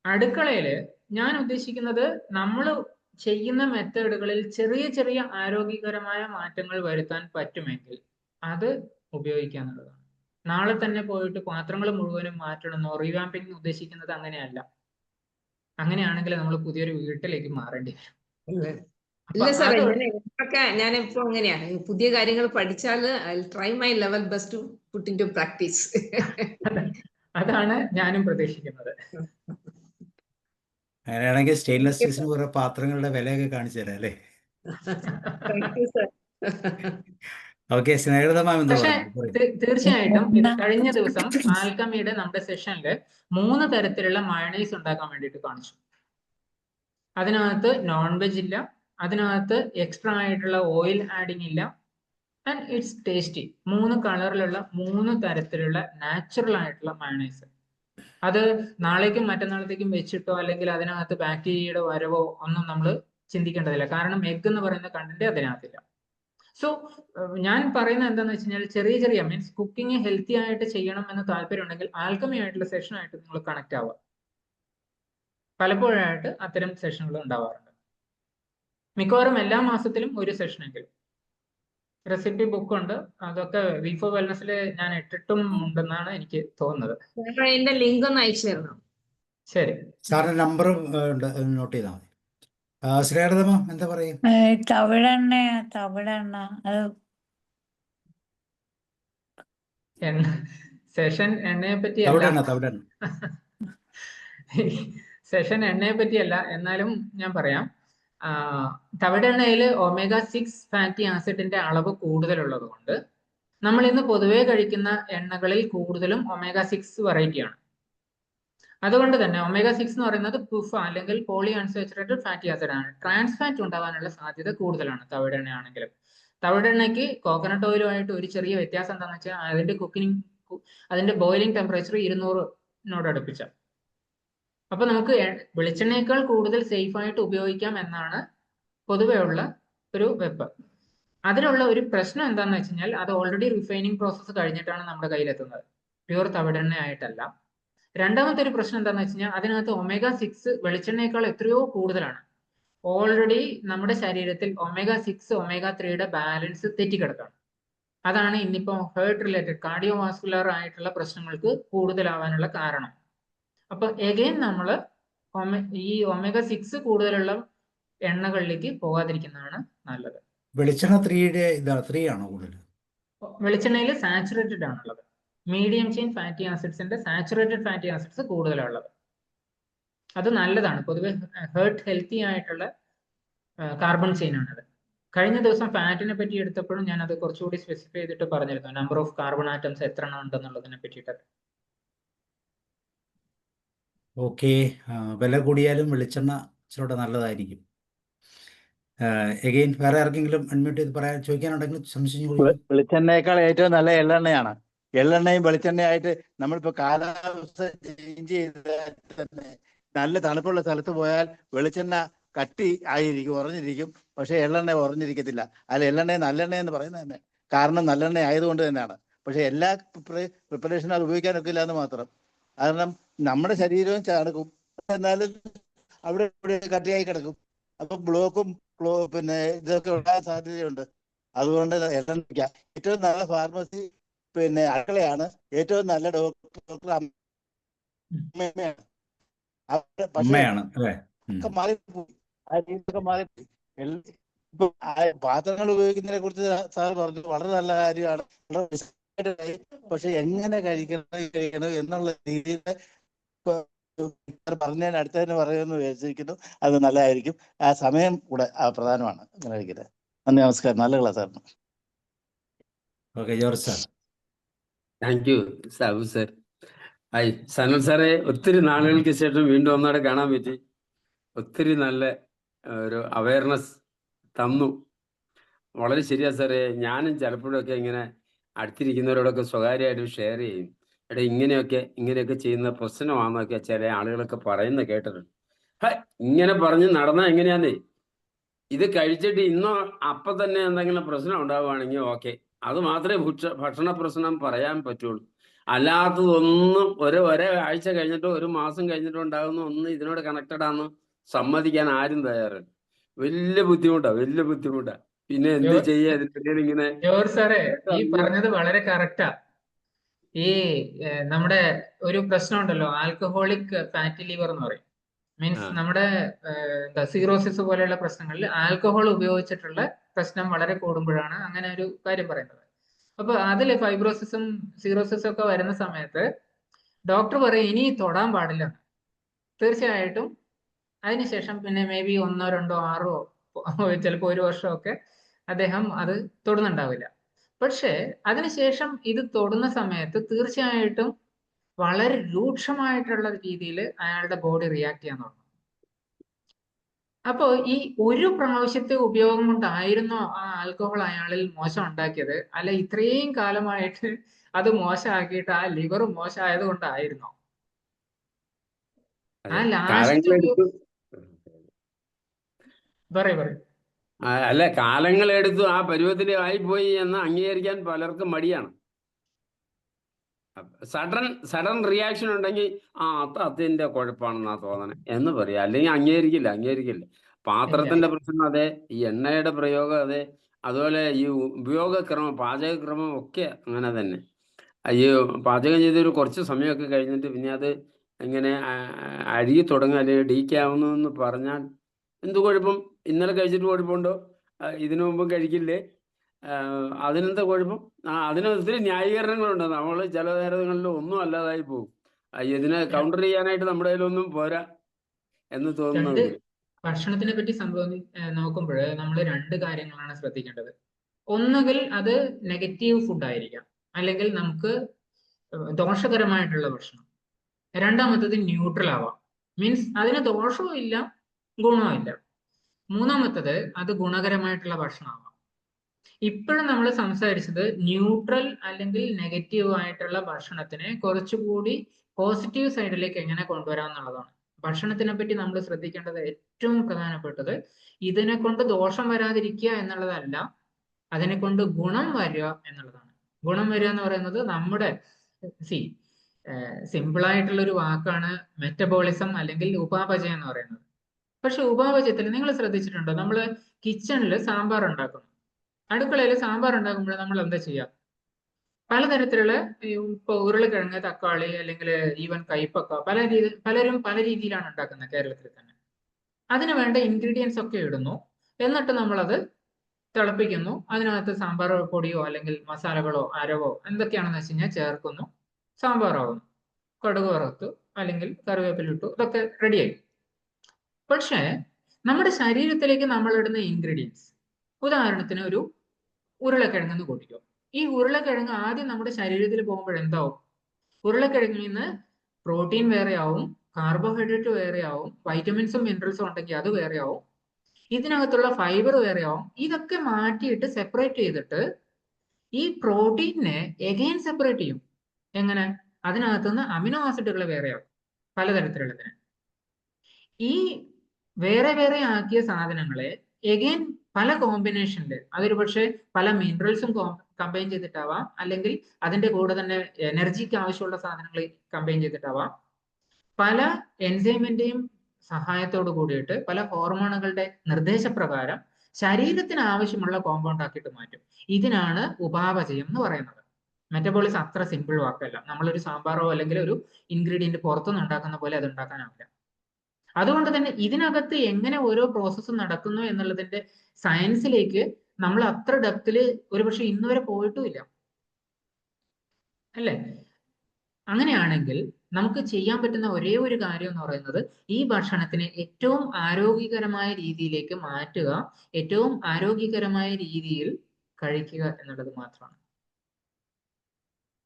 അടുക്കളയില് ഞാൻ ഉദ്ദേശിക്കുന്നത് നമ്മൾ ചെയ്യുന്ന മെത്തേഡുകളിൽ ചെറിയ ചെറിയ ആരോഗ്യകരമായ മാറ്റങ്ങൾ വരുത്താൻ പറ്റുമെങ്കിൽ അത് ഉപയോഗിക്കുക എന്നുള്ളതാണ്. നാളെ തന്നെ പോയിട്ട് പാത്രങ്ങൾ മുഴുവനും മാറ്റണമെന്നോ റീവാമ്പിംഗ് ഉദ്ദേശിക്കുന്നത് അങ്ങനെയല്ല. അങ്ങനെയാണെങ്കിൽ നമ്മൾ പുതിയൊരു വീട്ടിലേക്ക് മാറേണ്ടി വരും. അപ്പൊ ഇല്ല സാറേ, അത് ഞാനിപ്പോ അങ്ങനെയാ, പുതിയ കാര്യങ്ങൾ പഠിച്ചാൽ I try my level best to put into practice. അതാണ് ഞാനും പ്രതീക്ഷിക്കുന്നത്. അങ്ങനെയാണെങ്കിൽ സ്റ്റെയിൻലെസ് സ്റ്റീൽസിന് കുറെ പാത്രങ്ങളുടെ വിലയൊക്കെ കാണിച്ചു തരാം അല്ലേ? ഓക്കെ, സ്നേഹിതമാ എന്താ പക്ഷെ പറയുക? തീർച്ചയായിട്ടും ഇത് കഴിഞ്ഞ ദിവസം ആൽക്കമിയുടെ നമ്മുടെ സെഷനില് 3 തരത്തിലുള്ള മയണൈസ് ഉണ്ടാക്കാൻ വേണ്ടിയിട്ട് കാണിച്ചു. അതിനകത്ത് നോൺ വെജ് ഇല്ല, അതിനകത്ത് എക്സ്ട്രാ ആയിട്ടുള്ള ഓയിൽ ആഡിങ് ഇല്ല, ആൻഡ് ഇറ്റ്സ് ടേസ്റ്റി. 3 കളറിലുള്ള 3 തരത്തിലുള്ള നാച്ചുറൽ ആയിട്ടുള്ള മയണൈസ്. അത് നാളേക്കും മറ്റന്നാളത്തേക്കും വെച്ചിട്ടോ അല്ലെങ്കിൽ അതിനകത്ത് ബാക്ടീരിയയുടെ വരവോ ഒന്നും നമ്മൾ ചിന്തിക്കേണ്ടതില്ല. കാരണം എഗ് എന്ന് പറയുന്ന കണ്ടന്റ് അതിനകത്തില്ല. സോ ഞാൻ പറയുന്നത് എന്താണെന്ന് വെച്ച് കഴിഞ്ഞാൽ ചെറിയ ചെറിയ മീൻസ് കുക്കിംഗ് ഹെൽത്തി ആയിട്ട് ചെയ്യണം എന്ന് താല്പര്യം ഉണ്ടെങ്കിൽ ആൽക്കമി ആയിട്ടുള്ള സെഷനായിട്ട് നിങ്ങൾ കണക്ട് ആവുക. പലപ്പോഴായിട്ട് അത്തരം സെഷനുകൾ ഉണ്ടാവാറുണ്ട്. മിക്കവാറും എല്ലാ മാസത്തിലും ഒരു സെഷനെങ്കിലും. റെസിപ്പി ബുക്ക് ഉണ്ട്, അതൊക്കെ വീഫോ വെൽനസിൽ ഞാൻ ഇട്ടിട്ടും ഉണ്ടെന്നാണ് എനിക്ക് തോന്നുന്നത്. അതിന്റെ ലിങ്ക് ഒന്ന് അയച്ചു തരണം. ശരി, സാറിന്റെ നമ്പർ നോട്ട് ചെയ്താൽ മതി. ശ്രീഹരിതമ്മ എന്താ പറയും? തവിടെണ്ണ അത് സെഷൻ എണ്ണയെ പറ്റിയല്ല, തവിടെണ്ണ സെഷൻ എണ്ണയെ പറ്റിയല്ല, എന്നാലും ഞാൻ പറയാം. തവിടെണ്ണയിൽ omega-6 ഫാറ്റി ആസിഡിന്റെ അളവ് കൂടുതലുള്ളത് കൊണ്ട് നമ്മൾ ഇന്ന് പൊതുവെ കഴിക്കുന്ന എണ്ണകളിൽ കൂടുതലും omega-6 വെറൈറ്റിയാണ്. അതുകൊണ്ട് തന്നെ omega-6 എന്ന് പറയുന്നത് പുഫ അല്ലെങ്കിൽ പോളി അൺസാച്ചുറേറ്റഡ് ഫാറ്റി ആസിഡ് ആണ്. ട്രാൻസ് ഫാറ്റ് ഉണ്ടാവാനുള്ള സാധ്യത കൂടുതലാണ് തവിടെണ്ണ ആണെങ്കിലും. തവിടെണ്ണയ്ക്ക് കോക്കനട്ട് ഓയിലുമായിട്ട് ഒരു ചെറിയ വ്യത്യാസം എന്താണെന്ന് വെച്ചാൽ അതിന്റെ ബോയിലിംഗ് ടെമ്പറേച്ചർ 200 അടുപ്പിച്ച. അപ്പൊ നമുക്ക് വെളിച്ചെണ്ണയേക്കാൾ കൂടുതൽ സേഫ് ആയിട്ട് ഉപയോഗിക്കാം എന്നാണ് പൊതുവെ ഉള്ള ഒരു വെപ്പ്. അതിലുള്ള ഒരു പ്രശ്നം എന്താണെന്ന് വെച്ച് കഴിഞ്ഞാൽ അത് ഓൾറെഡി റിഫൈനിങ് പ്രോസസ്സ് കഴിഞ്ഞിട്ടാണ് നമ്മുടെ കയ്യിലെത്തുന്നത്, പ്യൂർ തവിടെണ്ണ ആയിട്ടല്ല. രണ്ടാമത്തെ ഒരു പ്രശ്നം എന്താണെന്ന് വെച്ച് കഴിഞ്ഞാൽ അതിനകത്ത് omega-6 വെളിച്ചെണ്ണയേക്കാൾ എത്രയോ കൂടുതലാണ്. ഓൾറെഡി നമ്മുടെ ശരീരത്തിൽ omega-6 omega-3യുടെ ബാലൻസ് തെറ്റിക്കിടക്കാണ്. അതാണ് ഇന്നിപ്പോ ഹേർട്ട് റിലേറ്റഡ് കാർഡിയോവാസ്കുലർ ആയിട്ടുള്ള പ്രശ്നങ്ങൾക്ക് കൂടുതലാവാനുള്ള കാരണം. അപ്പൊ എഗെയിൻ നമ്മൾ ഈ omega-6 കൂടുതലുള്ള എണ്ണകളിലേക്ക് പോകാതിരിക്കുന്നതാണ് നല്ലത്. വെളിച്ചെണ്ണ 3 ആണോ കൂടുതൽ? വെളിച്ചെണ്ണയിൽ സാച്ചുറേറ്റഡ് ആണുള്ളത്. മീഡിയം ചെയിൻ ഫാറ്റി ആസിഡ്സിന്റെ സാച്ചുറേറ്റഡ് ഫാറ്റി ആസിഡ്സ് കൂടുതലുള്ളത്. അത് നല്ലതാണ്. പൊതുവെ ഹേർട്ട് ഹെൽത്തി ആയിട്ടുള്ള കാർബൺ ചെയിൻ ആണത്. കഴിഞ്ഞ ദിവസം ഫാറ്റിനെ പറ്റി എടുത്തപ്പോഴും ഞാൻ അത് കുറച്ചുകൂടി സ്പെസിഫൈ ചെയ്തിട്ട് പറഞ്ഞിരുന്നു, നമ്പർ ഓഫ് കാർബൺ ആറ്റംസ് എത്ര എണ്ണം ഉണ്ടെന്നുള്ളതിനെ പറ്റിയിട്ടൊക്കെ. ഓക്കെ, വില കൂടിയാലും വെളിച്ചെണ്ണ ഇച്ചിരൂടെ നല്ലതായിരിക്കും. എഗെയിൻ വേറെ ആർക്കെങ്കിലും അൺമ്യൂട്ട് ചെയ്ത് ചോദിക്കാനുണ്ടെങ്കിൽ സംശയം ചോദിക്കും. വെളിച്ചെണ്ണയേക്കാൾ ഏറ്റവും നല്ല എള്ളെണ്ണയാണ്. എള്ളെണ്ണയും വെളിച്ചെണ്ണയായിട്ട് നമ്മളിപ്പോ കാലാവസ്ഥ ചേഞ്ച് ചെയ്താൽ തന്നെ നല്ല തണുപ്പുള്ള സ്ഥലത്ത് പോയാൽ വെളിച്ചെണ്ണ കട്ടി ആയിരിക്കും, ഉറഞ്ഞിരിക്കും. പക്ഷെ എള്ളെണ്ണ ഉറഞ്ഞിരിക്കത്തില്ല. അല്ല, എള്ളെണ്ണ നല്ലെണ്ണ എന്ന് പറയുന്നത് തന്നെ കാരണം നല്ലെണ്ണ ആയതുകൊണ്ട് തന്നെയാണ്. പക്ഷെ എല്ലാ പ്രിപ്പറേഷനും അത് ഉപയോഗിക്കാനൊക്കെ ഇല്ല എന്ന് മാത്രം. കാരണം നമ്മുടെ ശരീരവും ചാടുക്കും, എന്നാലും അവിടെ ഇവിടെ കട്ടിയായി കിടക്കും. അപ്പൊ ബ്ലോക്കും പിന്നെ ഇതൊക്കെ ഉണ്ടാകാൻ സാധ്യതയുണ്ട്. അതുകൊണ്ട് എണ്ണ ഏറ്റവും നല്ല ഫാർമസി പിന്നെ അടുക്കളയാണ്. ഏറ്റവും നല്ല ഡോക്ടർ അമ്മയാണ്. അമ്മയാണ് അല്ലേ? മാറിപ്പോയി, ആ രീതിയൊക്കെ മാറിപ്പോയി. ഇപ്പൊ പാത്രങ്ങൾ ഉപയോഗിക്കുന്നതിനെ കുറിച്ച് സാർ പറഞ്ഞു, വളരെ നല്ല കാര്യമാണ്. പക്ഷെ എങ്ങനെ കഴിക്കണം എന്നുള്ള രീതിയിൽ പറഞ്ഞതിന് അടുത്തതിന് പറയുമെന്ന് വിചാരിച്ചിരിക്കുന്നു. അത് നല്ലതായിരിക്കും. ആ സമയം കൂടെ പ്രധാനമാണ്. കഴിക്കുന്നത്. നന്ദി, നമസ്കാരം. നല്ല ക്ലാസ്സായിരുന്നു. Okay, George sir. Thank you Sabu sir. Hi Sanal സാറെ, ഒത്തിരി നാളുകൾക്ക് ശേഷം വീണ്ടും ഒന്നാടെ കാണാൻ പറ്റി. ഒത്തിരി നല്ല ഒരു അവയർനെസ് തന്നു. വളരെ ശരിയാ സാറേ. ഞാനും ചിലപ്പോഴൊക്കെ ഇങ്ങനെ അടുത്തിരിക്കുന്നവരോടൊക്കെ സ്വകാര്യമായിട്ട് ഷെയർ ചെയ്യും. എടാ ഇങ്ങനെയൊക്കെ ചെയ്യുന്ന പ്രശ്നമാണെന്നൊക്കെ ചില ആളുകളൊക്കെ പറയുന്ന കേട്ടിട്ടുണ്ട്. ഇങ്ങനെ പറഞ്ഞ് നടന്നാൽ എങ്ങനെയാന്നേ, ഇത് കഴിച്ചിട്ട് ഇന്നോ അപ്പം തന്നെ എന്തെങ്കിലും പ്രശ്നം ഉണ്ടാവുകയാണെങ്കിൽ ഓക്കെ, അത് മാത്രമേ ഭക്ഷണ പ്രശ്നം പറയാൻ പറ്റുള്ളൂ. അല്ലാത്തതൊന്നും ഒരാഴ്ച കഴിഞ്ഞിട്ടോ ഒരു മാസം കഴിഞ്ഞിട്ടോ ഉണ്ടാകുന്ന ഒന്നും ഇതിനോട് കണക്റ്റഡ് ആണെന്ന് സമ്മതിക്കാൻ ആരും തയ്യാറല്ല. വലിയ ബുദ്ധിമുട്ടാ. പിന്നെ എന്ത് ജോർജ് ചെയ്യാ ഇതിനിടയിൽ ഇങ്ങനെ ജോർജ് സാറേ, ഈ പറഞ്ഞത് വളരെ കറക്റ്റാ. ഈ നമ്മുടെ ഒരു പ്രശ്നം ഉണ്ടല്ലോ, ആൽക്കഹോളിക് ഫാറ്റി ലിവർ എന്ന് പറയും. മീൻസ് ആ. നമ്മുടെ എന്താ സീറോസിസ് പോലെയുള്ള പ്രശ്നങ്ങളിൽ ആൽക്കഹോൾ ഉപയോഗിച്ചിട്ടുള്ള പ്രശ്നം വളരെ കൂടുമ്പോഴാണ് അങ്ങനെ ഒരു കാര്യം പറയുന്നത്. അപ്പൊ അതിൽ ഫൈബ്രോസിസും സീറോസിസും ഒക്കെ വരുന്ന സമയത്ത് ഡോക്ടർ പറയും ഇനി തൊടാൻ പാടില്ല. തീർച്ചയായിട്ടും അതിനുശേഷം പിന്നെ മേ ബി 1, 2, 6 ചിലപ്പോൾ 1 വർഷമൊക്കെ അദ്ദേഹം അത് തൊടുന്നുണ്ടാവില്ല. പക്ഷേ അതിനുശേഷം ഇത് തൊടുന്ന സമയത്ത് തീർച്ചയായിട്ടും വളരെ രൂക്ഷമായിട്ടുള്ള രീതിയിൽ അയാളുടെ ബോഡി റിയാക്ട് ചെയ്യാൻ തുടങ്ങും. അപ്പോ ഈ ഒരു പ്രാവശ്യത്തെ ഉപയോഗം കൊണ്ടായിരുന്നോ ആ ആൽക്കഹോൾ അയാളിൽ മോശം ഉണ്ടാക്കിയത്, അല്ല ഇത്രയും കാലമായിട്ട് അത് മോശമാക്കിയിട്ട് ആ ലിവർ മോശമായത് കൊണ്ടായിരുന്നോ? ആ ലാസ്റ്റ് കാലങ്ങളെടുത്തു. പറയൂ. അല്ല, കാലങ്ങളെടുത്തു ആ പരുവത്തിൽ ആയിപ്പോയി എന്ന് അംഗീകരിക്കാൻ പലർക്കും മടിയാണ്. സഡൻ റിയാക്ഷൻ ഉണ്ടെങ്കിൽ അതിന്റെ കുഴപ്പമാണെന്നാ തോന്നണേ എന്ന് പറയാം. അല്ലെങ്കിൽ അംഗീകരിക്കില്ല. പാത്രത്തിന്റെ പ്രശ്നം അതെ, ഈ എണ്ണയുടെ പ്രയോഗം അതെ, അതുപോലെ ഈ ഉപയോഗക്രമം, പാചകക്രമം ഒക്കെ അങ്ങനെ തന്നെ. ഈ പാചകം ചെയ്തൊരു കുറച്ച് സമയമൊക്കെ കഴിഞ്ഞിട്ട് പിന്നെ അത് ഇങ്ങനെ അഴുകി തുടങ്ങുക അല്ലെങ്കിൽ ഡീക്കാവുന്നു എന്ന് പറഞ്ഞാൽ എന്ത് കുഴപ്പം? ഇന്നലെ കഴിച്ചിട്ട് കുഴപ്പമുണ്ടോ? ഇതിനു മുമ്പ് കഴിക്കില്ലേ? അതിനെന്താ കുഴപ്പം? അതിന് ഒത്തിരി ന്യായീകരണങ്ങളുണ്ട്. നമ്മൾ ചില നേരങ്ങളിൽ ഒന്നും അല്ലാതായി പോകും. ഇതിനെ കൗണ്ടർ ചെയ്യാനായിട്ട് നമ്മുടെ കയ്യിലൊന്നും പോരാ എന്ന് തോന്നുന്നു. ഭക്ഷണത്തിനെ പറ്റി നോക്കുമ്പോൾ നമ്മൾ 2 കാര്യങ്ങളാണ് ശ്രദ്ധിക്കേണ്ടത്. ഒന്നുകിൽ അത് നെഗറ്റീവ് ഫുഡ് ആയിരിക്കാം, അല്ലെങ്കിൽ നമുക്ക് ദോഷകരമായിട്ടുള്ള ഭക്ഷണം. രണ്ടാമത്തത് ന്യൂട്രൽ ആവാം, മീൻസ് അതിന് ദോഷവും ഇല്ല ഗുണവും ഇല്ല. മൂന്നാമത്തത് അത് ഗുണകരമായിട്ടുള്ള ഭക്ഷണമാവാം. ഇപ്പോഴും നമ്മൾ സംസാരിച്ചത് ന്യൂട്രൽ അല്ലെങ്കിൽ നെഗറ്റീവ് ആയിട്ടുള്ള ഭക്ഷണത്തിനെ കുറച്ചുകൂടി പോസിറ്റീവ് സൈഡിലേക്ക് എങ്ങനെ കൊണ്ടുവരാം എന്നുള്ളതാണ്. ഭക്ഷണത്തിനെ പറ്റി നമ്മൾ ശ്രദ്ധിക്കേണ്ടത് ഏറ്റവും പ്രധാനപ്പെട്ടത് ഇതിനെ കൊണ്ട് ദോഷം വരാതിരിക്കുക എന്നുള്ളതല്ല, അതിനെ കൊണ്ട് ഗുണം വരിക എന്നുള്ളതാണ്. ഗുണം വരിക എന്ന് പറയുന്നത് നമ്മുടെ സിമ്പിൾ ആയിട്ടുള്ള ഒരു വാക്കാണ് മെറ്റബോളിസം അല്ലെങ്കിൽ ഉപാപചയം എന്ന് പറയുന്നത്. പക്ഷെ ഉപാപചയത്തിൽ നിങ്ങൾ ശ്രദ്ധിച്ചിട്ടുണ്ടോ, നമ്മൾ കിച്ചണിൽ സാമ്പാർ ഉണ്ടാക്കുന്നു, അടുക്കളയിൽ സാമ്പാർ ഉണ്ടാക്കുമ്പോൾ നമ്മൾ എന്താ ചെയ്യുക? പലതരത്തിലുള്ള ഇപ്പൊ ഉരുളക്കിഴങ്ങ്, തക്കാളി, അല്ലെങ്കിൽ ഈവൻ കൈപ്പക്ക, പലരും പല രീതിയിലാണ് ഉണ്ടാക്കുന്നത് കേരളത്തിൽ തന്നെ. അതിന് വേണ്ട ഇൻഗ്രീഡിയൻസ് ഒക്കെ ഇടുന്നു, എന്നിട്ട് നമ്മളത് തിളപ്പിക്കുന്നു, അതിനകത്ത് സാമ്പാർ പൊടിയോ അല്ലെങ്കിൽ മസാലകളോ അരവോ എന്തൊക്കെയാണെന്ന് വെച്ച് കഴിഞ്ഞാൽ ചേർക്കുന്നു, സാമ്പാറാവുന്നു. കടുക് വറുത്തു അല്ലെങ്കിൽ കറിവേപ്പിലിട്ടു, ഇതൊക്കെ റെഡിയായി. പക്ഷേ നമ്മുടെ ശരീരത്തിലേക്ക് നമ്മൾ ഇടുന്ന ഇൻഗ്രീഡിയൻസ്, ഉദാഹരണത്തിന് ഒരു ഉരുളക്കിഴങ്ങെന്ന് കൂട്ടിക്കോ. ഈ ഉരുളക്കിഴങ്ങ് ആദ്യം നമ്മുടെ ശരീരത്തിൽ പോകുമ്പോൾ എന്താവും? ഉരുളക്കിഴങ്ങിൽ നിന്ന് പ്രോട്ടീൻ വേറെയാവും, കാർബോഹൈഡ്രേറ്റ് വേറെയാവും, വൈറ്റമിൻസും മിനറൽസും ഉണ്ടെങ്കിൽ അത് വേറെയാവും, ഇതിനകത്തുള്ള ഫൈബർ വേറെയാവും. ഇതൊക്കെ മാറ്റിയിട്ട് സെപ്പറേറ്റ് ചെയ്തിട്ട് ഈ പ്രോട്ടീനെ എഗെയിൻ സെപ്പറേറ്റ് ചെയ്യും. എങ്ങനെ? അതിനകത്തുനിന്ന് അമിനോ ആസിഡുകൾ വേറെയാവും, പലതരത്തിലുള്ളതിന്. ഈ വേറെ ആക്കിയ സാധനങ്ങളെ എഗെയിൻ പല കോമ്പിനേഷനിൽ, അതൊരു പക്ഷേ പല മിനറൽസും കമ്പൈൻ ചെയ്തിട്ടാവാം, അല്ലെങ്കിൽ അതിന്റെ കൂടെ തന്നെ എനർജിക്ക് ആവശ്യമുള്ള സാധനങ്ങൾ കമ്പൈൻ ചെയ്തിട്ടാവാം, പല എൻസൈമിന്റെയും സഹായത്തോട് കൂടിയിട്ട് പല ഹോർമോണുകളുടെ നിർദ്ദേശപ്രകാരം ശരീരത്തിന് ആവശ്യമുള്ള കോമ്പൗണ്ട് ആക്കിയിട്ട് മാറ്റും. ഇതിനാണ് ഉപാപചയം എന്ന് പറയുന്നത്. മെറ്റബോളിസം അത്ര സിമ്പിൾ വാക്കല്ല. നമ്മളൊരു സാമ്പാറോ അല്ലെങ്കിൽ ഒരു ഇൻഗ്രീഡിയന്റ് പുറത്തുനിന്ന് ഉണ്ടാക്കുന്ന പോലെ അത് ഉണ്ടാക്കാനാവില്ല. അതുകൊണ്ട് തന്നെ ഇതിനകത്ത് എങ്ങനെ ഓരോ പ്രോസസ്സും നടക്കുന്നു എന്നുള്ളതിന്റെ സയൻസിലേക്ക് നമ്മൾ അത്ര ഡെപ്തില് ഒരുപക്ഷെ ഇന്നുവരെ പോയിട്ടുമില്ല, അല്ലേ? അങ്ങനെയാണെങ്കിൽ നമുക്ക് ചെയ്യാൻ പറ്റുന്ന ഒരേ ഒരു കാര്യം എന്ന് പറയുന്നത് ഈ ഭക്ഷണത്തിനെ ഏറ്റവും ആരോഗ്യകരമായ രീതിയിലേക്ക് മാറ്റുക, ഏറ്റവും ആരോഗ്യകരമായ രീതിയിൽ കഴിക്കുക എന്നുള്ളത് മാത്രമാണ്.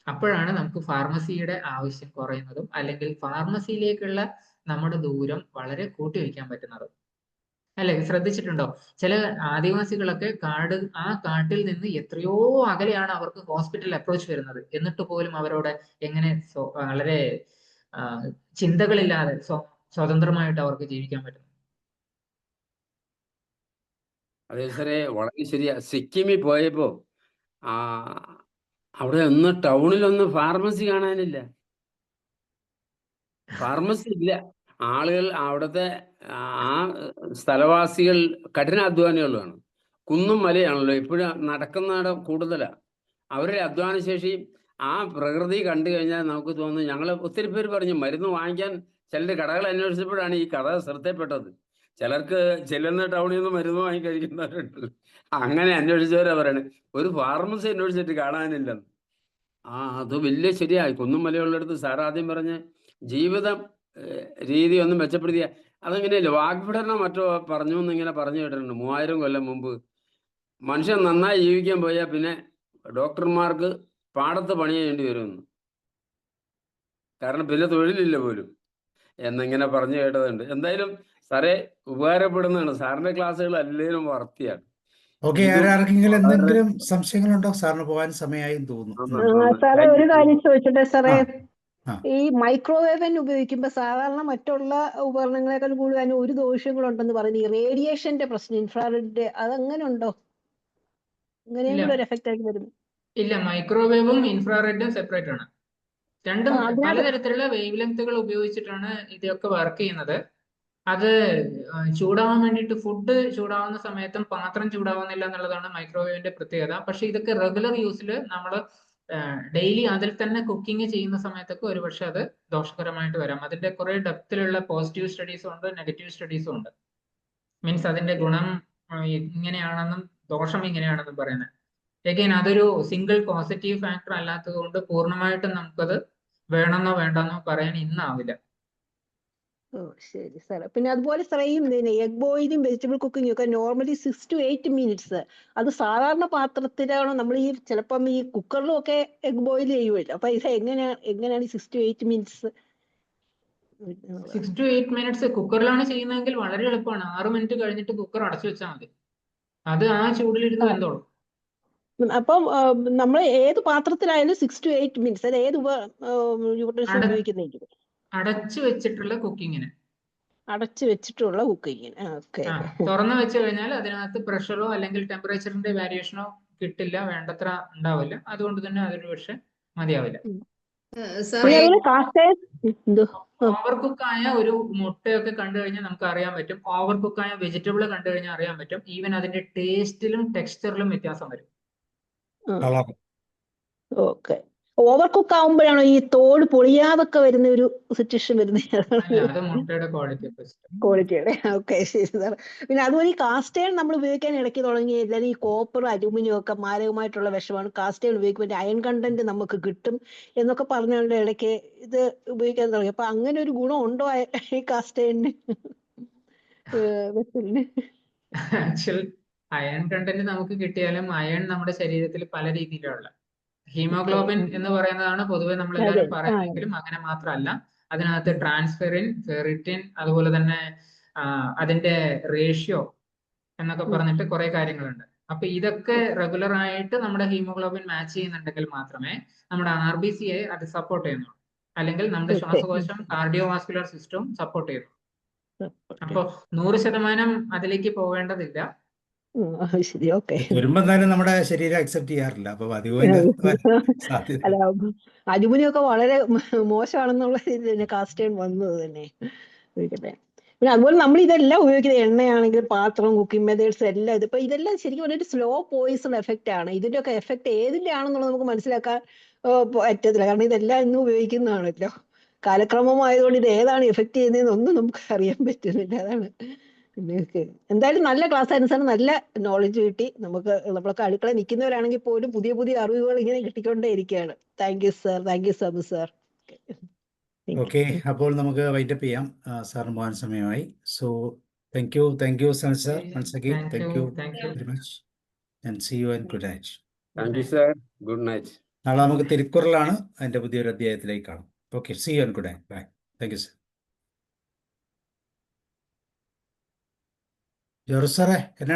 അപ്പോഴാണ് നമുക്ക് ഫാർമസിയുടെ ആവശ്യം കുറയുന്നതും, അല്ലെങ്കിൽ ഫാർമസിയിലേക്കുള്ള നമ്മുടെ ദൂരം വളരെ കൂട്ടി വയ്ക്കാൻ പറ്റുന്നതും. അല്ലെ? ശ്രദ്ധിച്ചിട്ടുണ്ടോ? ചില ആദിവാസികളൊക്കെ ആ കാട്ടിൽ നിന്ന് എത്രയോ അകലെയാണ് അവർക്ക് ഹോസ്പിറ്റൽ അപ്രോച്ച് വരുന്നത്. എന്നിട്ട് പോലും അവരോട് എങ്ങനെ വളരെ ചിന്തകളില്ലാതെ സ്വതന്ത്രമായിട്ട് അവർക്ക് ജീവിക്കാൻ പറ്റുന്നു. അതെ സാറേ, വളരെ ശരിയാ. സിക്കിമിൽ പോയപ്പോ അവിടെ ഒന്ന് ടൗണിലൊന്ന് ഫാർമസി കാണാനില്ല. ഫാർമസി ഇല്ല. ആളുകൾ അവിടുത്തെ ആ സ്ഥലവാസികൾ കഠിനാധ്വാനികളാണ്. കുന്നും മലയാണല്ലോ, എപ്പോഴും നടക്കുന്ന കൂടുതലാണ്. അവരുടെ അധ്വാനശേഷി ആ പ്രകൃതി കണ്ടു കഴിഞ്ഞാൽ നമുക്ക് തോന്നുന്നു. ഞങ്ങൾ ഒത്തിരി പേര് പറഞ്ഞു മരുന്ന് വാങ്ങിക്കാൻ ചിലർ കടകൾ അന്വേഷിച്ചപ്പോഴാണ് ഈ കഥ ശ്രദ്ധയിൽപ്പെട്ടത്. ചിലർക്ക് ചെല്ലുന്ന ടൗണിൽ നിന്ന് മരുന്ന് വാങ്ങി കഴിക്കുന്നവരുണ്ട്. അങ്ങനെ അന്വേഷിച്ചവരാ പറയണത് ഒരു ഫാർമസി അന്വേഷിച്ചിട്ട് കാണാനില്ലെന്ന്. അത് വലിയ ശരിയായി. കുന്നും മലയുള്ളിടത്ത് സാർ ആദ്യം പറഞ്ഞ് ജീവിതം രീതി ഒന്നും മെച്ചപ്പെടുത്തിയ അതെങ്ങനെയല്ലേ വാഗ്ഭടനോ മറ്റോ പറഞ്ഞു എന്നിങ്ങനെ പറഞ്ഞു കേട്ടിട്ടുണ്ട്. 3000 കൊല്ലം മുമ്പ് മനുഷ്യൻ നന്നായി ജീവിക്കാൻ പോയാൽ പിന്നെ ഡോക്ടർമാർക്ക് പാടത്ത് പണി ചെയ്യേണ്ടി വരുമെന്ന്. കാരണം പിന്നെ തൊഴിലില്ല പോലും എന്നിങ്ങനെ പറഞ്ഞു കേട്ടതുണ്ട്. എന്തായാലും സാറേ ഉപകാരപ്പെടുന്നതാണ്. സാറിന്റെ ക്ലാസ്സുകൾ അല്ലെങ്കിലും വർത്തിയാണ്. ഓക്കെ, ആർക്കെങ്കിലും എന്തെങ്കിലും സംശയങ്ങളുണ്ടോ? സാറിന് പോകാൻ സമയമായി തോന്നുന്നു. സാറേ ഒരു കാര്യം ചോദിച്ചോട്ടെ സാറേ, ആ. ഈ മൈക്രോവേവൻ ഉപയോഗിക്കുമ്പോൾ സാധാരണ മറ്റുള്ള ഉപകരണങ്ങളെക്കാൾ കൂടുതൽ അതിന് ഒരു ദോഷങ്ങളുണ്ടെന്ന് പറയുന്നത് ഈ റേഡിയേഷന്റെ പ്രശ്നം, ഇൻഫ്രാറെഡിന്റെ, അതങ്ങനെ ഉണ്ടോ? അങ്ങനെയും കൂടെ ഒരു എഫക്റ്റ് ആയിട്ട് വരുന്നു. ഇല്ല, മൈക്രോവേവും ഇൻഫ്രാറെഡും സെപ്പറേറ്റ് ആണ്. രണ്ടും പലതരത്തിലുള്ള വേവ് ലെങ്തുകൾ ഉപയോഗിച്ചിട്ടാണ് ഇതൊക്കെ വർക്ക് ചെയ്യുന്നത്. അത് ചൂടാവാൻ വേണ്ടിയിട്ട് ഫുഡ് ചൂടാവുന്ന സമയത്തും പാത്രം ചൂടാവുന്നില്ല എന്നുള്ളതാണ് മൈക്രോവേവിന്റെ പ്രത്യേകത. പക്ഷെ ഇതൊക്കെ റെഗുലർ യൂസിൽ നമ്മൾ ഡെയിലി അതിൽ തന്നെ കുക്കിംഗ് ചെയ്യുന്ന സമയത്തൊക്കെ ഒരുപക്ഷെ അത് ദോഷകരമായിട്ട് വരാം. അതിന്റെ കുറെ ഡെപ്തിലുള്ള പോസിറ്റീവ് സ്റ്റഡീസും ഉണ്ട്, നെഗറ്റീവ് സ്റ്റഡീസും ഉണ്ട്. മീൻസ് അതിന്റെ ഗുണം ഇങ്ങനെയാണെന്നും ദോഷം ഇങ്ങനെയാണെന്നും പറയുന്നത്. എഗെയിൻ അതൊരു സിംഗിൾ പോസിറ്റീവ് ഫാക്ടർ അല്ലാത്തത് കൊണ്ട് പൂർണ്ണമായിട്ടും നമുക്കത് വേണമെന്നോ വേണ്ടെന്നോ പറയാൻ ഇന്നാവില്ല. ഓ ശരി സാറേ. പിന്നെ അതുപോലെ സാറേ ഈ എഗ് ബോയിലിംഗ് വെജിറ്റബിൾ കുക്കിംഗ് ഒക്കെ നോർമലി 6 to 8 minutes, അത് സാധാരണ പാത്രത്തിലാണോ? നമ്മൾ ഈ ചിലപ്പം ഈ കുക്കറിലും ഒക്കെ എഗ് ബോയിൽ ചെയ്യുമല്ലോ. അപ്പൊ ഇത് എങ്ങനെയാണ് 6 to 8 minutes? 6 to 8 minutes കുക്കറിലാണ് ചെയ്യുന്നതെങ്കിൽ വളരെ എളുപ്പമാണ്. 6 മിനിറ്റ് കഴിഞ്ഞിട്ട് കുക്കർ അടച്ചു വെച്ചാൽ മതി. അത് ആ ചൂടിലിരുന്ന് വെന്തോളും. അപ്പം നമ്മൾ ഏത് പാത്രത്തിലായാലും 6 to 8 minutes, അത് ഏത് ഉപയോഗിക്കുന്നെങ്കിലും അടച്ചു വെച്ചിട്ടുള്ള കുക്കിങ്ങിന്, അടച്ചു വെച്ചിട്ടുള്ള കുക്കിങ്ങിന്. ഓക്കെ. തുറന്നു വെച്ച് കഴിഞ്ഞാൽ അതിനകത്ത് പ്രഷറോ അല്ലെങ്കിൽ ടെമ്പറേച്ചറിന്റെ വേരിയേഷനോ കിട്ടില്ല, വേണ്ടത്ര ഉണ്ടാവില്ല. അതുകൊണ്ട് തന്നെ അതൊരു പക്ഷെ മതിയാവില്ല. ഓവർ കുക്കായ ഒരു മുട്ടയൊക്കെ കണ്ടു കഴിഞ്ഞാൽ നമുക്ക് അറിയാൻ പറ്റും. ഓവർ കുക്കായ വെജിറ്റബിൾ കണ്ടു കഴിഞ്ഞാൽ അറിയാൻ പറ്റും. ഈവൻ അതിന്റെ ടേസ്റ്റിലും ടെക്സ്ചറിലും വ്യത്യാസം വരും. ഓക്കെ. ഓവർ കുക്ക് ആവുമ്പോഴാണോ ഈ തോട് പൊളിയാതൊക്കെ വരുന്ന ഒരു സിറ്റുവേഷൻ വരുന്നത്? അത് മുട്ടയുടെ ക്വാളിറ്റിയുടെ. ഓക്കെ, ശരി സാർ. പിന്നെ അതുപോലെ ഈ കാസ്റ്റേൺ നമ്മൾ ഉപയോഗിക്കാൻ ഇടയ്ക്ക് തുടങ്ങി. എല്ലാവരും ഈ കോപ്പർ അലൂമിനിയം ഒക്കെ മാരകമായിട്ടുള്ള വിഷമാണ്, കാസ്റ്റേൺ ഉപയോഗിക്കുമ്പോൾ അയൺ കണ്ടന്റ് നമുക്ക് കിട്ടും എന്നൊക്കെ പറഞ്ഞുകൊണ്ട് ഇടയ്ക്ക് ഇത് ഉപയോഗിക്കാൻ തുടങ്ങി. അപ്പൊ അങ്ങനെ ഒരു ഗുണം ഉണ്ടോ ഈ കാസ്റ്റേണിന്? ആക്ച്വൽ അയൺ കണ്ടന്റ് നമുക്ക് കിട്ടിയാലും അയൺ നമ്മുടെ ശരീരത്തിൽ പല രീതിയിലുള്ള ഹീമോഗ്ലോബിൻ എന്ന് പറയുന്നതാണ് പൊതുവെ നമ്മൾ എല്ലാവരും പറയുന്നെങ്കിലും അങ്ങനെ മാത്രമല്ല. അതിനകത്ത് ട്രാൻസ്ഫെറിൻ, ഫെറിറ്റിൻ, അതുപോലെ തന്നെ അതിന്റെ റേഷ്യോ എന്നൊക്കെ പറഞ്ഞിട്ട് കുറെ കാര്യങ്ങളുണ്ട്. അപ്പൊ ഇതൊക്കെ റെഗുലർ ആയിട്ട് നമ്മുടെ ഹീമോഗ്ലോബിൻ മാച്ച് ചെയ്യുന്നുണ്ടെങ്കിൽ മാത്രമേ നമ്മുടെ RBCയെ അത് സപ്പോർട്ട് ചെയ്യുന്നുള്ളൂ. അല്ലെങ്കിൽ നമ്മുടെ ശ്വാസകോശം, കാർഡിയോവാസ്കുലർ സിസ്റ്റവും സപ്പോർട്ട് ചെയ്യുന്നു. അപ്പൊ 100% അതിലേക്ക് പോവേണ്ടതില്ല. വരുമ്പോ എന്തായാലും നമ്മുടെ ശരീരം അക്സെപ്റ്റ് ചെയ്യാറില്ല. അപ്പൊ അല്ല, അലുമിനിയം ഒക്കെ വളരെ മോശമാണെന്നുള്ള രീതിയിൽ കാസ്റ്റേൺ വന്നത് തന്നെ. പിന്നെ അതുപോലെ നമ്മൾ ഇതെല്ലാം ഉപയോഗിക്കുന്നത്, എണ്ണയാണെങ്കിൽ പാത്രം, കുക്കിംഗ് മെത്തേഡ്സ് എല്ലാം ഇതിപ്പോ ഇതെല്ലാം ശരിക്കും ഒരു സ്ലോ പോയിസൺ എഫക്റ്റ് ആണ്. ഇതിന്റെ ഒക്കെ എഫക്ട് ഏതിന്റെ ആണെന്നുള്ളത് നമുക്ക് മനസ്സിലാക്കാൻ പറ്റത്തില്ല. കാരണം ഇതെല്ലാം ഇന്നും ഉപയോഗിക്കുന്നതാണല്ലോ. കാലക്രമമായതുകൊണ്ട് ഇത് ഏതാണ് എഫക്ട് ചെയ്യുന്നതെന്നൊന്നും നമുക്ക് അറിയാൻ പറ്റുന്നില്ല. അതാണ്. എന്തായാലും നല്ല ക്ലാസ് ആയിരുന്നു സാർ. നല്ല നോളജ് കിട്ടി. നമ്മളൊക്കെ അടുക്കളയിൽ നിൽക്കുന്നവരാണെങ്കിൽ പോലും പുതിയ പുതിയ അറിവുകൾ ഇങ്ങനെ കിട്ടിക്കൊണ്ടേ ഇരിക്കുകയാണ്. Thank you sir. Thank you so much sir. Okay, അപ്പോൾ നമുക്ക് വൈൻഡപ്പ് ചെയ്യാം. സാറിന് പോകാൻ സമയമായി. So thank you Sanal sir. Once again thank you very much and see you and good night. Thank you sir. Good night. നാളെ നമുക്ക് തിരുക്കുറളാണ്. അതിന്റെ പുതിയൊരു അധ്യായത്തിലേക്ക് കാണാം. Okay, see you and good night. Bye. Thank you sir. George സാറേ എന്നാ